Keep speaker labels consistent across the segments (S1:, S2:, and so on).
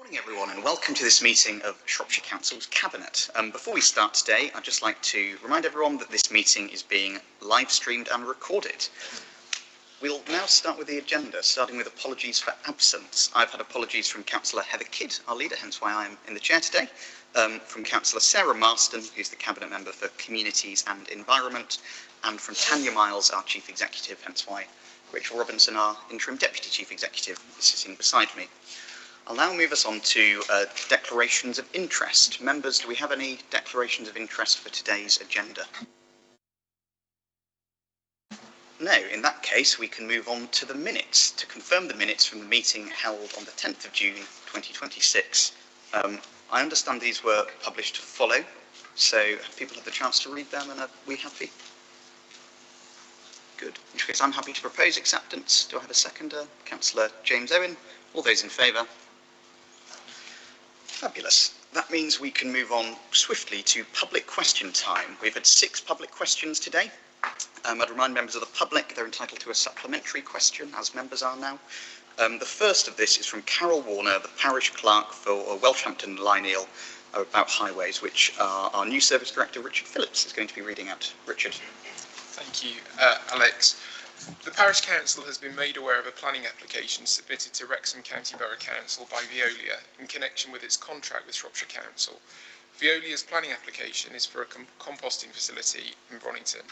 S1: Good morning everyone and welcome to this meeting of Shropshire Council's Cabinet. Before we start today, I'd just like to remind everyone that this meeting is being live streamed and recorded. We'll now start with the agenda, starting with apologies for absence. I've had apologies from Councillor Heather Kidd, our leader, hence why I'm in the chair today, from Councillor Sarah Marston, who's the Cabinet Member for Communities and Environment, and from Tanya Miles, our Chief Executive, hence why Rachel Robinson, our Interim Deputy Chief Executive, is sitting beside me. I'll now move us on to declarations of interest. Members, do we have any declarations of interest for today's agenda? No, in that case, we can move on to the minutes. To confirm the minutes from the meeting held on the 10th of June 2026. I understand these were published to follow, so have people had the chance to read them and are we happy? Good. In which case, I'm happy to propose acceptance. Do I have a seconder? Councillor James Owen. All those in favour? Fabulous. That means we can move on swiftly to public question time. We've had 6 public questions today. I'd remind members of the public they're entitled to a supplementary question, as members are now. The first of this is from Carol Warner, the Parish Clerk for Welshampton and Lyneal, about highways, which our new Service Director, Richard Phillips, is going to be reading out. Richard.
S2: Thank you, Alex. The Parish Council has been made aware of a planning application submitted to Wrexham County Borough Council by Veolia in connection with its contract with Shropshire Council. Veolia's planning application is for a composting facility in Bronington.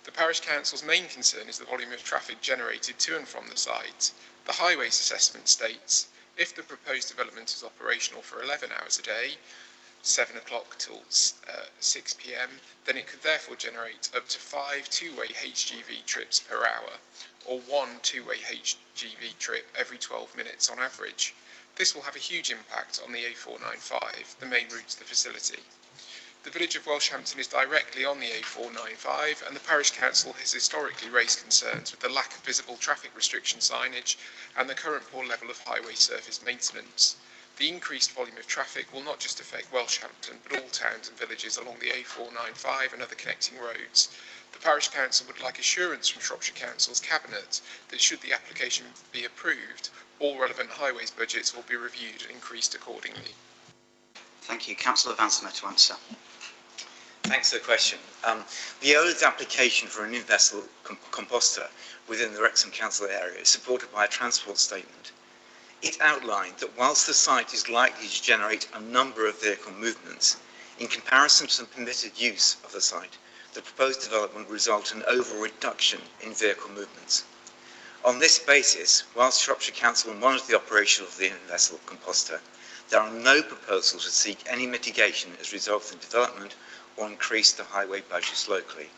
S2: The Parish Council's main concern is the volume of traffic generated to and from the site. The highways assessment states, if the proposed development is operational for 11 hours a day, 7 o'clock till 6 p.m, then it could therefore generate up to 5 two-way HGV trips per hour, or 1 two-way HGV trip every 12 minutes on average. This will have a huge impact on the A495, the main route to the facility. The village of Welshampton is directly on the A495, and the Parish Council has historically raised concerns with the lack of visible traffic restriction signage and the current poor level of highway surface maintenance. The increased volume of traffic will not just affect Welshampton, but all towns and villages along the A495 and other connecting roads. The Parish Council would like assurance from Shropshire Council's Cabinet that should the application be approved, all relevant highways budgets will be reviewed and increased accordingly.
S1: Thank you. Councillor Vansimer to answer.
S3: Thanks for the question. Veolia's application for a new vessel composter within the Wrexham Council area is supported by a transport statement. It outlined that whilst the site is likely to generate a number of vehicle movements, in comparison to the permitted use of the site, the proposed development will result in an overall reduction in vehicle movements. On this basis, whilst Shropshire Council will monitor the operation of the vessel composter, there are no proposals to seek any mitigation as a result of the development or increase the highway budgets locally.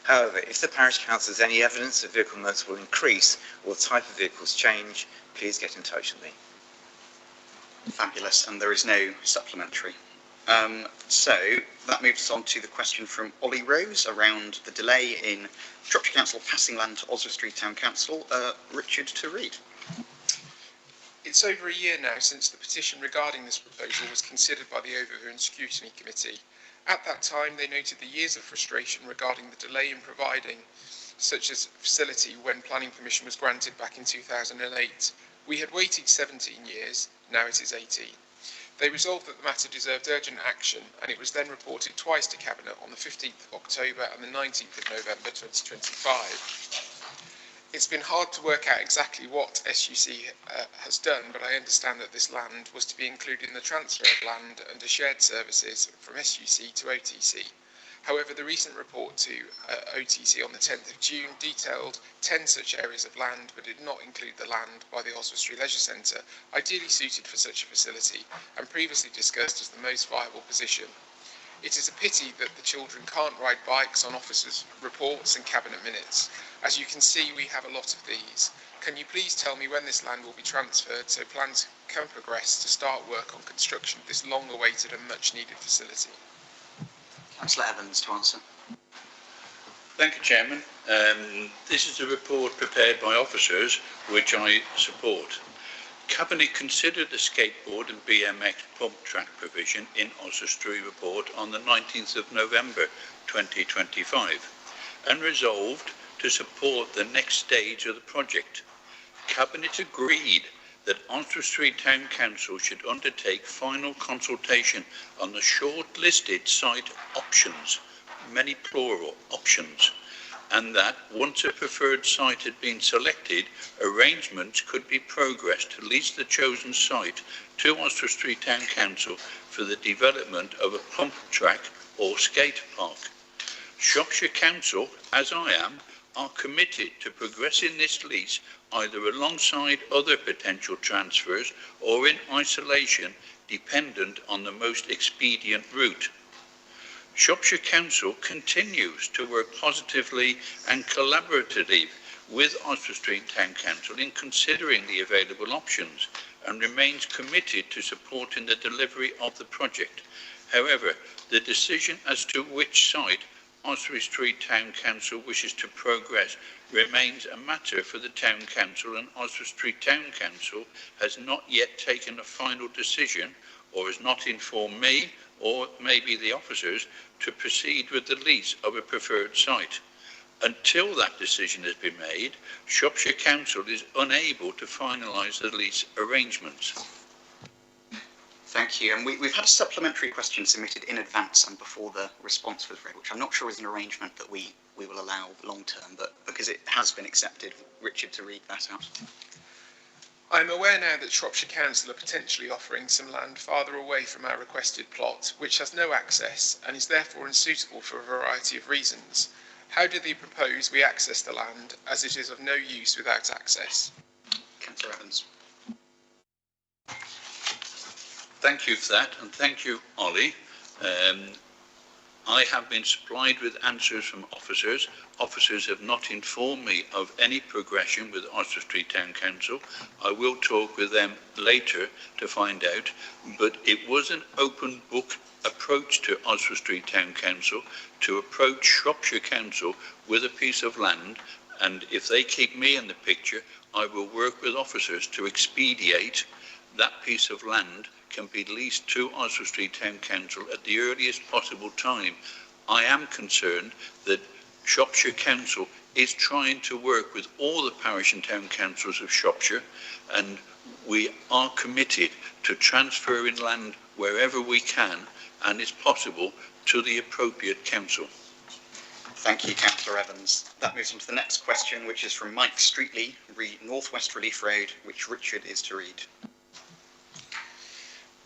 S3: However, if the Parish Council has any evidence that vehicle movements will increase or the type of vehicles change, please get in touch with me.
S1: Fabulous, and there is no supplementary. So that moves us on to the question from Ollie Rose around the delay in Shropshire Council passing land to Oswestry Town Council. Richard to read.
S2: It's over a year now since the petition regarding this proposal was considered by the Overview and Scrutiny Committee. At that time, they noted the years of frustration regarding the delay in providing such a facility when planning permission was granted back in 2008. We had waited 17 years, now it is 18. They resolved that the matter deserved urgent action, and it was then reported twice to Cabinet on the 15th of October and the 19th of November 2025. It's been hard to work out exactly what SUC has done, but I understand that this land was to be included in the transfer of land under shared services from SUC to OTC. However, the recent report to OTC on the 10th of June detailed 10 such areas of land, but did not include the land by the Oswestry Leisure Centre, ideally suited for such a facility, and previously discussed as the most viable position. It is a pity that the children can't ride bikes on officers' reports and Cabinet minutes. As you can see, we have a lot of these. Can you please tell me when this land will be transferred so plans can progress to start work on construction of this long-awaited and much-needed facility?
S1: Councillor Evans to answer.
S4: Thank you, Chairman. This is a report prepared by officers which I support. Cabinet considered the skateboard and BMX pump track provision in Oswestry report on the 19th of November 2025 and resolved to support the next stage of the project. Cabinet agreed that Oswestry Street Town Council should undertake final consultation on the short-listed site options, many plural options, and that once a preferred site had been selected, arrangements could be progressed to lease the chosen site to Oswestry Street Town Council for the development of a pump track or skate park. Shropshire Council, as I am, are committed to progressing this lease either alongside other potential transfers or in isolation, dependent on the most expedient route. Shropshire Council continues to work positively and collaboratively with Oswestry Street Town Council in considering the available options and remains committed to supporting the delivery of the project. However, the decision as to which site Oswestry Street Town Council wishes to progress remains a matter for the Town Council, and Oswestry Street Town Council has not yet taken a final decision or has not informed me or maybe the officers to proceed with the lease of a preferred site. Until that decision has been made, Shropshire Council is unable to finalise the lease arrangements.
S1: Thank you. And we've had a supplementary question submitted in advance and before the response was read, which I'm not sure is an arrangement that we will allow long term, but because it has been accepted, Richard, to read that out.
S2: I'm aware now that Shropshire Council are potentially offering some land farther away from our requested plot, which has no access and is therefore unsuitable for a variety of reasons. How do they propose we access the land, as it is of no use without access?
S1: Councillor Evans.
S4: Thank you for that, and thank you, Ollie. I have been supplied with answers from officers. Officers have not informed me of any progression with Oswestry Street Town Council. I will talk with them later to find out, but it was an open book approach to Oswestry Street Town Council to approach Shropshire Council with a piece of land, and if they keep me in the picture, I will work with officers to expedite that piece of land can be leased to Oswestry Street Town Council at the earliest possible time. I am concerned that Shropshire Council is trying to work with all the parish and town councils of Shropshire, and we are committed to transferring land wherever we can and is possible to the appropriate council.
S1: Thank you, Councillor Evans. That moves on to the next question, which is from Mike Streetley, North West Relief Road, which Richard is to read.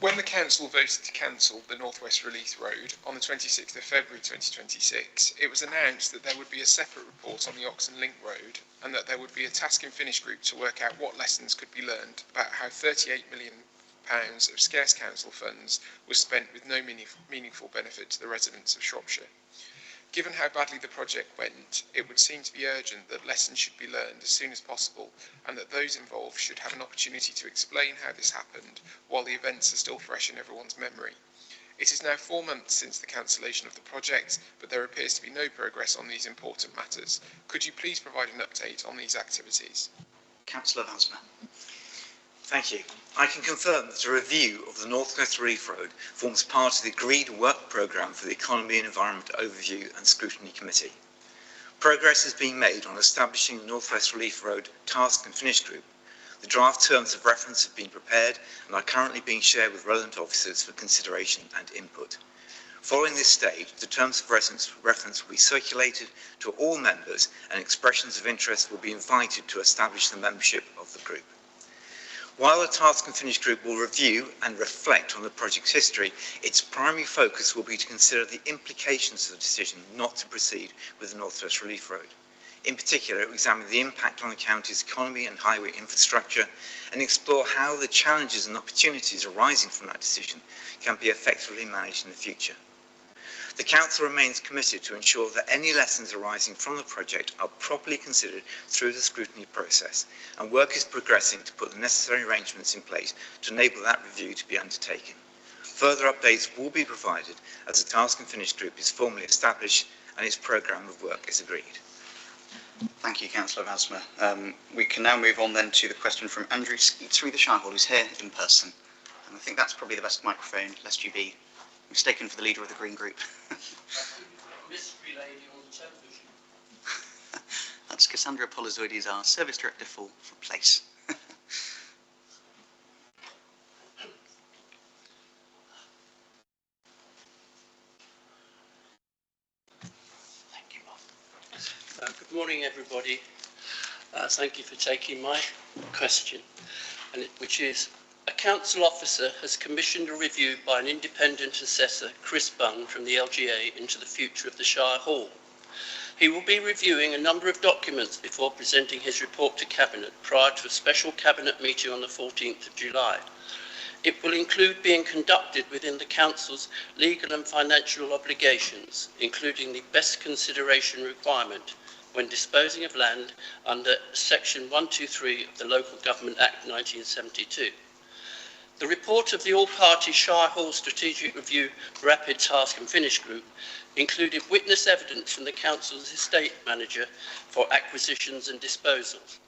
S2: When the Council voted to cancel the North West Relief Road on the 26th of February 2026, it was announced that there would be a separate report on the Oxon Link Road and that there would be a task and finish group to work out what lessons could be learned about how £38 million of scarce council funds was spent with no meaningful benefit to the residents of Shropshire. Given how badly the project went, it would seem to be urgent that lessons should be learned as soon as possible and that those involved should have an opportunity to explain how this happened while the events are still fresh in everyone's memory. It is now 4 months since the cancellation of the project, but there appears to be no progress on these important matters. Could you please provide an update on these activities?
S1: Councillor Vasma.
S3: Thank you. I can confirm that a review of the North West Relief Road forms part of the agreed work programme for the Economy and Environment Overview and Scrutiny Committee. Progress is being made on establishing the North West Relief Road Task and Finish Group. The draft terms of reference have been prepared and are currently being shared with relevant officers for consideration and input. Following this stage, the terms of reference will be circulated to all members and expressions of interest will be invited to establish the membership of the group. While the Task and Finish Group will review and reflect on the project's history, its primary focus will be to consider the implications of the decision not to proceed with the North West Relief Road. In particular, it will examine the impact on the county's economy and highway infrastructure and explore how the challenges and opportunities arising from that decision can be effectively managed in the future. The Council remains committed to ensure that any lessons arising from the project are properly considered through the scrutiny process, and work is progressing to put the necessary arrangements in place to enable that review to be undertaken. Further updates will be provided as the Task and Finish Group is formally established and its programme of work is agreed.
S1: Thank you, Councillor Vasma. We can now move on then to the question from Andrew Skeets, the shareholder, who's here in person. And I think that's probably the best microphone, lest you be mistaken for the leader of the Green Group.
S5: Mystery lady on the television.
S1: That's Cassandra Polizoides, our Service Director for Place.
S5: Good morning, everybody. Thank you for taking my question, which is, a council officer has commissioned a review by an independent assessor, Chris Bunn, from the LGA into the future of the Shire Hall. He will be reviewing a number of documents before presenting his report to Cabinet prior to a special Cabinet meeting on the 14th of July. It will include being conducted within the Council's legal and financial obligations, including the best consideration requirement when disposing of land under Section 123 of the Local Government Act 1972. The report of the all-party Shire Hall Strategic Review Rapid Task and Finish Group included witness evidence from the Council's estate manager for acquisitions and disposals.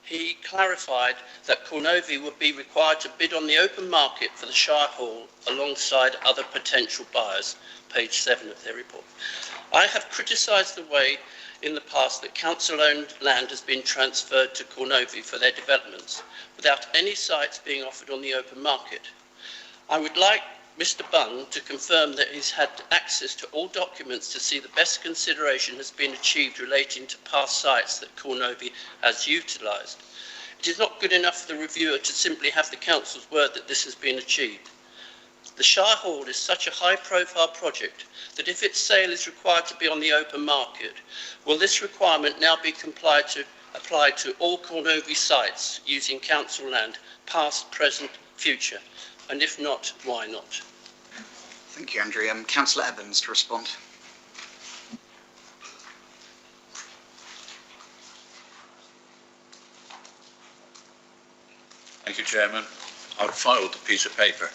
S5: He clarified that Cornovy would be required to bid on the open market for the Shire Hall alongside other potential buyers, page 7 of their report. I have criticised the way in the past that council-owned land has been transferred to Cornovy for their developments without any sites being offered on the open market. I would like Mr. Bunn to confirm that he's had access to all documents to see the best consideration has been achieved relating to past sites that Cornovy has utilised. It is not good enough for the reviewer to simply have the council's word that this has been achieved. The Shire Hall is such a high-profile project that if its sale is required to be on the open market, will this requirement now be applied to all Cornovy sites using council land, past, present, future? And if not, why not?
S1: Thank you, Andrew. Councillor Evans to respond.
S4: Thank you, Chairman. I've filed the piece of paper.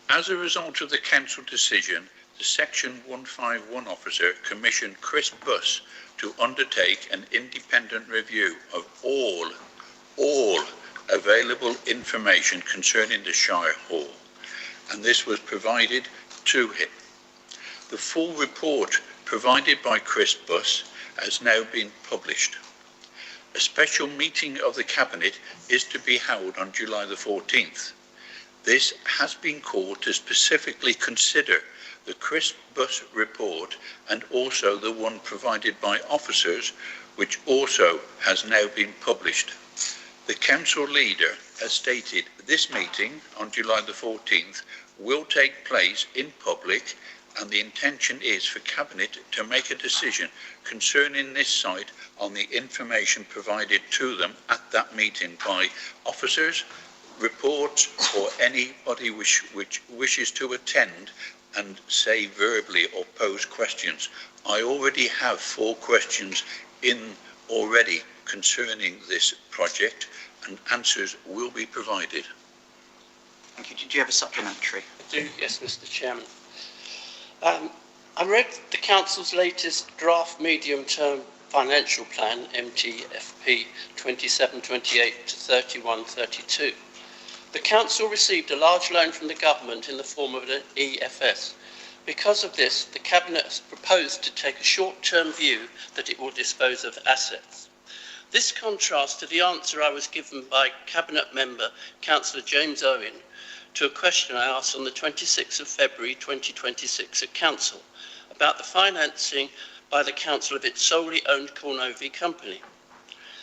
S4: As a result of the council decision, the Section 151 officer commissioned Chris Buss to undertake an independent review of all available information concerning the Shire Hall, and this was provided to him. The full report provided by Chris Buss has now been published. A special meeting of the Cabinet is to be held on July the 14th. This has been called to specifically consider the Chris Buss report and also the one provided by officers, which also has now been published. The council leader has stated this meeting on July the 14th will take place in public, and the intention is for Cabinet to make a decision concerning this site on the information provided to them at that meeting by officers, reports, or anybody which wishes to attend and say verbally or pose questions. I already have 4 questions in already concerning this project, and answers will be provided.
S1: Thank you. Did you have a supplementary?
S5: I do, yes, Mr. Chairman. I read the Council's latest draft medium-term financial plan, MTFP 27-28 to 31-32. The Council received a large loan from the Government in the form of an EFS. Because of this, the Cabinet has proposed to take a short-term view that it will dispose of assets. This contrasts to the answer I was given by Cabinet member Councillor James Owen to a question I asked on the 26th of February 2026 at Council about the financing by the Council of its solely owned Cornovy company.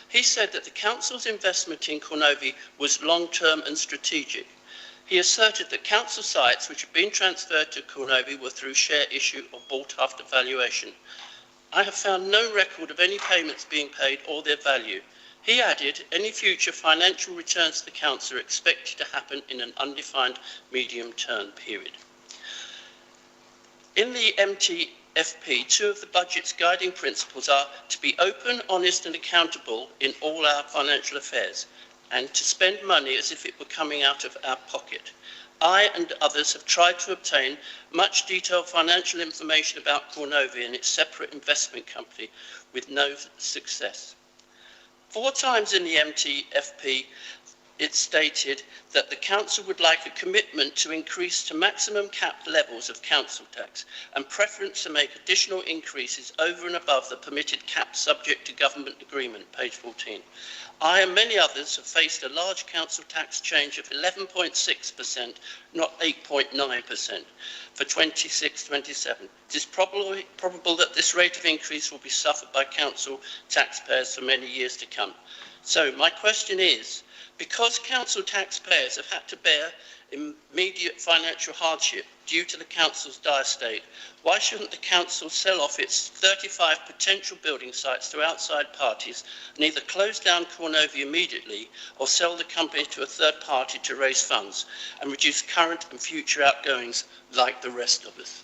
S5: He said that the Council's investment in Cornovy was long-term and strategic. He asserted that Council sites which had been transferred to Cornovy were through share issue or bought after valuation. I have found no record of any payments being paid or their value. He added, any future financial returns to the Council are expected to happen in an undefined medium-term period. In the MTFP, 2 of the budget's guiding principles are to be open, honest and accountable in all our financial affairs, and to spend money as if it were coming out of our pocket. I and others have tried to obtain much detailed financial information about Cornovy and its separate investment company with no success. 4 times in the MTFP, it stated that the council would like a commitment to increase to maximum capped levels of council tax and preference to make additional increases over and above the permitted cap subject to government agreement, page 14. I and many others have faced a large council tax change of 11.6%, not 8.9%, for 26-27. It is probable that this rate of increase will be suffered by council taxpayers for many years to come. So my question is, because council taxpayers have had to bear immediate financial hardship due to the council's dire state, why shouldn't the council sell off its 35 potential building sites to outside parties and either close down Cornovia immediately or sell the company to a third party to raise funds and reduce current and future outgoings like the rest of us?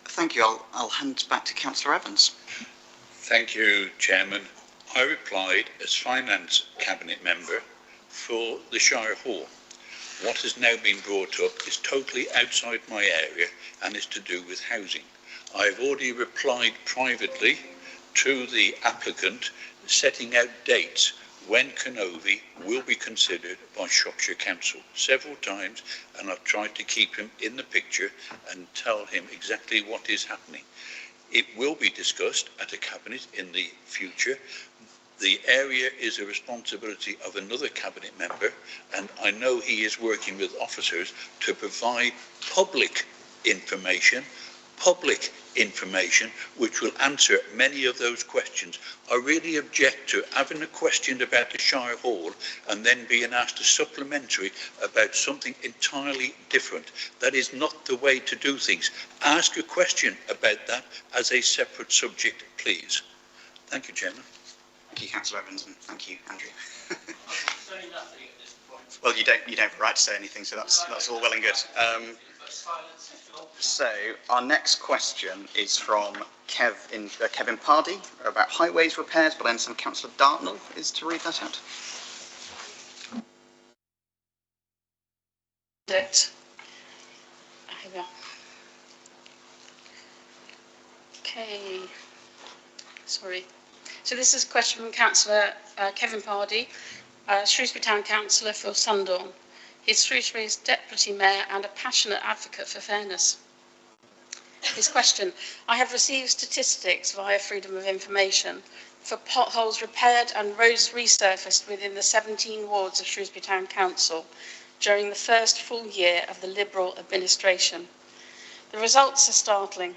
S1: Thank you. I'll hand back to Councillor Evans.
S4: Thank you, Chairman. I replied as Finance Cabinet Member for the Shire Hall. What has now been brought up is totally outside my area and is to do with housing. I have already replied privately to the applicant setting out dates when Cornovia will be considered by Shropshire Council several times, and I've tried to keep him in the picture and tell him exactly what is happening. It will be discussed at a cabinet in the future. The area is a responsibility of another cabinet member, and I know he is working with officers to provide public information which will answer many of those questions. I really object to having a question about the Shire Hall and then being asked a supplementary about something entirely different. That is not the way to do things. Ask a question about that as a separate subject, please. Thank you, Chairman.
S1: Thank you, Councillor Evans, and thank you, Andrew.
S5: Say nothing at this point.
S1: Well, you don't have a right to say anything, so that's all well and good. So our next question is from Kevin Pardy about highways repairs, but I understand Councillor Dartnell is to read that out.
S6: Okay, sorry. So this is a question from Councillor Kevin Pardy, Shrewsbury Town Councillor for Sundorne. He's Shrewsbury's Deputy Mayor and a passionate advocate for fairness. His question: I have received statistics via Freedom of Information for potholes repaired and roads resurfaced within the 17 wards of Shrewsbury Town Council during the first full year of the Liberal administration. The results are startling.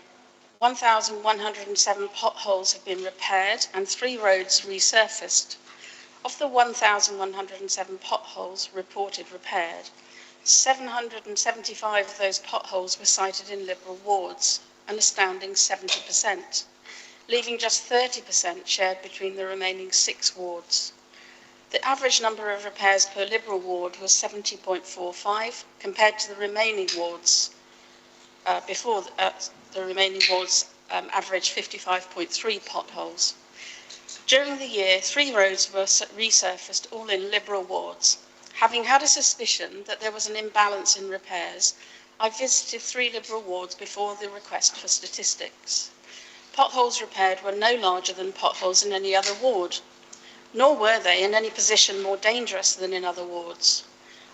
S6: 1,107 potholes have been repaired and 3 roads resurfaced. Of the 1,107 potholes reported repaired, 775 of those potholes were cited in Liberal wards, an astounding 70%, leaving just 30% shared between the remaining 6 wards. The average number of repairs per Liberal ward was 70.45, compared to the remaining wards the remaining wards averaged 55.3 potholes. During the year, 3 roads were resurfaced, all in Liberal wards. Having had a suspicion that there was an imbalance in repairs, I visited 3 Liberal wards before the request for statistics. Potholes repaired were no larger than potholes in any other ward, nor were they in any position more dangerous than in other wards.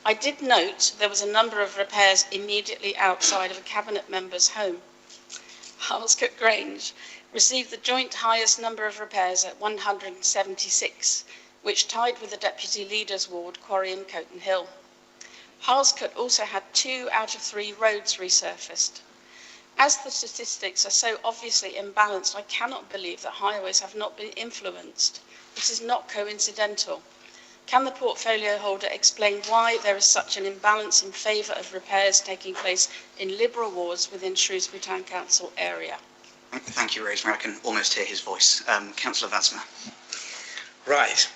S6: I did note there was a number of repairs immediately outside of a cabinet member's home. Halscote Grange received the joint highest number of repairs at 176, which tied with the Deputy Leader's ward, Quay and Coton Hill. Halscote also had 2 out of 3 roads resurfaced. As the statistics are so obviously imbalanced, I cannot believe that highways have not been influenced. This is not coincidental. Can the portfolio holder explain why there is such an imbalance in favour of repairs taking place in Liberal wards within Shrewsbury Town Council area?
S1: Thank you, Rosemary. I can almost hear his voice. Councillor Vadsma.
S3: Right.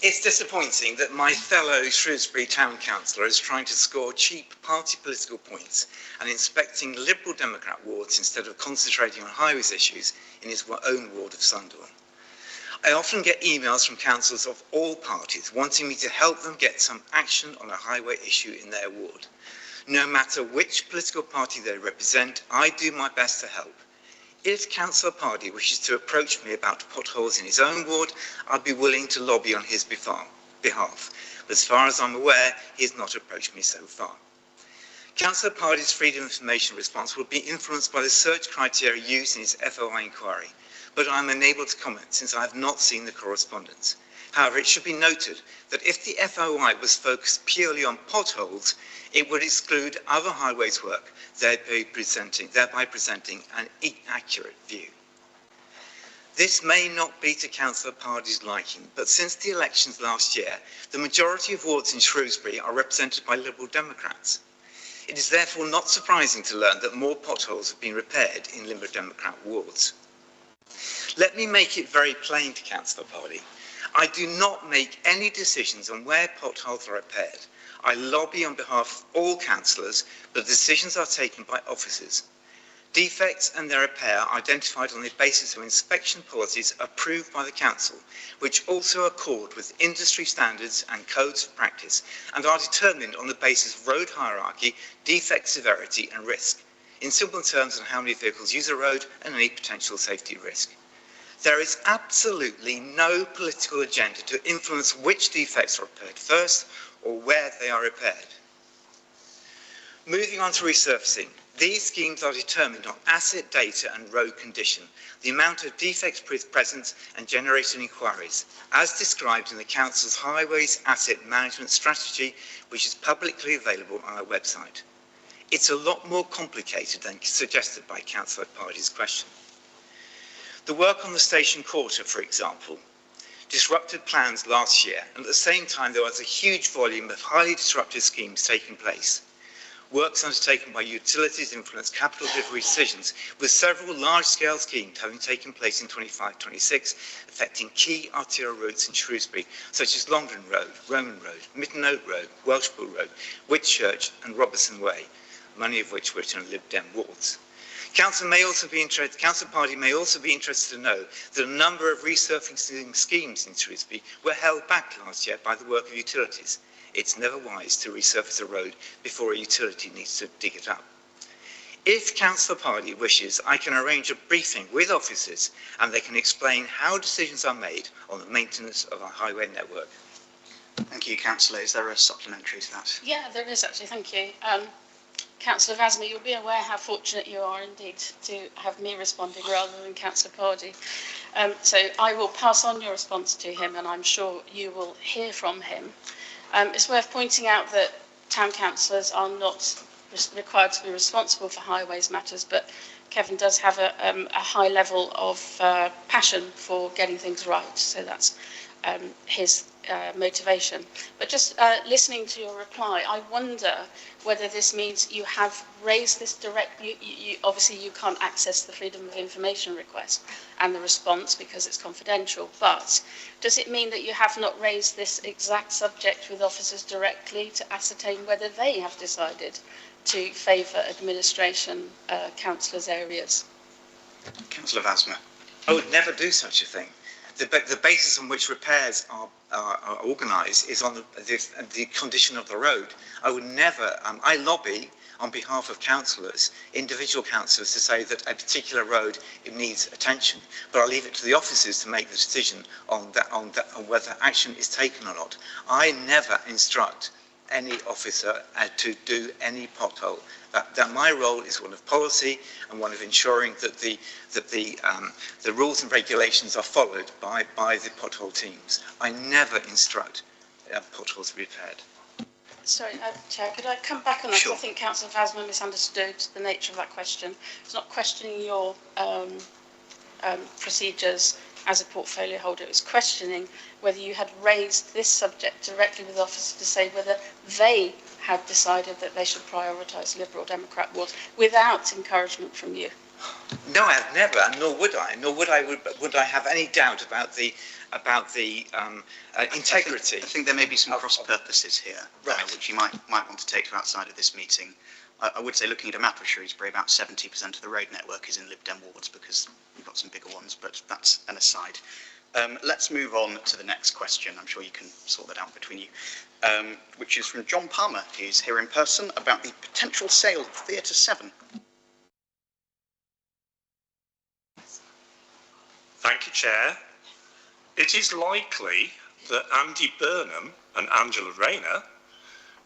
S3: It's disappointing that my fellow Shrewsbury Town Councillor is trying to score cheap party political points and inspecting Liberal Democrat wards instead of concentrating on highways issues in his own ward of Sundorne. I often get emails from councillors of all parties wanting me to help them get some action on a highway issue in their ward. No matter which political party they represent, I do my best to help. If Councillor Pardy wishes to approach me about potholes in his own ward, I'd be willing to lobby on his behalf. but as far as I'm aware, he has not approached me so far. Councillor Pardy's freedom of information response will be influenced by the search criteria used in his FOI inquiry, but I am unable to comment since I have not seen the correspondence. However, it should be noted that if the FOI was focused purely on potholes, it would exclude other highways work, thereby presenting an inaccurate view. This may not be to Councillor Pardy's liking, but since the elections last year, the majority of wards in Shrewsbury are represented by Liberal Democrats. It is therefore not surprising to learn that more potholes have been repaired in Liberal Democrat wards. Let me make it very plain to Councillor Pardy. I do not make any decisions on where potholes are repaired. I lobby on behalf of all councillors, but decisions are taken by officers. Defects and their repair are identified on the basis of inspection policies approved by the council, which also accord with industry standards and codes of practice, and are determined on the basis of road hierarchy, defect severity and risk. In simple terms, on how many vehicles use a road and any potential safety risk. There is absolutely no political agenda to influence which defects are repaired first or where they are repaired. Moving on to resurfacing, these schemes are determined on asset data and road condition, the amount of defects present and generated inquiries, as described in the Council's Highways Asset Management Strategy, which is publicly available on our website. It's a lot more complicated than suggested by Councillor Pardy's question. The work on the station quarter, for example, disrupted plans last year, and at the same time there was a huge volume of highly disruptive schemes taking place. Works undertaken by utilities influenced capital delivery decisions, with several large-scale schemes having taken place in 25-26, affecting key arterial routes in Shrewsbury, such as Longdon Road, Roman Road, Mitton-Oak Road, Welshpool Road, Whitchurch and Robertson Way, many of which were in Lib Dem wards. Councillor Pardy may also be interested to know that a number of resurfacing schemes in Shrewsbury were held back last year by the work of utilities. It's never wise to resurface a road before a utility needs to dig it up. If Councillor Pardy wishes, I can arrange a briefing with officers and they can explain how decisions are made on the maintenance of our highway network.
S1: Thank you, Councillor. Is there a supplementary to that?
S6: Yeah, there is actually, thank you. Councillor Vasmer, you'll be aware how fortunate you are indeed to have me responding rather than Councillor Pardy. So I will pass on your response to him and I'm sure you will hear from him. It's worth pointing out that town councillors are not required to be responsible for highways matters, but Kevin does have a high level of passion for getting things right, so that's his motivation. But just listening to your reply, I wonder whether this means you have raised this directly. Obviously you can't access the freedom of information request and the response because it's confidential, but does it mean that you have not raised this exact subject with officers directly to ascertain whether they have decided to favour administration councillors' areas?
S1: Councillor Vasmer.
S3: I would never do such a thing. The basis on which repairs are organised is on the condition of the road. I would never, I lobby on behalf of councillors, individual councillors, to say that a particular road it needs attention, but I'll leave it to the officers to make the decision on whether action is taken or not. I never instruct any officer to do any pothole. That my role is one of policy and one of ensuring that the rules and regulations are followed by the pothole teams. I never instruct potholes to be repaired.
S6: Sorry, Chair, could I come back on that?
S1: Sure.
S6: I think Councillor Vasmer misunderstood the nature of that question. It's not questioning your procedures as a portfolio holder. It was questioning whether you had raised this subject directly with officers to say whether they had decided that they should prioritise Liberal Democrat wards without encouragement from you.
S3: No, I have never, and nor would I. Nor would I have any doubt about the integrity.
S1: I think there may be some cross purposes here,
S3: right,
S1: which you might want to take to outside of this meeting. I would say, looking at a map of Shrewsbury, about 70% of the road network is in Lib Dem wards because we've got some bigger ones, but that's an aside. Let's move on to the next question. I'm sure you can sort that out between you, which is from John Palmer, who's here in person, about the potential sale of Theatre 7.
S7: Thank you, Chair. It is likely that Andy Burnham and Angela Rayner,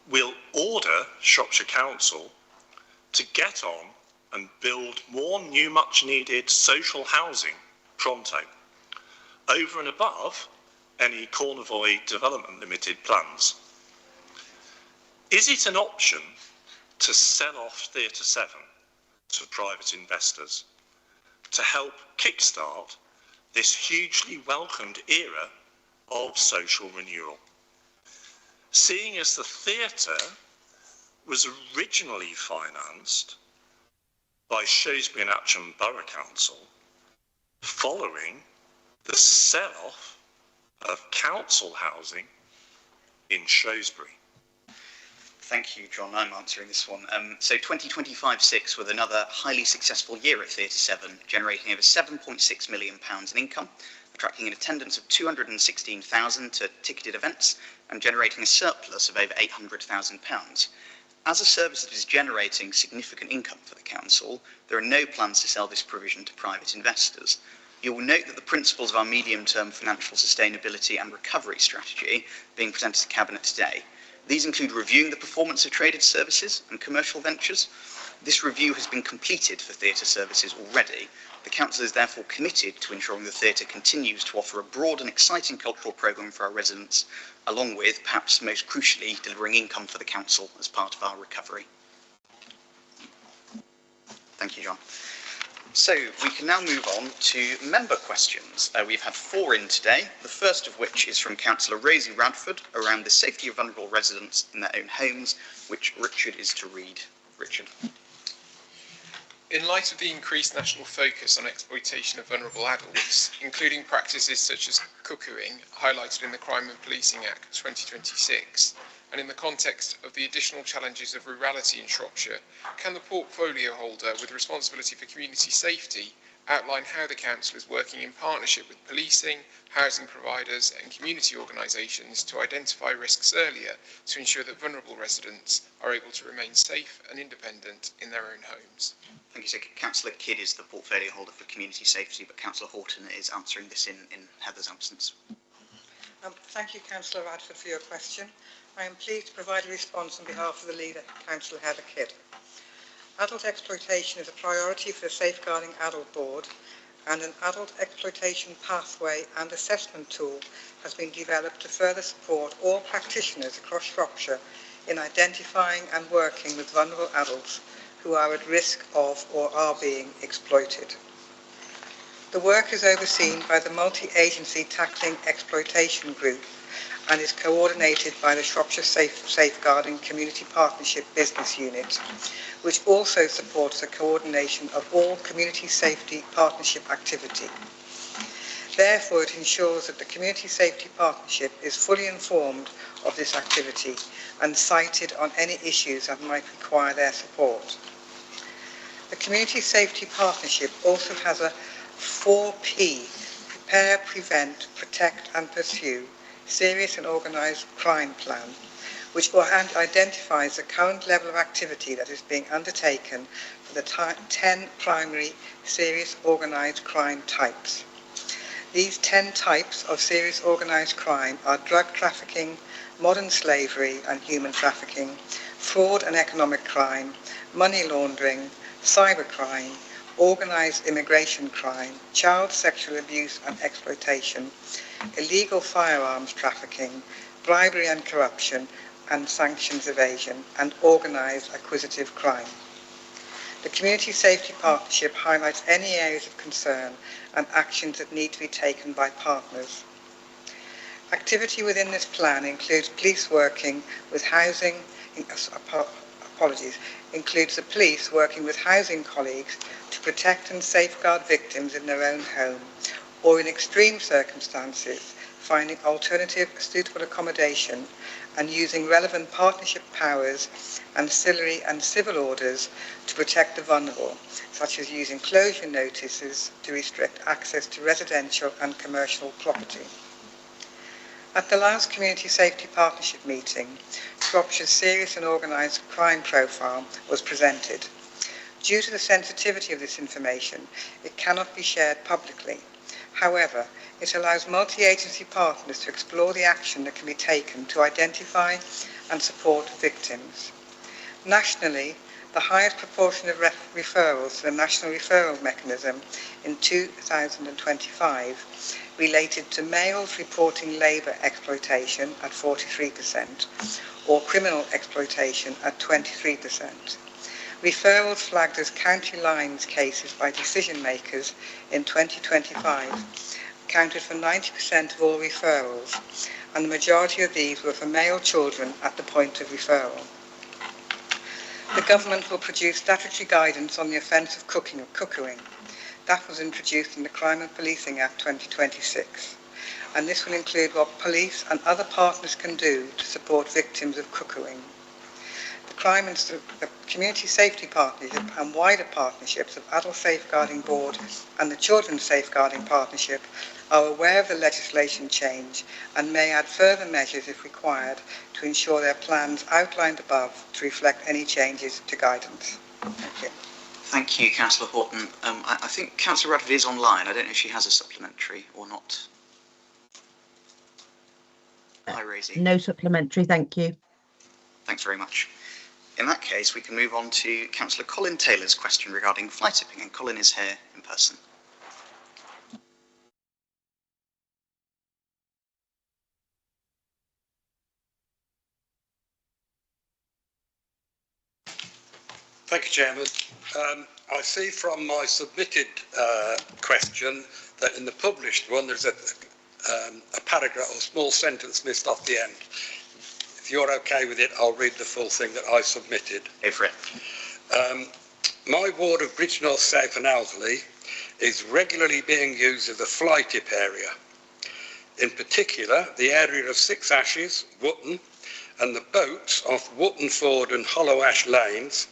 S7: will order Shropshire Council to get on and build more new much needed social housing pronto, over and above any Cornavoy Development Limited plans. Is it an option to sell off Theatre 7 to private investors to help kickstart this hugely welcomed era of social renewal? Seeing as the theatre was originally financed by Shrewsbury and Atcham Borough Council following the sell-off of council housing in Shrewsbury.
S1: Thank you, John. I'm answering this one. So 2025-6 was another highly successful year at Theatre 7, generating over £7.6 million in income, attracting an attendance of 216,000 to ticketed events, and generating a surplus of over £800,000. As a service that is generating significant income for the council, there are no plans to sell this provision to private investors. You will note that the principles of our medium-term financial sustainability and recovery strategy being presented to Cabinet today. These include reviewing the performance of traded services and commercial ventures. This review has been completed for theatre services already. The council is therefore committed to ensuring the theatre continues to offer a broad and exciting cultural programme for our residents, along with, perhaps most crucially, delivering income for the council as part of our recovery. Thank you, John. So we can now move on to member questions. We've had 4 in today, the first of which is from Councillor Rosie Radford around the safety of vulnerable residents in their own homes, which Richard is to read. Richard.
S2: In light of the increased national focus on exploitation of vulnerable adults, including practices such as cuckooing, highlighted in the Crime and Policing Act 2026, and in the context of the additional challenges of rurality in Shropshire, can the portfolio holder with responsibility for community safety outline how the council is working in partnership with policing, housing providers and community organisations to identify risks earlier to ensure that vulnerable residents are able to remain safe and independent in their own homes?
S1: Thank you. So Councillor Kidd is the portfolio holder for community safety, but Councillor Horton is answering this in Heather's absence.
S8: Thank you, Councillor Radford, for your question. I am pleased to provide a response on behalf of the leader, Councillor Heather Kidd. Adult exploitation is a priority for the Safeguarding Adult Board, and an adult exploitation pathway and assessment tool has been developed to further support all practitioners across Shropshire in identifying and working with vulnerable adults who are at risk of or are being exploited. The work is overseen by the multi-agency Tackling Exploitation Group and is coordinated by the Shropshire Safeguarding Community Partnership Business Unit, which also supports the coordination of all community safety partnership activity. Therefore, it ensures that the Community Safety Partnership is fully informed of this activity and cited on any issues that might require their support. The Community Safety Partnership also has a 4P, Prepare, Prevent, Protect and Pursue, Serious and Organised Crime Plan, which identifies the current level of activity that is being undertaken for the 10 primary serious organised crime types. These 10 types of serious organised crime are drug trafficking, modern slavery and human trafficking, fraud and economic crime, money laundering, cybercrime, organised immigration crime, child sexual abuse and exploitation, illegal firearms trafficking, bribery and corruption, and sanctions evasion, and organised acquisitive crime. The Community Safety Partnership highlights any areas of concern and actions that need to be taken by partners. Activity within this plan includes police working with housing, includes the police working with housing colleagues to protect and safeguard victims in their own home, or in extreme circumstances, finding alternative suitable accommodation and using relevant partnership powers, ancillary and civil orders to protect the vulnerable, such as using closure notices to restrict access to residential and commercial property. At the last Community Safety Partnership meeting, Shropshire's Serious and Organised Crime Profile was presented. Due to the sensitivity of this information, it cannot be shared publicly. However, it allows multi-agency partners to explore the action that can be taken to identify and support victims. Nationally, the highest proportion of referrals to the National Referral Mechanism in 2025 related to males reporting labour exploitation at 43% or criminal exploitation at 23%. Referrals flagged as county lines cases by decision makers in 2025 accounted for 90% of all referrals, and the majority of these were for male children at the point of referral. The government will produce statutory guidance on the offence of cuckooing. That was introduced in the Crime and Policing Act 2026, and this will include what police and other partners can do to support victims of cuckooing. The Community Safety Partnership and wider partnerships of Adult Safeguarding Board and the Children's Safeguarding Partnership are aware of the legislation change and may add further measures if required to ensure their plans outlined above to reflect any changes to guidance. Thank you.
S1: Thank you, Councillor Horton. I think Councillor Radford is online. I don't know if she has a supplementary or not. Hi, Rosie.
S9: No supplementary, thank you.
S1: Thanks very much. In that case, we can move on to Councillor Colin Taylor's question regarding fly tipping, and Colin is here in person.
S10: Thank you, Chairman. I see from my submitted question that in the published one there's a paragraph or small sentence missed off the end. If you're okay with it, I'll read the full thing that I submitted.
S1: Go for it.
S10: My ward of Bridge North South and Elderly is regularly being used as a fly tip area. In particular, the area of Six Ashes, Wootton, and the boats off Wootton Ford and Hollow Ash Lanes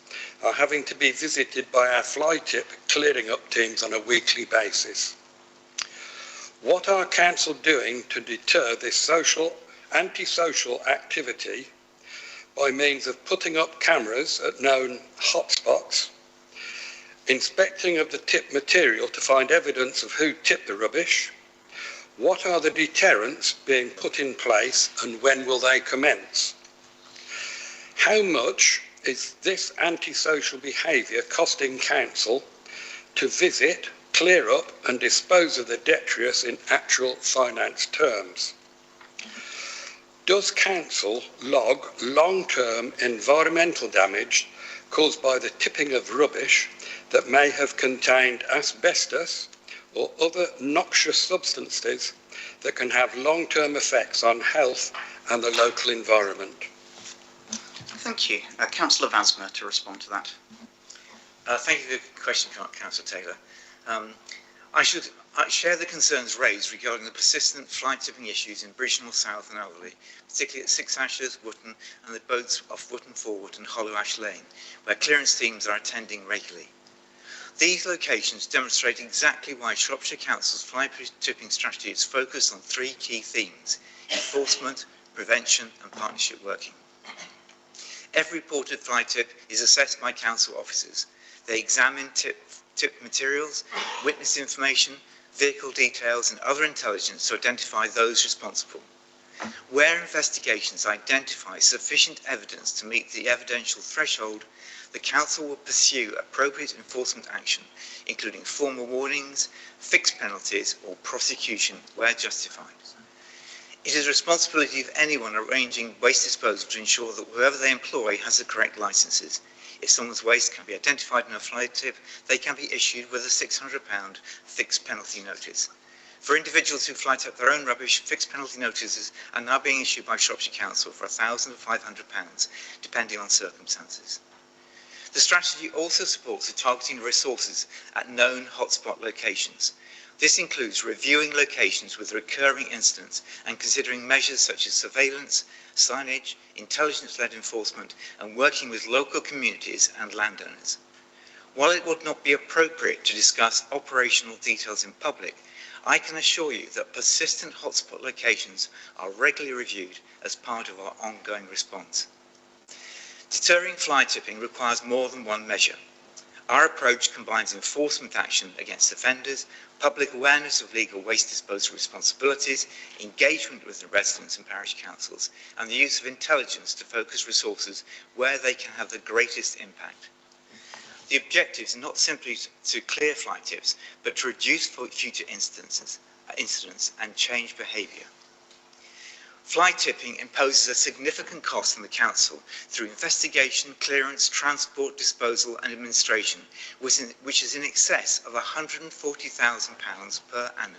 S10: are having to be visited by our fly tip clearing up teams on a weekly basis. What are council doing to deter this antisocial activity by means of putting up cameras at known hotspots, inspecting of the tip material to find evidence of who tipped the rubbish? What are the deterrents being put in place and when will they commence? How much is this antisocial behaviour costing council to visit, clear up and dispose of the detritus in actual finance terms? Does council log long-term environmental damage caused by the tipping of rubbish that may have contained asbestos or other noxious substances that can have long-term effects on health and the local environment?
S1: Thank you. Councillor Vasmer to respond to that.
S3: Thank you for the question, Councillor Taylor. I share the concerns raised regarding the persistent fly tipping issues in Bridge North South and Elderly, particularly at Six Ashes, Wootton, and the boats off Wootton Forward and Hollow Ash Lane, where clearance teams are attending regularly. These locations demonstrate exactly why Shropshire Council's fly tipping strategy is focused on three key themes: enforcement, prevention, and partnership working. Every reported fly tip is assessed by council officers. They examine tip materials, witness information, vehicle details, and other intelligence to identify those responsible. Where investigations identify sufficient evidence to meet the evidential threshold, the council will pursue appropriate enforcement action, including formal warnings, fixed penalties, or prosecution where justified. It is the responsibility of anyone arranging waste disposal to ensure that whoever they employ has the correct licences. If someone's waste can be identified in a fly tip, they can be issued with a £600 fixed penalty notice. For individuals who fly tip their own rubbish, fixed penalty notices are now being issued by Shropshire Council for £1,500, depending on circumstances. The strategy also supports the targeting of resources at known hotspot locations. This includes reviewing locations with recurring incidents and considering measures such as surveillance, signage, intelligence-led enforcement, and working with local communities and landowners. While it would not be appropriate to discuss operational details in public, I can assure you that persistent hotspot locations are regularly reviewed as part of our ongoing response. Deterring fly tipping requires more than one measure. Our approach combines enforcement action against offenders, public awareness of legal waste disposal responsibilities, engagement with the residents and parish councils, and the use of intelligence to focus resources where they can have the greatest impact. The objectives are not simply to clear fly tips, but to reduce future incidents and change behaviour. Fly tipping imposes a significant cost on the council through investigation, clearance, transport, disposal and administration, which is in excess of £140,000 per annum.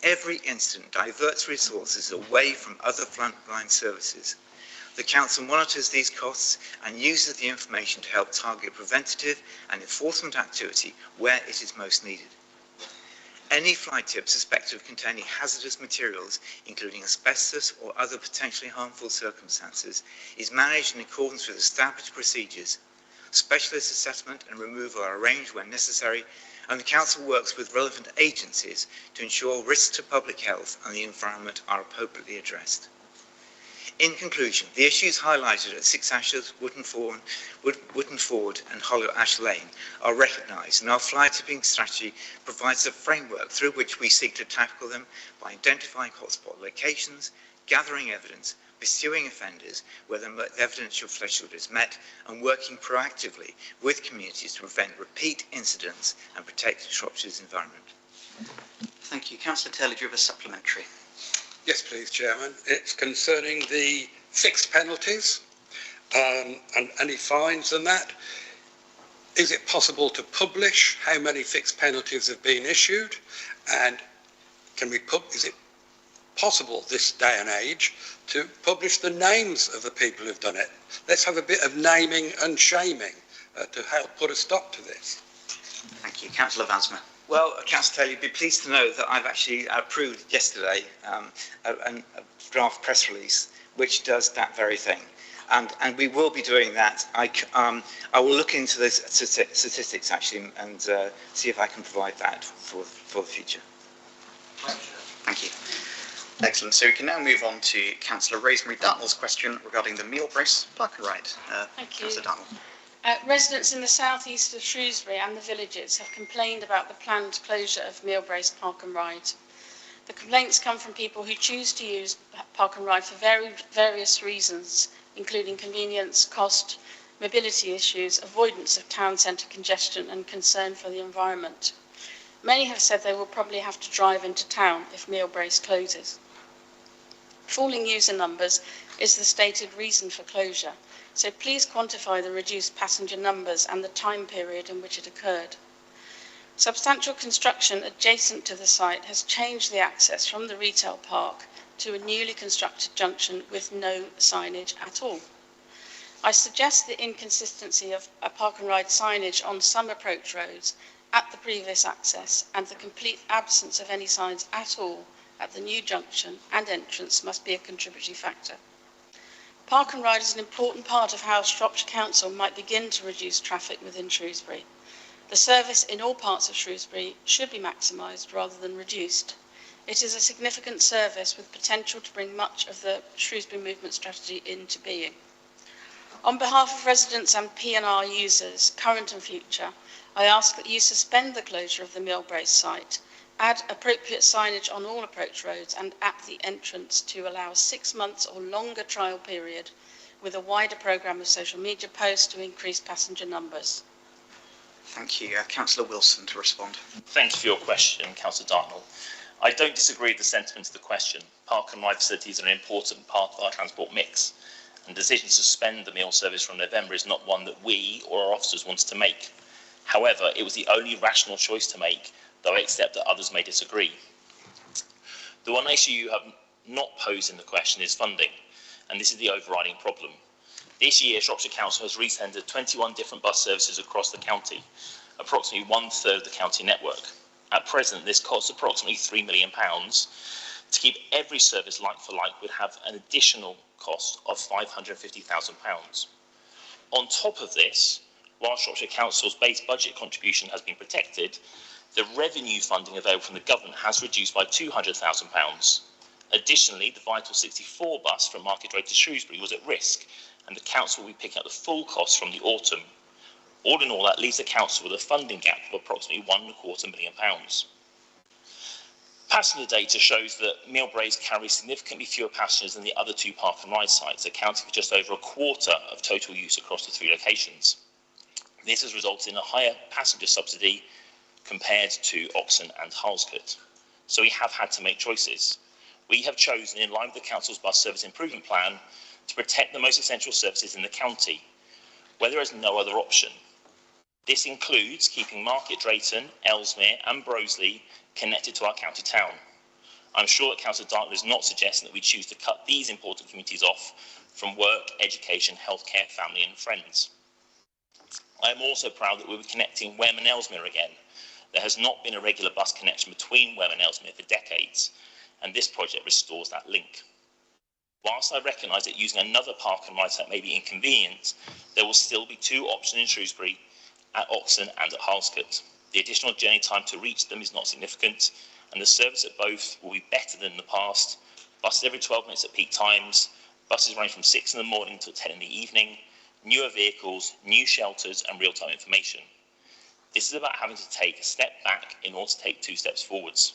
S3: Every incident diverts resources away from other frontline services. The council monitors these costs and uses the information to help target preventative and enforcement activity where it is most needed. Any fly tip suspected of containing hazardous materials, including asbestos or other potentially harmful circumstances, is managed in accordance with established procedures. Specialist assessment and removal are arranged when necessary, and the council works with relevant agencies to ensure risks to public health and the environment are appropriately addressed. In conclusion, the issues highlighted at Six Ashes, Wootton Ford and Hollow Ash Lane are recognised, and our fly tipping strategy provides a framework through which we seek to tackle them by identifying hotspot locations, gathering evidence, pursuing offenders where the evidential threshold is met, and working proactively with communities to prevent repeat incidents and protect Shropshire's environment.
S1: Thank you. Councillor Taylor, do you have a supplementary?
S10: Yes, please, Chairman. It's concerning the fixed penalties and any fines and that. Is it possible to publish how many fixed penalties have been issued? And is it possible this day and age to publish the names of the people who've done it? Let's have a bit of naming and shaming to help put a stop to this.
S1: Thank you. Councillor Vasma.
S3: Well, Councillor Taylor, you'd be pleased to know that I've actually approved yesterday a draft press release which does that very thing. And we will be doing that. I will look into the statistics actually and see if I can provide that for the future.
S1: Thank you. Excellent. So we can now move on to Councillor Rosemary Dartnell's question regarding the meal brace park and ride.
S6: Thank you.
S3: Councillor Dartnell.
S6: Residents in the south east of Shrewsbury and the villages have complained about the planned closure of Mealbrace Park and Ride. The complaints come from people who choose to use Park and Ride for various reasons, including convenience, cost, mobility issues, avoidance of town centre congestion and concern for the environment. Many have said they will probably have to drive into town if Mealbrace closes. Falling user numbers is the stated reason for closure, so please quantify the reduced passenger numbers and the time period in which it occurred. Substantial construction adjacent to the site has changed the access from the retail park to a newly constructed junction with no signage at all. I suggest the inconsistency of a park and ride signage on some approach roads at the previous access and the complete absence of any signs at all at the new junction and entrance must be a contributory factor. Park and Ride is an important part of how Shropshire Council might begin to reduce traffic within Shrewsbury. The service in all parts of Shrewsbury should be maximised rather than reduced. It is a significant service with potential to bring much of the Shrewsbury movement strategy into being. On behalf of residents and P&R users, current and future, I ask that you suspend the closure of the Mealbrace site, add appropriate signage on all approach roads and at the entrance to allow a 6 months or longer trial period with a wider programme of social media posts to increase passenger numbers.
S1: Thank you. Councillor Wilson to respond.
S9: Thank you for your question, Councillor Dartnell. I don't disagree with the sentiment of the question. Park and ride facilities are an important part of our transport mix, and the decision to suspend the meal service from November is not one that we or our officers wanted to make. However, it was the only rational choice to make, though I accept that others may disagree. The one issue you have not posed in the question is funding, and this is the overriding problem. This year, Shropshire Council has retendered 21 different bus services across the county, approximately 1/3 of the county network. At present, this costs approximately £3 million. To keep every service like for like would have an additional cost of £550,000. On top of this, while Shropshire Council's base budget contribution has been protected, the revenue funding available from the government has reduced by £200,000. Additionally, the Vital 64 bus from Market Road to Shrewsbury was at risk, and the council will be picking up the full costs from the autumn. All in all, that leaves the council with a funding gap of approximately £1.25 million. Passenger data shows that Millbraes carries significantly fewer passengers than the other two park and ride sites, accounting for just over a quarter of total use across the 3 locations. This has resulted in a higher passenger subsidy compared to Oxon and Halscote. So we have had to make choices. We have chosen, in line with the council's bus service improvement plan, to protect the most essential services in the county, where there is no other option. This includes keeping Market Drayton, Ellesmere and Broseley connected to our county town. I'm sure that Councillor Dartnell is not suggesting that we choose to cut these important communities off from work, education, healthcare, family and friends. I am also proud that we'll be connecting Wem and Ellesmere again. There has not been a regular bus connection between Wem and Ellesmere for decades, and this project restores that link. Whilst I recognise that using another park and ride site may be inconvenient, there will still be 2 options in Shrewsbury, at Oxon and at Halscote. The additional journey time to reach them is not significant, and the service at both will be better than in the past. Buses every 12 minutes at peak times, buses running from 6 in the morning until 10 in the evening, newer vehicles, new shelters and real-time information. This is about having to take a step back in order to take 2 steps forwards.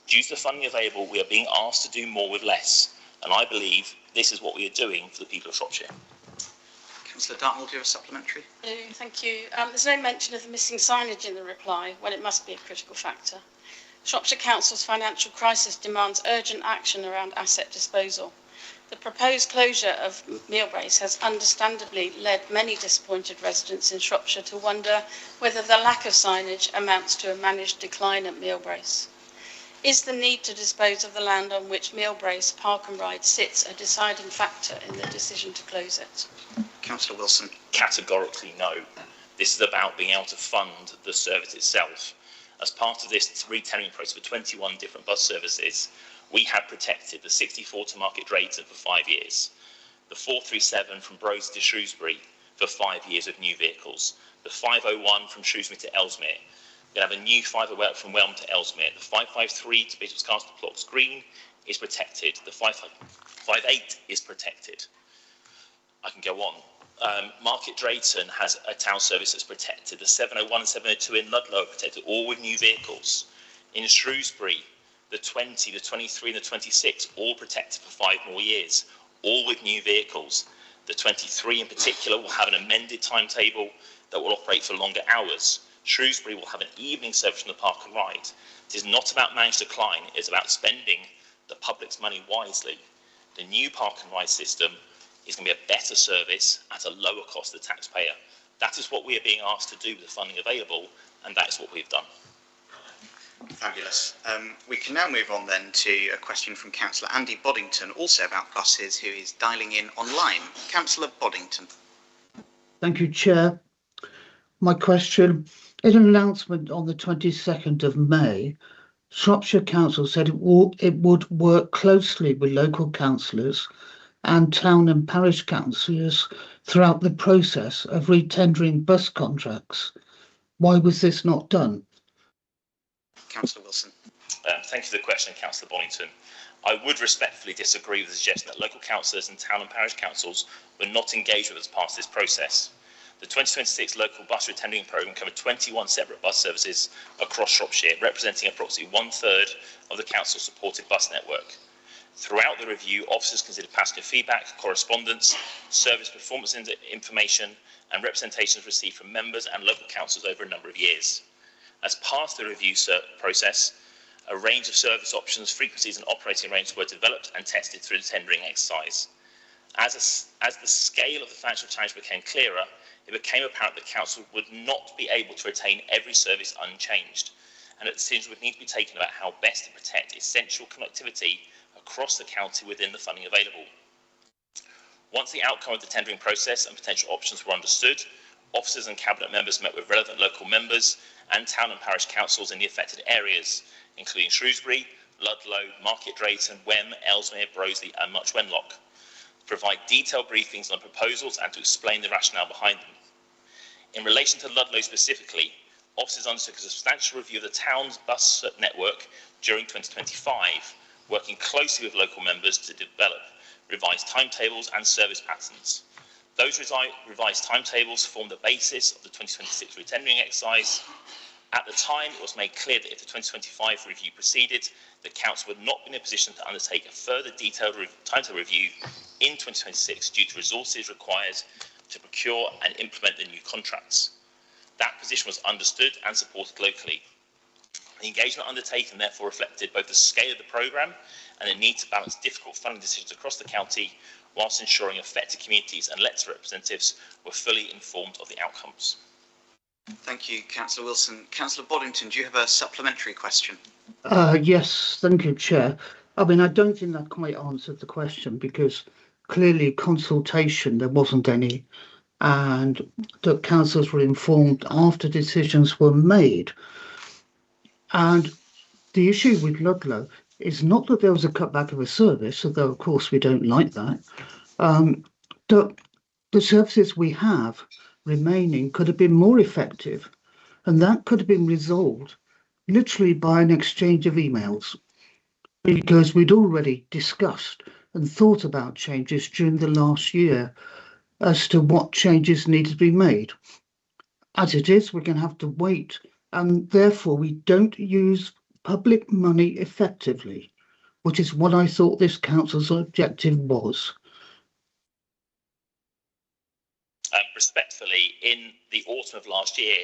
S9: Due to the funding available, we are being asked to do more with less, and I believe this is what we are doing for the people of Shropshire.
S1: Councillor Dartnell, do you have a supplementary?
S6: Thank you. There's no mention of the missing signage in the reply, when it must be a critical factor. Shropshire Council's financial crisis demands urgent action around asset disposal. The proposed closure of Millbraes has understandably led many disappointed residents in Shropshire to wonder whether the lack of signage amounts to a managed decline at Millbraes. Is the need to dispose of the land on which Millbraes Park and Ride sits a deciding factor in the decision to close it?
S1: Councillor Wilson.
S9: Categorically no. This is about being able to fund the service itself. As part of this re-tendering process for 21 different bus services, we have protected the 64 to Market Drayton for 5 years, the 437 from Broseley to Shrewsbury for 5 years of new vehicles, the 501 from Shrewsbury to Ellesmere. We're going to have a new 508 from Welm to Ellesmere. The 553 to Bishopscastle to Plox Green is protected. The 558 is protected. I can go on. Market Drayton has a town service that's protected. The 701 and 702 in Ludlow are protected, all with new vehicles. In Shrewsbury, the 20, the 23 and the 26, all protected for 5 more years, all with new vehicles. The 23 in particular will have an amended timetable that will operate for longer hours. Shrewsbury will have an evening service from the Park and Ride. It is not about managed decline, it is about spending the public's money wisely. The new Park and Ride system is going to be a better service at a lower cost to the taxpayer. That is what we are being asked to do with the funding available, and that is what we've done.
S1: Fabulous. We can now move on then to a question from Councillor Andy Boddington, also about buses, who is dialing in online. Councillor Boddington.
S11: Thank you, Chair. My question, in an announcement on the 22nd of May, Shropshire Council said it would work closely with local councillors and town and parish councillors throughout the process of re-tendering bus contracts. Why was this not done?
S1: Councillor Wilson.
S9: Thank you for the question, Councillor Boddington. I would respectfully disagree with the suggestion that local councillors and town and parish councils were not engaged with us as part of this process. The 2026 local bus re-tendering programme covered 21 separate bus services across Shropshire, representing approximately 1/3 of the council's supported bus network. Throughout the review, officers considered passenger feedback, correspondence, service performance information and representations received from members and local councils over a number of years. As part of the review process, a range of service options, frequencies and operating arrangements were developed and tested through the tendering exercise. As the scale of the financial challenge became clearer, it became apparent that council would not be able to retain every service unchanged, and that decisions would need to be taken about how best to protect essential connectivity across the county within the funding available. Once the outcome of the tendering process and potential options were understood, officers and cabinet members met with relevant local members and town and parish councils in the affected areas, including Shrewsbury, Ludlow, Market Drayton, Wem, Ellesmere, Broseley and Much Wenlock, to provide detailed briefings on proposals and to explain the rationale behind them. In relation to Ludlow specifically, officers undertook a substantial review of the town's bus network during 2025, working closely with local members to develop revised timetables and service patterns. Those revised timetables form the basis of the 2026 retendering exercise. At the time, it was made clear that if the 2025 review proceeded, the Council would not be in a position to undertake a further detailed timetable review in 2026 due to resources required to procure and implement the new contracts. That position was understood and supported locally. The engagement undertaken therefore reflected both the scale of the programme and the need to balance difficult funding decisions across the county whilst ensuring affected communities and elected representatives were fully informed of the outcomes.
S1: Thank you, Councillor Wilson. Councillor Boddington, do you have a supplementary question?
S11: Yes, thank you, Chair. I mean, I don't think that quite answered the question because clearly consultation, there wasn't any, and the councillors were informed after decisions were made. And the issue with Ludlow is not that there was a cutback of a service, although of course we don't like that. The services we have remaining could have been more effective, and that could have been resolved literally by an exchange of emails, because we'd already discussed and thought about changes during the last year as to what changes needed to be made. As it is, we're going to have to wait, and therefore we don't use public money effectively, which is what I thought this council's objective was.
S9: Respectfully, in the autumn of last year,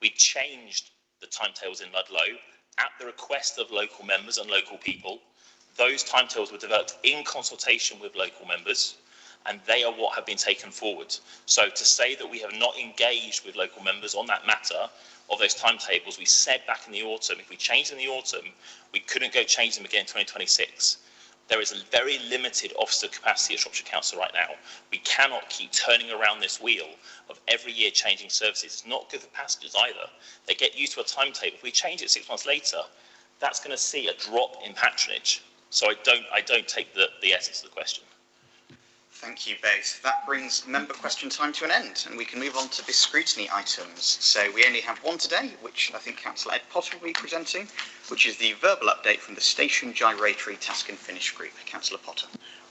S9: we changed the timetables in Ludlow at the request of local members and local people. Those timetables were developed in consultation with local members, and they are what have been taken forward. So to say that we have not engaged with local members on that matter of those timetables, we said back in the autumn, if we changed in the autumn, we couldn't go change them again in 2026. There is a very limited officer capacity at Shropshire Council right now. We cannot keep turning around this wheel of every year changing services. It's not good for passengers either. They get used to a timetable. If we change it 6 months later, that's going to see a drop in patronage. So I don't take the essence of the question.
S1: Thank you both. That brings member question time to an end, and we can move on to the scrutiny items. So we only have one today, which I think Councillor Ed Potter will be presenting, which is the verbal update from the Station Gyratory Task and Finish Group. Councillor Potter.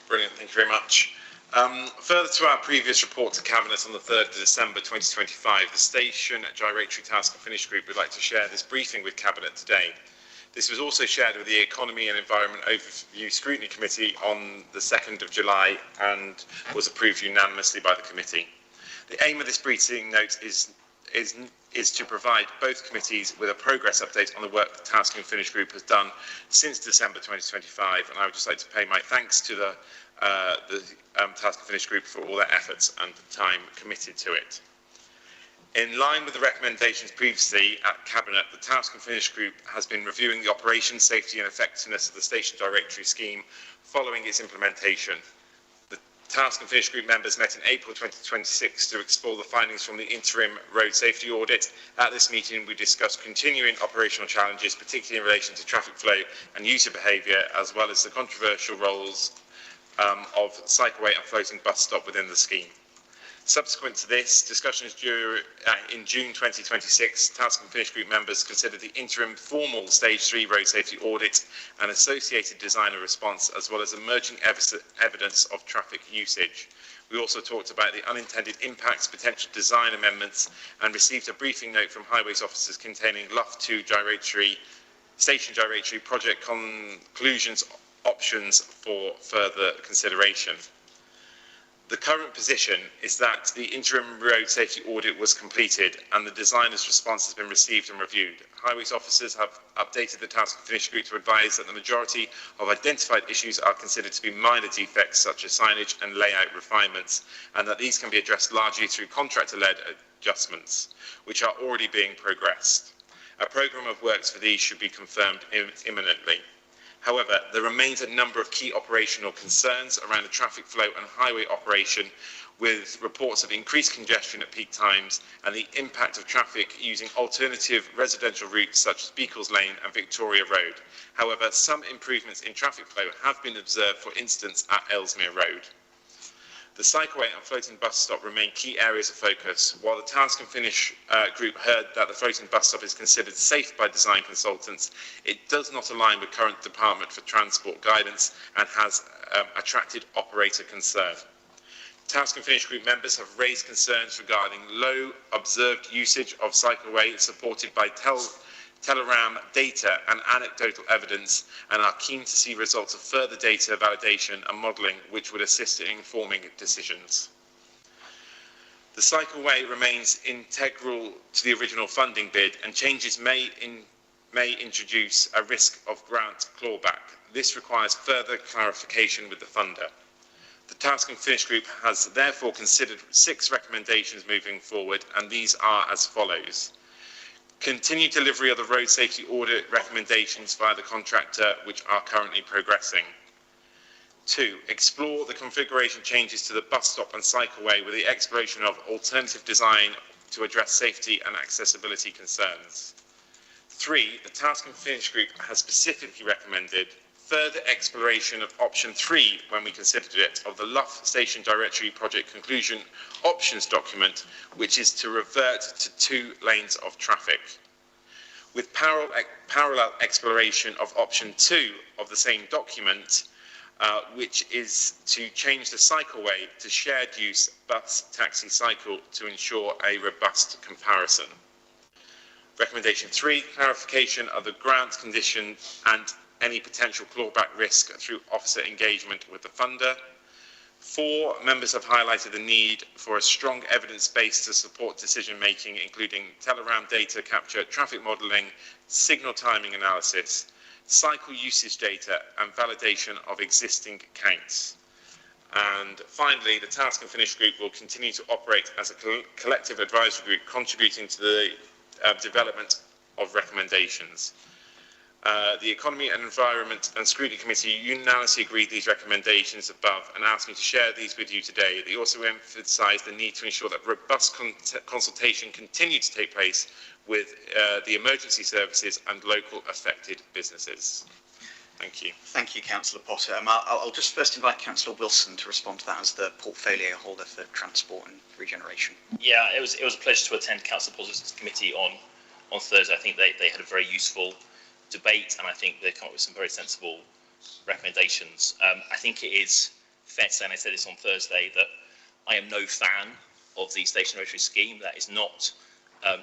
S12: Brilliant, thank you very much. Further to our previous report to Cabinet on the 3rd of December 2025, the Station Gyratory Task and Finish Group would like to share this briefing with Cabinet today. This was also shared with the Economy and Environment Overview Scrutiny Committee on the 2nd of July and was approved unanimously by the committee. The aim of this briefing note is to provide both committees with a progress update on the work the Task and Finish Group has done since December 2025, and I would just like to pay my thanks to the Task and Finish Group for all their efforts and the time committed to it. In line with the recommendations previously at Cabinet, the Task and Finish Group has been reviewing the operation, safety and effectiveness of the Station Gyratory scheme following its implementation. The Task and Finish Group members met in April 2026 to explore the findings from the interim road safety audit. At this meeting, we discussed continuing operational challenges, particularly in relation to traffic flow and user behaviour, as well as the controversial roles of cycleway and floating bus stop within the scheme. Subsequent to this, discussions in June 2026, Task and Finish Group members considered the interim formal Stage 3 road safety audit and associated designer response, as well as emerging evidence of traffic usage. We also talked about the unintended impacts, potential design amendments, and received a briefing note from Highways officers containing Luff 2 Station Gyratory project conclusions options for further consideration. The current position is that the interim road safety audit was completed and the designer's response has been received and reviewed. Highways officers have updated the Task and Finish Group to advise that the majority of identified issues are considered to be minor defects such as signage and layout refinements, and that these can be addressed largely through contractor-led adjustments, which are already being progressed. A programme of works for these should be confirmed imminently. However, there remains a number of key operational concerns around the traffic flow and highway operation, with reports of increased congestion at peak times and the impact of traffic using alternative residential routes such as Beacles Lane and Victoria Road. However, some improvements in traffic flow have been observed, for instance, at Ellesmere Road. The cycleway and floating bus stop remain key areas of focus. While the Task and Finish Group heard that the floating bus stop is considered safe by design consultants, it does not align with current Department for Transport guidance and has attracted operator concern. Task and Finish Group members have raised concerns regarding low observed usage of cycleway supported by teleram data and anecdotal evidence, and are keen to see results of further data validation and modelling which would assist in informing decisions. The cycleway remains integral to the original funding bid, and changes may introduce a risk of grant clawback. This requires further clarification with the funder. The Task and Finish Group has therefore considered 6 recommendations moving forward, and these are as follows. Continued delivery of the road safety audit recommendations via the contractor, which are currently progressing. 2. Explore the configuration changes to the bus stop and cycleway with the exploration of alternative design to address safety and accessibility concerns. 3. The Task and Finish Group has specifically recommended further exploration of option 3 when we considered it of the Luff Station Directory Project Conclusion Options document, which is to revert to 2 lanes of traffic. With parallel exploration of option 2 of the same document, which is to change the cycleway to shared use bus taxi cycle to ensure a robust comparison. Recommendation 3, clarification of the grant condition and any potential clawback risk through officer engagement with the funder. 4, members have highlighted the need for a strong evidence base to support decision making, including teleram data capture, traffic modelling, signal timing analysis, cycle usage data and validation of existing counts. And finally, the Task and Finish Group will continue to operate as a collective advisory group contributing to the development of recommendations. The Economy and Environment and Scrutiny Committee unanimously agreed these recommendations above and asked me to share these with you today. They also emphasised the need to ensure that robust consultation continued to take place with the emergency services and local affected businesses. Thank you.
S1: Thank you, Councillor Potter. I'll just first invite Councillor Wilson to respond to that as the portfolio holder for transport and regeneration.
S9: Yeah, it was a pleasure to attend Councillor Potter's committee on Thursday. I think they had a very useful debate, and I think they come up with some very sensible recommendations. I think it is fair to say, and I said this on Thursday, that I am no fan of the station directory scheme. That is not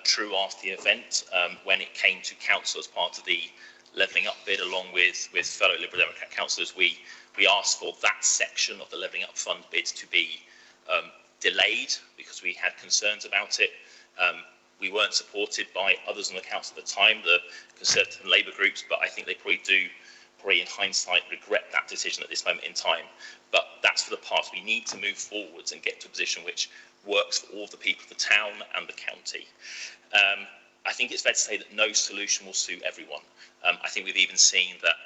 S9: true after the event. When it came to council as part of the levelling up bid, along with fellow Liberal Democrat councillors, we asked for that section of the levelling up fund bid to be delayed because we had concerns about it. We weren't supported by others on the council at the time, the Conservative and Labour groups, but I think they probably in hindsight regret that decision at this moment in time. But that's for the past. We need to move forwards and get to a position which works for all the people of the town and the county. I think it's fair to say that no solution will suit everyone. I think we've even seen that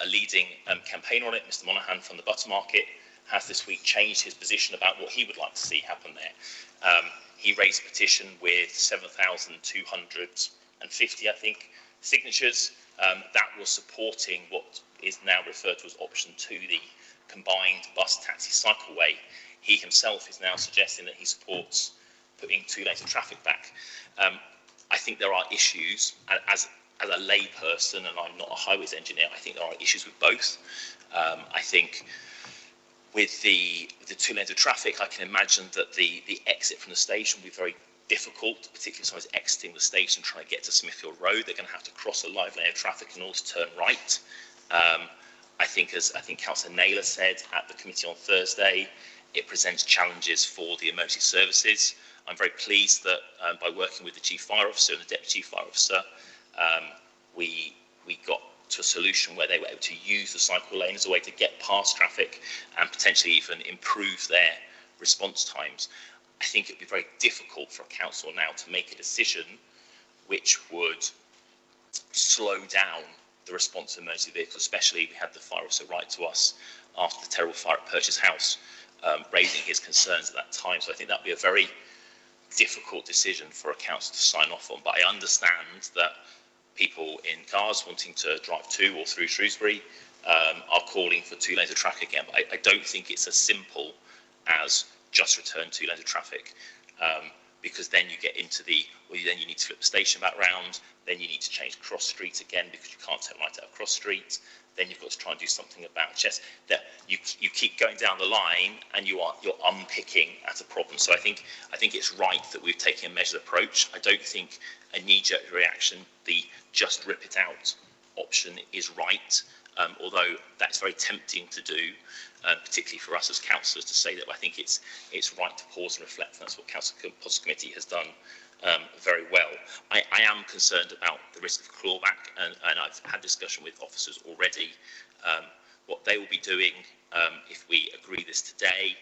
S9: a leading campaigner on it, Mr. Monaghan from the Butter Market, has this week changed his position about what he would like to see happen there. He raised a petition with 7,250, I think, signatures that was supporting what is now referred to as option 2, the combined bus taxi cycleway. He himself is now suggesting that he supports putting 2 lanes of traffic back. I think there are issues, as a layperson, and I'm not a highways engineer, I think there are issues with both. I think with the 2 lanes of traffic, I can imagine that the exit from the station will be very difficult, particularly if someone's exiting the station trying to get to Smithfield Road. They're going to have to cross a live lane of traffic in order to turn right. I think, as Councillor Naylor said at the committee on Thursday, it presents challenges for the emergency services. I'm very pleased that by working with the Chief Fire Officer and the Deputy Chief Fire Officer, we got to a solution where they were able to use the cycle lane as a way to get past traffic and potentially even improve their response times. I think it would be very difficult for a council now to make a decision which would slow down the response to emergency vehicles, especially we had the fire officer write to us after the terrible fire at Purchase House, raising his concerns at that time. So I think that would be a very difficult decision for a council to sign off on. But I understand that people in cars wanting to drive to or through Shrewsbury are calling for 2 lanes of traffic again. But I don't think it's as simple as just return 2 lanes of traffic, because then you get into then you need to flip the station back round, then you need to change cross street again because you can't turn right out of cross street. then you've got to try and do something about it. Just that you keep going down the line and you're unpicking at a problem. So I think it's right that we've taken a measured approach. I don't think a knee-jerk reaction, the just rip it out option, is right. Although that's very tempting to do, particularly for us as councillors, to say that I think it's right to pause and reflect, and that's what Council Policy Committee has done very well. I am concerned about the risk of clawback, and I've had discussion with officers already. What they will be doing if we agree this today,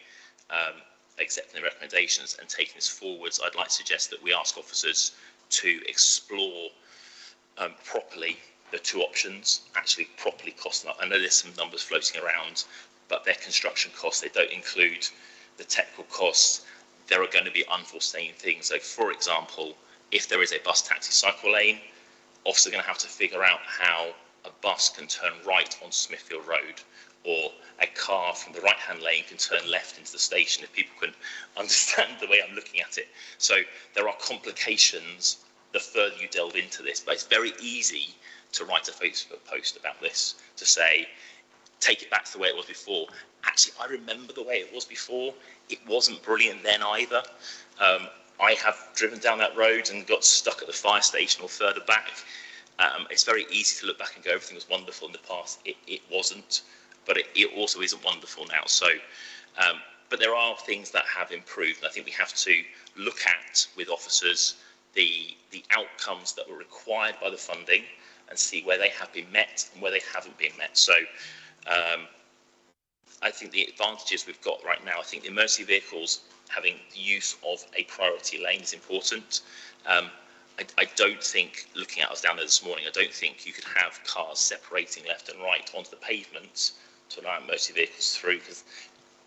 S9: accepting the recommendations and taking this forwards, I'd like to suggest that we ask officers to explore properly the two options, actually properly cost them up. I know there's some numbers floating around, but their construction costs, they don't include the technical costs. There are going to be unforeseen things. So, for example, if there is a bus taxi cycle lane, officers are going to have to figure out how a bus can turn right on Smithfield Road, or a car from the right-hand lane can turn left into the station, if people can understand the way I'm looking at it. So there are complications the further you delve into this, but it's very easy to write a Facebook post about this, to say, take it back to the way it was before. Actually, I remember the way it was before. It wasn't brilliant then either. I have driven down that road and got stuck at the fire station or further back. It's very easy to look back and go, everything was wonderful in the past. It wasn't, but it also isn't wonderful now. So, but there are things that have improved, and I think we have to look at, with officers, the outcomes that were required by the funding, and see where they have been met and where they haven't been met. So I think the advantages we've got right now, I think the emergency vehicles having the use of a priority lane is important. I don't think, looking at us down there this morning, I don't think you could have cars separating left and right onto the pavement to allow emergency vehicles through, because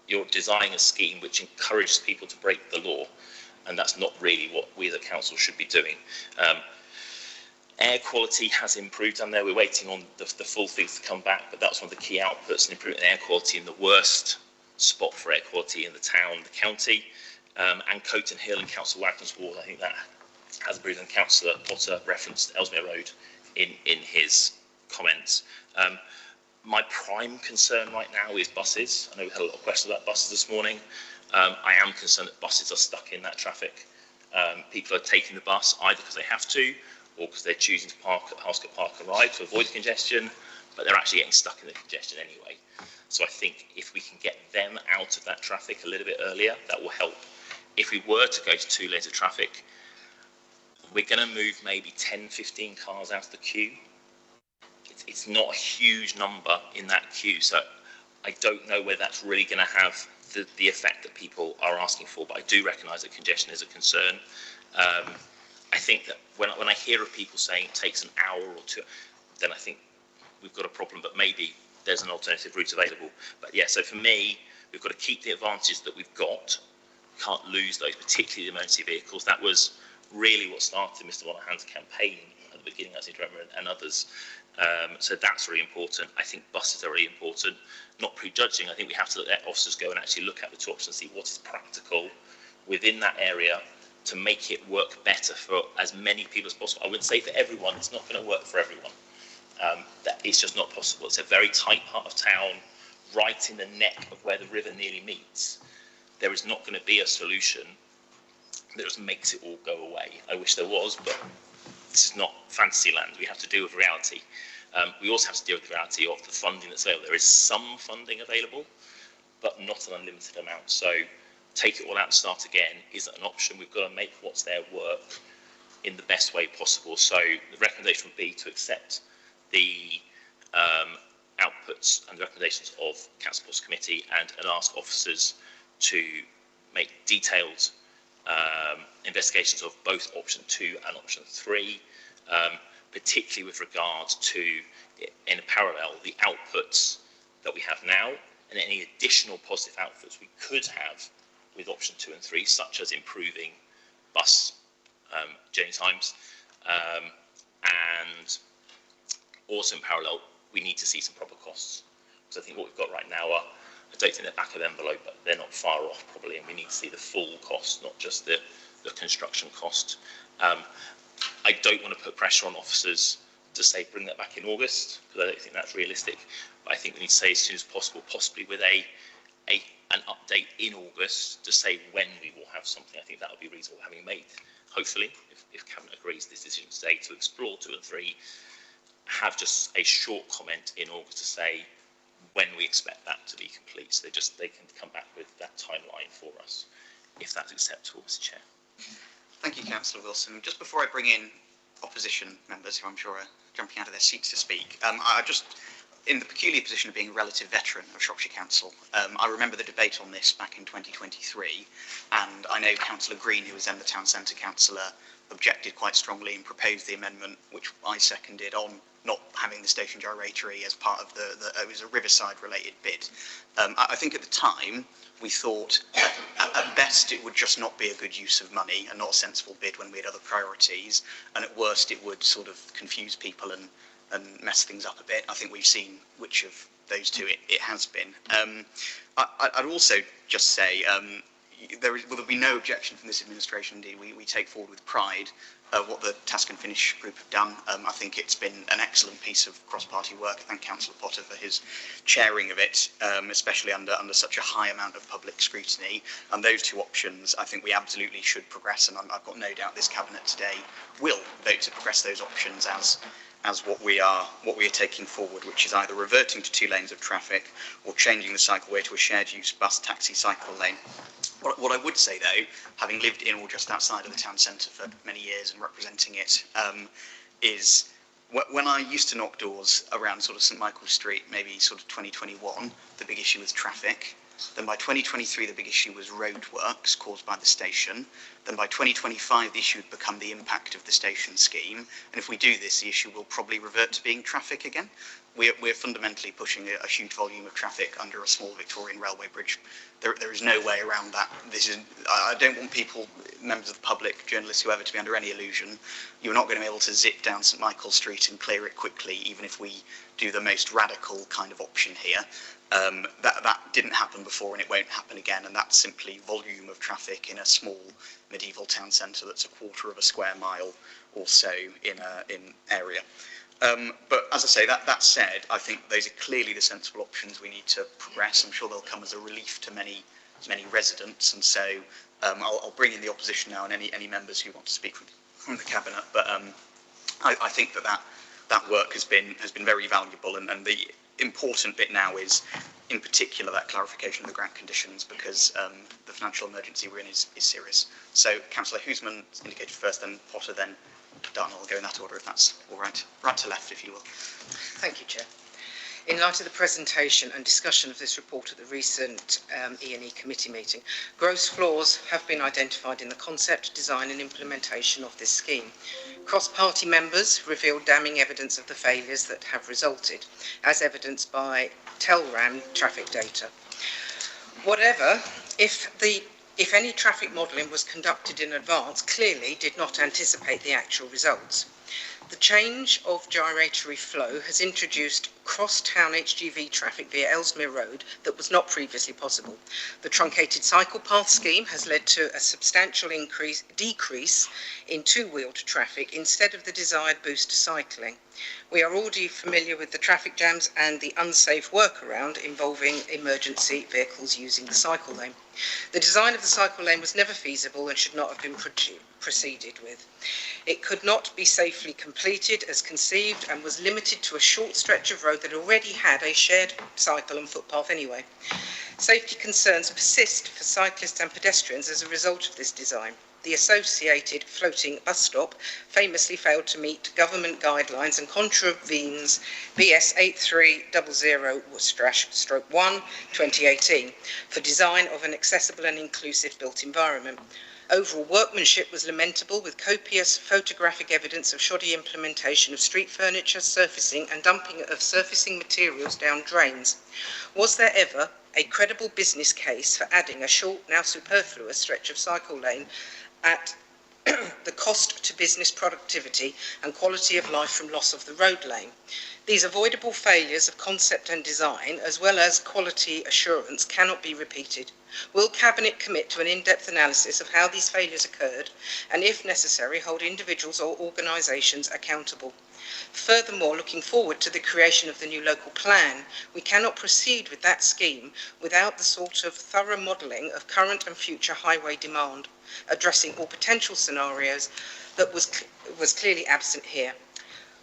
S9: you're designing a scheme which encourages people to break the law, and that's not really what we as a council should be doing. Air quality has improved down there. We're waiting on the full things to come back, but that's one of the key outputs, in improving air quality in the worst spot for air quality in the town, the county, and Coton Hill and Councillor Wagner's Ward. I think that has improved, and Councillor Potter referenced Ellesmere Road in his comments. My prime concern right now is buses. I know we had a lot of questions about buses this morning. I am concerned that buses are stuck in that traffic. People are taking the bus either because they have to, or because they're choosing to park at Harscote Park and Ride to avoid congestion, but they're actually getting stuck in the congestion anyway. So I think if we can get them out of that traffic a little bit earlier, that will help. If we were to go to 2 lanes of traffic, we're going to move maybe 10, 15 cars out of the queue. It's not a huge number in that queue, so I don't know whether that's really going to have the effect that people are asking for, but I do recognise that congestion is a concern. I think that when I hear of people saying it takes an hour or two, then I think we've got a problem, but maybe there's an alternative route available. But yeah, so for me, we've got to keep the advantages that we've got. We can't lose those, particularly the emergency vehicles. That was really what started Mr. Monaghan's campaign at the beginning, I seem to remember, and others. So that's really important. I think buses are really important. Not prejudging, I think we have to let officers go and actually look at the two options and see what is practical within that area to make it work better for as many people as possible. I wouldn't say for everyone, it's not going to work for everyone. That is just not possible. It's a very tight part of town, right in the neck of where the river nearly meets. There is not going to be a solution that just makes it all go away. I wish there was, but this is not fantasy land. We have to deal with reality. We also have to deal with the reality of the funding that's available. There is some funding available, but not an unlimited amount. So take it all out and start again isn't an option. We've got to make what's there work in the best way possible. So the recommendation would be to accept the outputs and the recommendations of Council Policy Committee and ask officers to make detailed investigations of both option 2 and option 3, particularly with regard to, in parallel, the outputs that we have now and any additional positive outputs we could have with option 2 and 3, such as improving bus journey times, and also in parallel, we need to see some proper costs, because I think what we've got right now are, I don't think they're back of envelope, but they're not far off probably, and we need to see the full cost, not just the construction cost. I don't want to put pressure on officers to say bring that back in August, because I don't think that's realistic. But I think we need to say as soon as possible, possibly with an update in August to say when we will have something. I think that would be reasonable, having made, hopefully, if Cabinet agrees this decision today to explore 2 and 3, have just a short comment in August to say when we expect that to be complete. So they can come back with that timeline for us, if that's acceptable, Mr. Chair.
S1: Thank you, Councillor Wilson. Just before I bring in opposition members, who I'm sure are jumping out of their seats to speak, I just, in the peculiar position of being a relative veteran of Shropshire Council, I remember the debate on this back in 2023, and I know Councillor Green, who was then the Town Centre councillor, objected quite strongly and proposed the amendment, which I seconded, on not having the station gyratory as part of it was a Riverside related bid. I think at the time we thought at best it would just not be a good use of money and not a sensible bid when we had other priorities, and at worst it would sort of confuse people and mess things up a bit. I think we've seen which of those two it has been. I'd also just say will be no objection from this administration. Indeed, we take forward with pride what the Task and Finish group have done. I think it's been an excellent piece of cross-party work. I thank Councillor Potter for his chairing of it, especially under such a high amount of public scrutiny. And those 2 options, I think we absolutely should progress, and I've got no doubt this Cabinet today will vote to progress those options as what we are taking forward, which is either reverting to 2 lanes of traffic or changing the cycleway to a shared use bus taxi cycle lane. What I would say, though, having lived in or just outside of the town centre for many years and representing it, is when I used to knock doors around sort of St Michael's Street, maybe sort of 2021, the big issue was traffic. Then by 2023, the big issue was roadworks caused by the station. Then by 2025, the issue would become the impact of the station scheme. And if we do this, the issue will probably revert to being traffic again. We're fundamentally pushing a huge volume of traffic under a small Victorian railway bridge. There is no way around that. I don't want people, members of the public, journalists, whoever, to be under any illusion. You're not going to be able to zip down St Michael's Street and clear it quickly, even if we do the most radical kind of option here. That didn't happen before, and it won't happen again, and that's simply volume of traffic in a small medieval town centre that's a quarter of a square mile or so in area. But as I say, that said, I think those are clearly the sensible options we need to progress. I'm sure they'll come as a relief to many residents, and so I'll bring in the opposition now and any members who want to speak from the Cabinet. But I think that work has been very valuable, and the important bit now is, in particular, that clarification of the grant conditions, because the financial emergency we're in is serious. So Councillor Hoosman indicated first, then Potter, then Darnell. I'll go in that order if that's all right. Right to left, if you will.
S13: Thank you, Chair. In light of the presentation and discussion of this report at the recent E&E committee meeting, gross flaws have been identified in the concept, design and implementation of this scheme. Cross-party members revealed damning evidence of the failures that have resulted, as evidenced by TELRAM traffic data. However, if any traffic modelling was conducted in advance, clearly did not anticipate the actual results. The change of gyratory flow has introduced cross-town HGV traffic via Ellesmere Road that was not previously possible. The truncated cycle path scheme has led to a substantial decrease in two-wheeled traffic instead of the desired boost to cycling. We are already familiar with the traffic jams and the unsafe workaround involving emergency vehicles using the cycle lane. The design of the cycle lane was never feasible and should not have been proceeded with. It could not be safely completed as conceived and was limited to a short stretch of road that already had a shared cycle and footpath anyway. Safety concerns persist for cyclists and pedestrians as a result of this design. The associated floating bus stop famously failed to meet government guidelines and contravenes BS 8300/1 2018 for design of an accessible and inclusive built environment. Overall workmanship was lamentable, with copious photographic evidence of shoddy implementation of street furniture, surfacing and dumping of surfacing materials down drains. Was there ever a credible business case for adding a short, now superfluous stretch of cycle lane at the cost to business productivity and quality of life from loss of the road lane? These avoidable failures of concept and design, as well as quality assurance, cannot be repeated. Will Cabinet commit to an in-depth analysis of how these failures occurred and, if necessary, hold individuals or organisations accountable? Furthermore, looking forward to the creation of the new local plan, we cannot proceed with that scheme without the sort of thorough modelling of current and future highway demand, addressing all potential scenarios that was clearly absent here.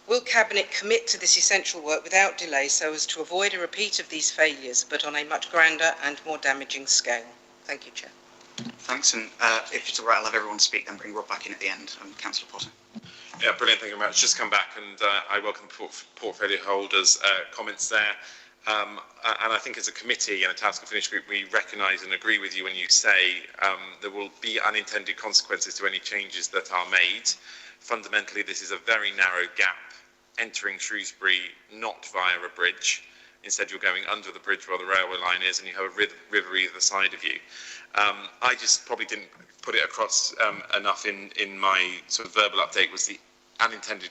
S13: Will Cabinet commit to this essential work without delay so as to avoid a repeat of these failures, but on a much grander and more damaging scale? Thank you, Chair.
S1: Thanks, and if it's all right, I'll have everyone speak, then bring Rob back in at the end. Councillor Potter.
S12: Yeah, brilliant. Thank you very much. Just come back, and I welcome portfolio holders' comments there. And I think as a committee and a task and finish group, we recognise and agree with you when you say there will be unintended consequences to any changes that are made. Fundamentally, this is a very narrow gap entering Shrewsbury, not via a bridge. Instead, you're going under the bridge where the railway line is, and you have a river either side of you. I just probably didn't put it across enough in my sort of verbal update was the unintended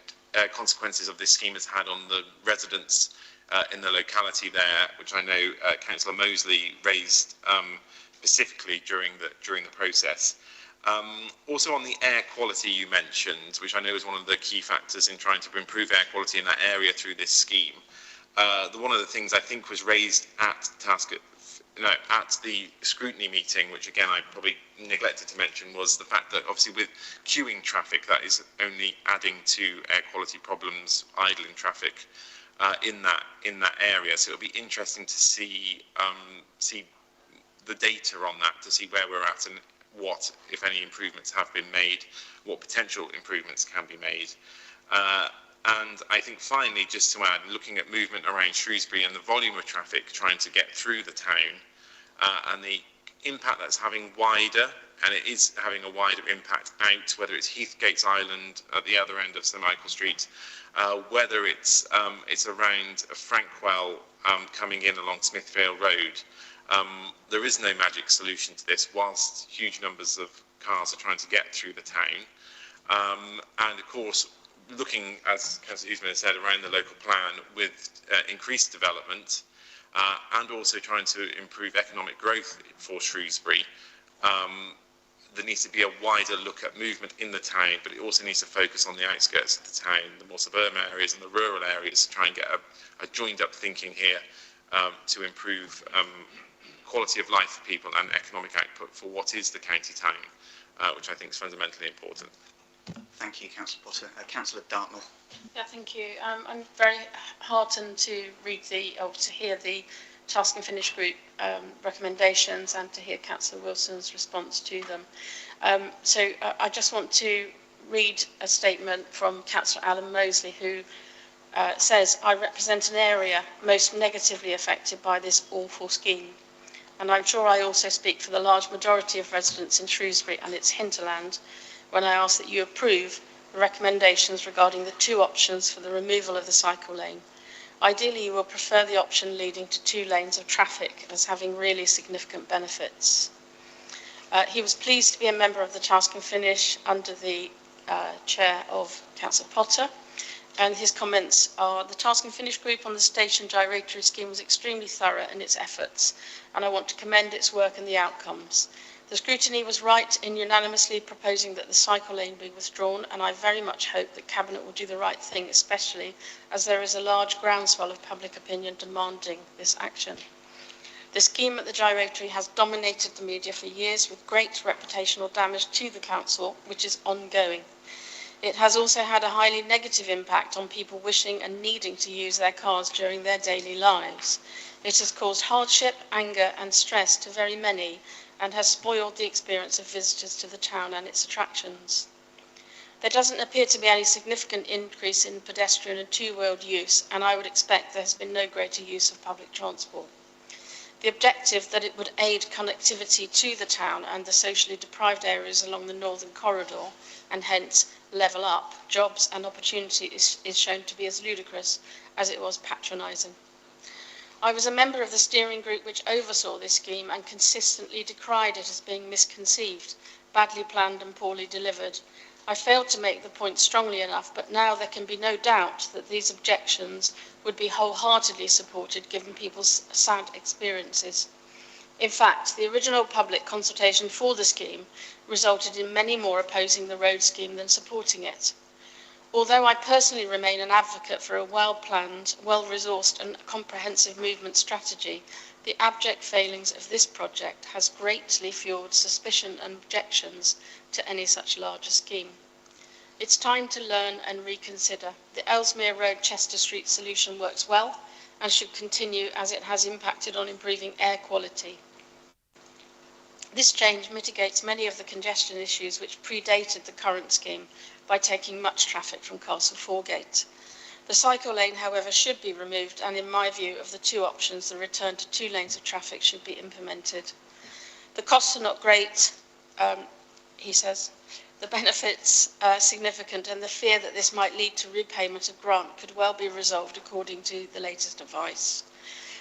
S12: consequences of this scheme has had on the residents in the locality there, which I know Councillor Mosley raised specifically during the process. Also on the air quality you mentioned, which I know is one of the key factors in trying to improve air quality in that area through this scheme. One of the things I think was raised at the scrutiny meeting, which again I probably neglected to mention, was the fact that obviously with queuing traffic, that is only adding to air quality problems, idling traffic in that area. So it'll be interesting to see the data on that, to see where we're at and what, if any, improvements have been made, what potential improvements can be made. And I think finally, just to add, looking at movement around Shrewsbury and the volume of traffic trying to get through the town and the impact that's having wider, and it is having a wider impact out, whether it's Heathgate's Island at the other end of St Michael Street, whether it's around Frankwell coming in along Smithfield Road. There is no magic solution to this, whilst huge numbers of cars are trying to get through the town. And of course, looking, as Councillor Usman has said, around the local plan with increased development and also trying to improve economic growth for Shrewsbury, there needs to be a wider look at movement in the town, but it also needs to focus on the outskirts of the town, the more suburban areas and the rural areas, to try and get a joined up thinking here to improve quality of life for people and economic output for what is the county town, which I think is fundamentally important.
S1: Thank you, Councillor Potter. Councillor Dartnell.
S6: Yeah, thank you. I'm very heartened to hear the Task and Finish Group recommendations and to hear Councillor Wilson's response to them. So I just want to read a statement from Councillor Alan Mosley, who says, "I represent an area most negatively affected by this awful scheme. And I'm sure I also speak for the large majority of residents in Shrewsbury and its hinterland when I ask that you approve the recommendations regarding the two options for the removal of the cycle lane. Ideally, you will prefer the option leading to 2 lanes of traffic as having really significant benefits." He was pleased to be a member of the Task and Finish under the chair of Councillor Potter, and his comments are: "The Task and Finish Group on the station gyratory scheme was extremely thorough in its efforts, and I want to commend its work and the outcomes. The scrutiny was right in unanimously proposing that the cycle lane be withdrawn, and I very much hope that Cabinet will do the right thing, especially as there is a large groundswell of public opinion demanding this action. The scheme at the gyratory has dominated the media for years with great reputational damage to the council, which is ongoing. It has also had a highly negative impact on people wishing and needing to use their cars during their daily lives. It has caused hardship, anger and stress to very many, and has spoiled the experience of visitors to the town and its attractions. There doesn't appear to be any significant increase in pedestrian and two-wheeled use, and I would expect there has been no greater use of public transport. The objective that it would aid connectivity to the town and the socially deprived areas along the northern corridor, and hence level up jobs and opportunity, is shown to be as ludicrous as it was patronising. I was a member of the steering group which oversaw this scheme and consistently decried it as being misconceived, badly planned and poorly delivered. I failed to make the point strongly enough, but now there can be no doubt that these objections would be wholeheartedly supported given people's sad experiences. In fact, the original public consultation for the scheme resulted in many more opposing the road scheme than supporting it. Although I personally remain an advocate for a well-planned, well-resourced and comprehensive movement strategy, the abject failings of this project has greatly fuelled suspicion and objections to any such larger scheme. It's time to learn and reconsider. The Ellesmere Road Chester Street solution works well and should continue as it has impacted on improving air quality. This change mitigates many of the congestion issues which predated the current scheme by taking much traffic from Castle Foregate. The cycle lane, however, should be removed, and in my view, of the two options, the return to 2 lanes of traffic should be implemented. The costs are not great, he says. The benefits are significant, and the fear that this might lead to repayment of grant could well be resolved according to the latest advice.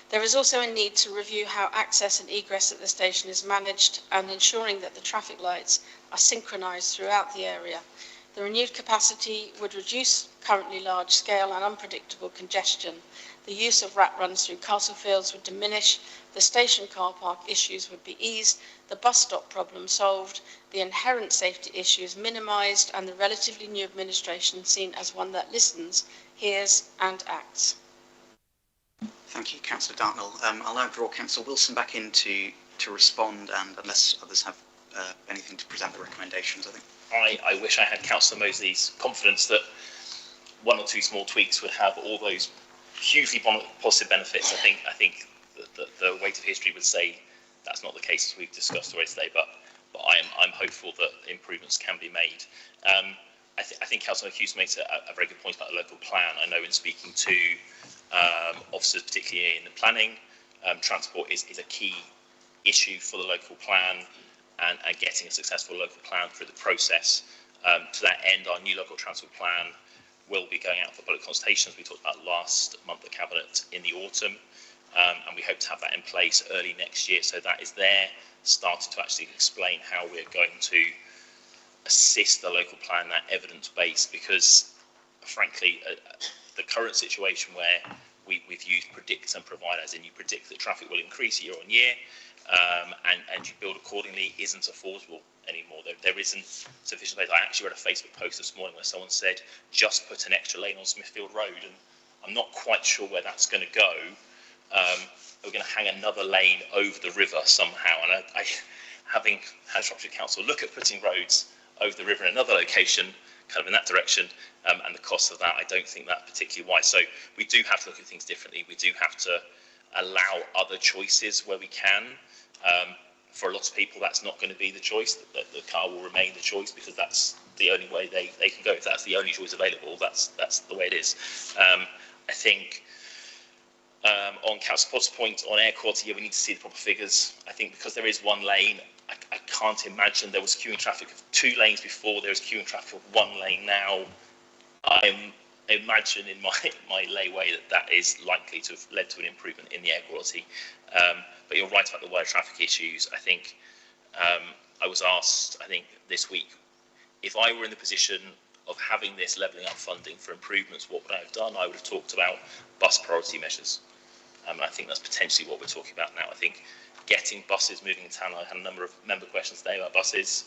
S6: There is also a need to review how access and egress at the station is managed and ensuring that the traffic lights are synchronised throughout the area. The renewed capacity would reduce currently large-scale and unpredictable congestion. The use of rat runs through Castlefields would diminish, the station car park issues would be eased, the bus stop problem solved, the inherent safety issues minimised, and the relatively new administration seen as one that listens, hears and acts.
S1: Thank you, Councillor Dartnell. I'll now draw Councillor Wilson back in to respond, and unless others have anything to present the recommendations, I think.
S9: I wish I had Councillor Mosley's confidence that 1 or 2 small tweaks would have all those hugely positive benefits. I think that the weight of history would say that's not the case, as we've discussed already today, but I'm hopeful that improvements can be made. I think Councillor Hughes makes a very good point about the local plan. I know in speaking to officers, particularly in the planning, transport is a key issue for the local plan, and getting a successful local plan through the process. To that end, our new local transport plan will be going out for public consultations. We talked about last month at Cabinet in the autumn, and we hope to have that in place early next year. So that is there, started to actually explain how we're going to assist the local plan, that evidence base, because frankly, the current situation where we've used predict and provide, as in you predict that traffic will increase year on year, and you build accordingly, isn't affordable anymore. There isn't sufficient space. I actually read a Facebook post this morning where someone said, just put an extra lane on Smithfield Road, and I'm not quite sure where that's going to go. We're going to hang another lane over the river somehow, and I having had Shropshire Council look at putting roads over the river in another location, kind of in that direction, and the cost of that, I don't think that's particularly wise. So we do have to look at things differently. We do have to allow other choices where we can. For a lot of people, that's not going to be the choice. The car will remain the choice because that's the only way they can go. If that's the only choice available, that's the way it is. I think on Councillor Potter's point on air quality, yeah, we need to see the proper figures. I think because there is 1 lane, I can't imagine there was queuing traffic of 2 lanes before, there is queuing traffic of 1 lane now. I imagine in my layway that is likely to have led to an improvement in the air quality. But you're right about the wider traffic issues. I think I was asked, I think this week, if I were in the position of having this levelling up funding for improvements, what would I have done? I would have talked about bus priority measures. And I think that's potentially what we're talking about now. I think getting buses moving in town, I had a number of member questions today about buses.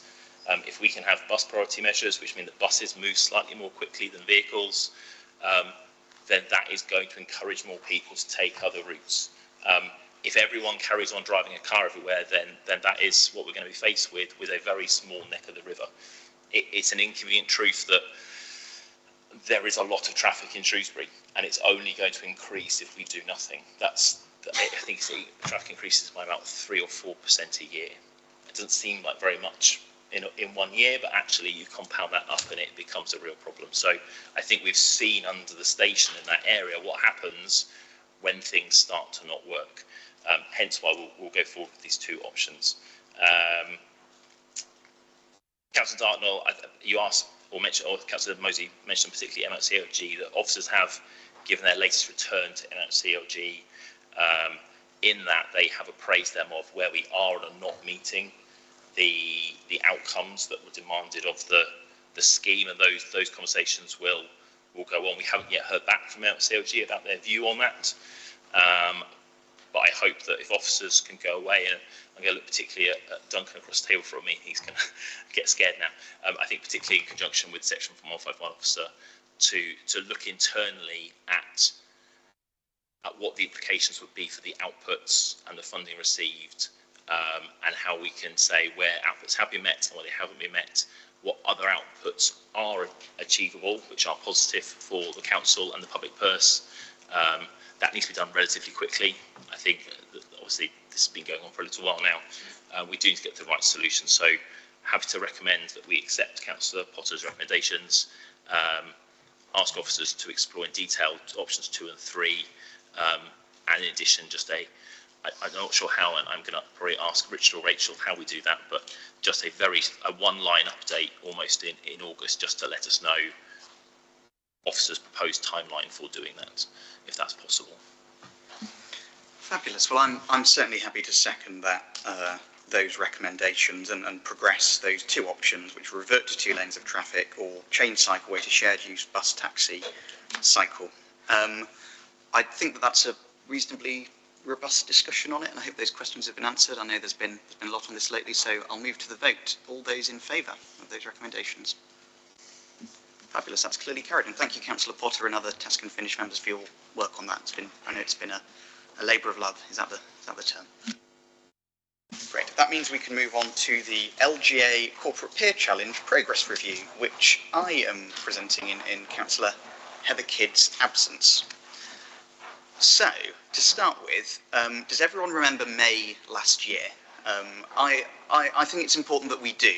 S9: If we can have bus priority measures, which mean that buses move slightly more quickly than vehicles, then that is going to encourage more people to take other routes. If everyone carries on driving a car everywhere, then that is what we're going to be faced with a very small neck of the river. It's an inconvenient truth that there is a lot of traffic in Shrewsbury, and it's only going to increase if we do nothing. I think the traffic increases by about 3 or 4% a year. It doesn't seem like very much in 1 year, but actually you compound that up and it becomes a real problem. So I think we've seen under the station in that area what happens when things start to not work. Hence why we'll go forward with these 2 options. Councillor Dartnell, you asked or mentioned, or Councillor Mosley mentioned particularly MLCLG, that officers have given their latest return to MLCLG. In that they have appraised them of where we are and are not meeting the outcomes that were demanded of the scheme, and those conversations will go on. We haven't yet heard back from MLCLG about their view on that. But I hope that if officers can go away, and I'm going to look particularly at Duncan across the table from me, he's going to get scared now. I think particularly in conjunction with Section 151 officer, to look internally at what the implications would be for the outputs and the funding received, and how we can say where outputs have been met and where they haven't been met, what other outputs are achievable, which are positive for the council and the public purse. That needs to be done relatively quickly. I think obviously this has been going on for a little while now. We do need to get to the right solution. So happy to recommend that we accept Councillor Potter's recommendations, ask officers to explore in detail options 2 and 3, and in addition, I'm not sure how, and I'm going to probably ask Richard or Rachel how we do that, but just a one-line update almost in August, just to let us know officers' proposed timeline for doing that, if that's possible.
S1: Fabulous. Well, I'm certainly happy to second that those recommendations and progress those 2 options, which revert to 2 lanes of traffic or change cycleway to shared use bus taxi cycle. I think that that's a reasonably robust discussion on it, and I hope those questions have been answered. I know there's been a lot on this lately, so I'll move to the vote. All those in favour of those recommendations? Fabulous, that's clearly carried. And thank you, Councillor Potter and other Task and Finish members for your work on that. I know it's been a labour of love. Is that the term? Great. That means we can move on to the LGA Corporate Peer Challenge Progress Review, which I am presenting in Councillor Heather Kidd's absence. So, to start with, does everyone remember May last year? I think it's important that we do.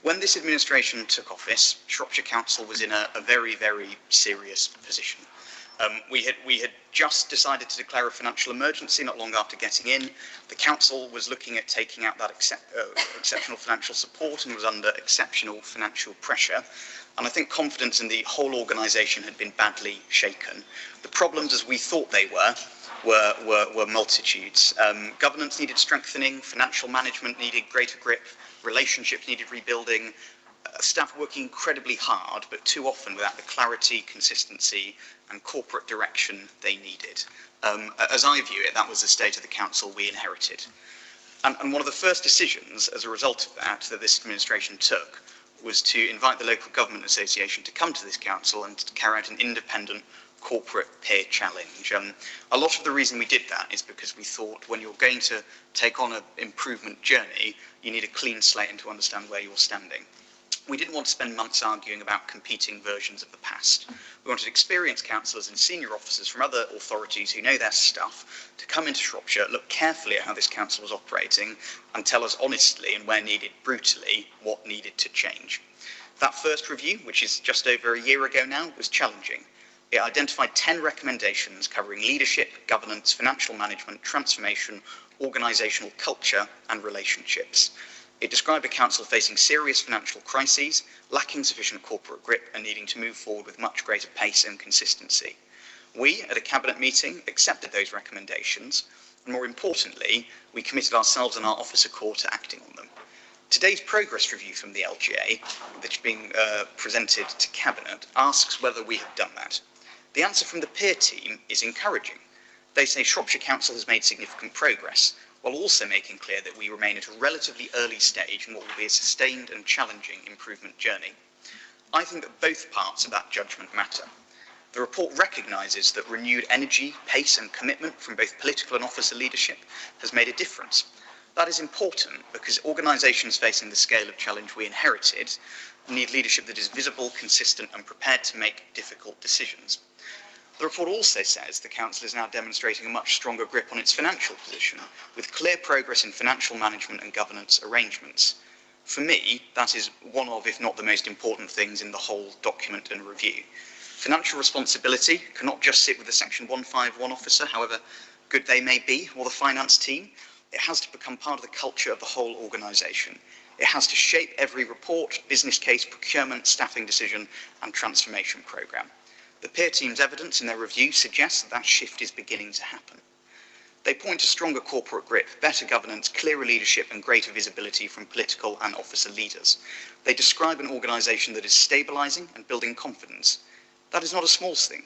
S1: When this administration took office, Shropshire Council was in a very, very serious position. We had just decided to declare a financial emergency not long after getting in. The council was looking at taking out that exceptional financial support and was under exceptional financial pressure. And I think confidence in the whole organisation had been badly shaken. The problems, as we thought they were multitudes. Governance needed strengthening, financial management needed greater grip, relationships needed rebuilding, staff working incredibly hard, but too often without the clarity, consistency and corporate direction they needed. As I view it, that was the state of the council we inherited. And one of the first decisions as a result of that this administration took was to invite the Local Government Association to come to this council and to carry out an independent corporate peer challenge. A lot of the reason we did that is because we thought when you're going to take on an improvement journey, you need a clean slate and to understand where you're standing. We didn't want to spend months arguing about competing versions of the past. We wanted experienced councillors and senior officers from other authorities who know their stuff to come into Shropshire, look carefully at how this council was operating and tell us honestly and where needed brutally what needed to change. That first review, which is just over a year ago now, was challenging. It identified 10 recommendations covering leadership, governance, financial management, transformation, organisational culture and relationships. It described a council facing serious financial crises, lacking sufficient corporate grip and needing to move forward with much greater pace and consistency. We, at a cabinet meeting, accepted those recommendations and more importantly, we committed ourselves and our officer corps to acting on them. Today's progress review from the LGA, that's being presented to cabinet, asks whether we have done that. The answer from the peer team is encouraging. They say Shropshire Council has made significant progress, while also making clear that we remain at a relatively early stage in what will be a sustained and challenging improvement journey. I think that both parts of that judgment matter. The report recognises that renewed energy, pace and commitment from both political and officer leadership has made a difference. That is important because organisations facing the scale of challenge we inherited need leadership that is visible, consistent and prepared to make difficult decisions. The report also says the Council is now demonstrating a much stronger grip on its financial position, with clear progress in financial management and governance arrangements. For me, that is one of, if not the most important things in the whole document and review. Financial responsibility cannot just sit with the Section 151 officer, however good they may be, or the finance team. It has to become part of the culture of the whole organisation. It has to shape every report, business case, procurement, staffing decision and transformation programme. The peer team's evidence in their review suggests that shift is beginning to happen. They point to stronger corporate grip, better governance, clearer leadership and greater visibility from political and officer leaders. They describe an organisation that is stabilising and building confidence. That is not a small thing.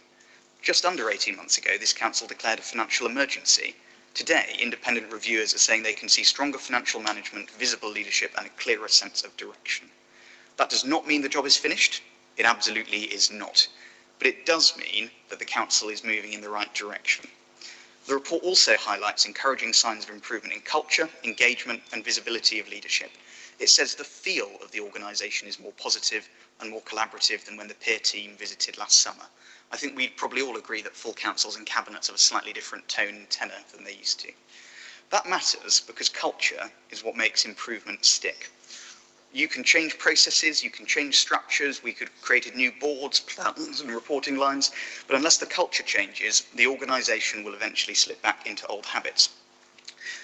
S1: Just under 18 months ago, this council declared a financial emergency. Today, independent reviewers are saying they can see stronger financial management, visible leadership and a clearer sense of direction. That does not mean the job is finished. It absolutely is not. But it does mean that the council is moving in the right direction. The report also highlights encouraging signs of improvement in culture, engagement and visibility of leadership. It says the feel of the organisation is more positive and more collaborative than when the peer team visited last summer. I think we'd probably all agree that full councils and cabinets have a slightly different tone and tenor than they used to. That matters because culture is what makes improvement stick. You can change processes, you can change structures, we could have created new boards, plans and reporting lines, but unless the culture changes, the organisation will eventually slip back into old habits.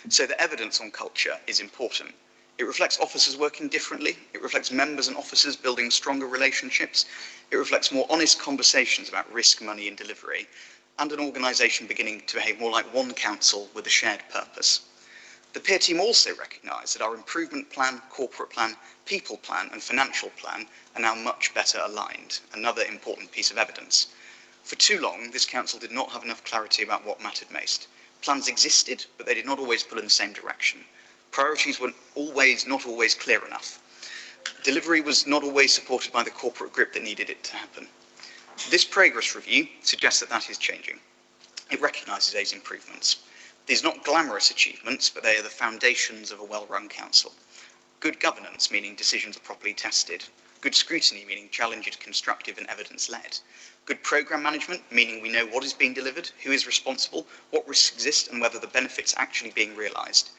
S1: So the evidence on culture is important. It reflects officers working differently, it reflects members and officers building stronger relationships, it reflects more honest conversations about risk, money and delivery, and an organisation beginning to behave more like one council with a shared purpose. The peer team also recognise that our improvement plan, corporate plan, people plan and financial plan are now much better aligned, another important piece of evidence. For too long, this council did not have enough clarity about what mattered most. Plans existed, but they did not always pull in the same direction. Priorities were not always clear enough. Delivery was not always supported by the corporate grip that needed it to happen. This progress review suggests that that is changing. It recognises those improvements. These are not glamorous achievements, but they are the foundations of a well-run council. Good governance, meaning decisions are properly tested. Good scrutiny, meaning challenged, constructive and evidence-led. Good programme management, meaning we know what is being delivered, who is responsible, what risks exist and whether the benefits are actually being realised.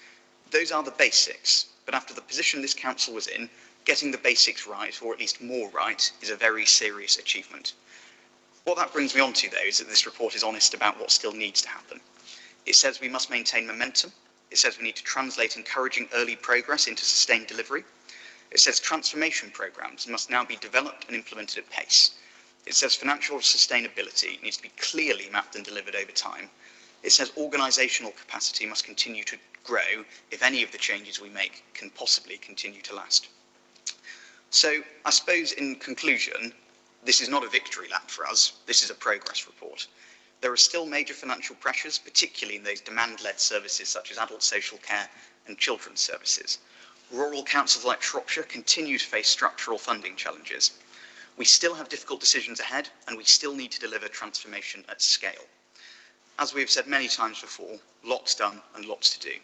S1: Those are the basics, but after the position this council was in, getting the basics right, or at least more right, is a very serious achievement. What that brings me on to, though, is that this report is honest about what still needs to happen. It says we must maintain momentum. It says we need to translate encouraging early progress into sustained delivery. It says transformation programmes must now be developed and implemented at pace. It says financial sustainability needs to be clearly mapped and delivered over time. It says organisational capacity must continue to grow if any of the changes we make can possibly continue to last. So I suppose in conclusion, this is not a victory lap for us. This is a progress report. There are still major financial pressures, particularly in those demand-led services such as adult social care and children's services. Rural councils like Shropshire continue to face structural funding challenges. We still have difficult decisions ahead, and we still need to deliver transformation at scale. As we have said many times before, lots done and lots to do.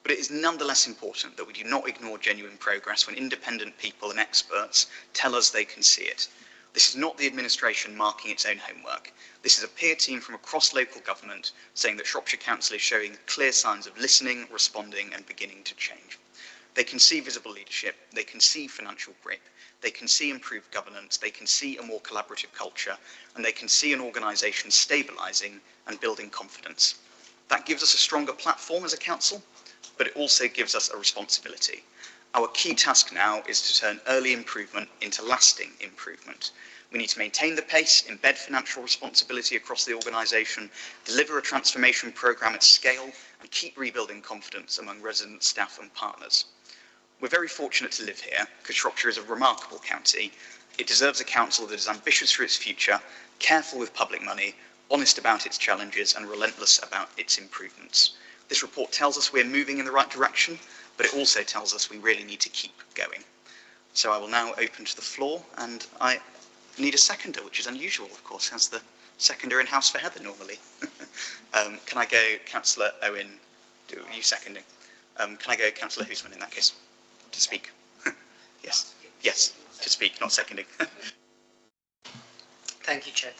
S1: But it is nonetheless important that we do not ignore genuine progress when independent people and experts tell us they can see it. This is not the administration marking its own homework. This is a peer team from across local government saying that Shropshire Council is showing clear signs of listening, responding and beginning to change. They can see visible leadership, they can see financial grip, they can see improved governance, they can see a more collaborative culture, and they can see an organisation stabilising and building confidence. That gives us a stronger platform as a council, but it also gives us a responsibility. Our key task now is to turn early improvement into lasting improvement. We need to maintain the pace, embed financial responsibility across the organisation, deliver a transformation programme at scale, and keep rebuilding confidence among residents, staff and partners. We're very fortunate to live here, because Shropshire is a remarkable county. It deserves a council that is ambitious for its future, careful with public money, honest about its challenges and relentless about its improvements. This report tells us we're moving in the right direction, but it also tells us we really need to keep going. So I will now open to the floor, and I need a seconder, which is unusual, of course, as the seconder in-house for Heather normally. Can I go Councillor Owen, are you seconding? Can I go Councillor Hoosman in that case, to speak? Yes, yes, to speak, not seconding.
S13: Thank you, Chair.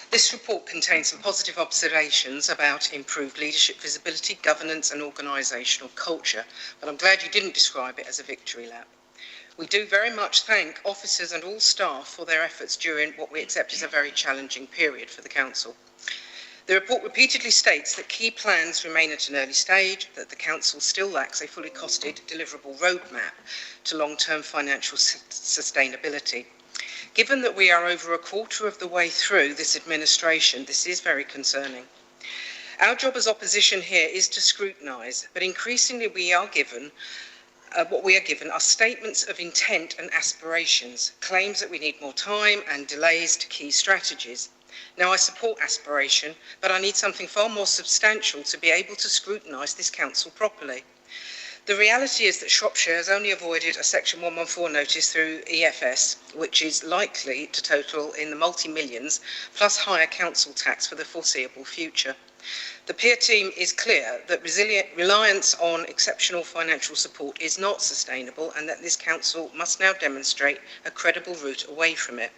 S13: This report contains some positive observations about improved leadership visibility, governance and organisational culture, but I'm glad you didn't describe it as a victory lap. We do very much thank officers and all staff for their efforts during what we accept as a very challenging period for the Council. The report repeatedly states that key plans remain at an early stage, that the Council still lacks a fully costed, deliverable roadmap to long-term financial sustainability. Given that we are over a quarter of the way through this administration, this is very concerning. Our job as opposition here is to scrutinise, but increasingly what we are given are statements of intent and aspirations, claims that we need more time and delays to key strategies. Now, I support aspiration, but I need something far more substantial to be able to scrutinise this council properly. The reality is that Shropshire has only avoided a Section 114 notice through EFS, which is likely to total in the multi-millions, plus higher council tax for the foreseeable future. The peer team is clear that reliance on exceptional financial support is not sustainable and that this council must now demonstrate a credible route away from it.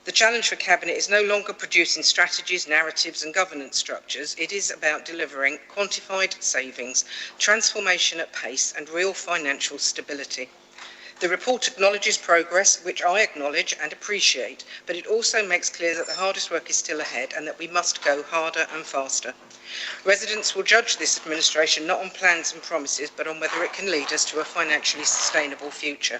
S13: The challenge for Cabinet is no longer producing strategies, narratives and governance structures. It is about delivering quantified savings, transformation at pace and real financial stability. The report acknowledges progress, which I acknowledge and appreciate, but it also makes clear that the hardest work is still ahead and that we must go harder and faster. Residents will judge this administration not on plans and promises, but on whether it can lead us to a financially sustainable future.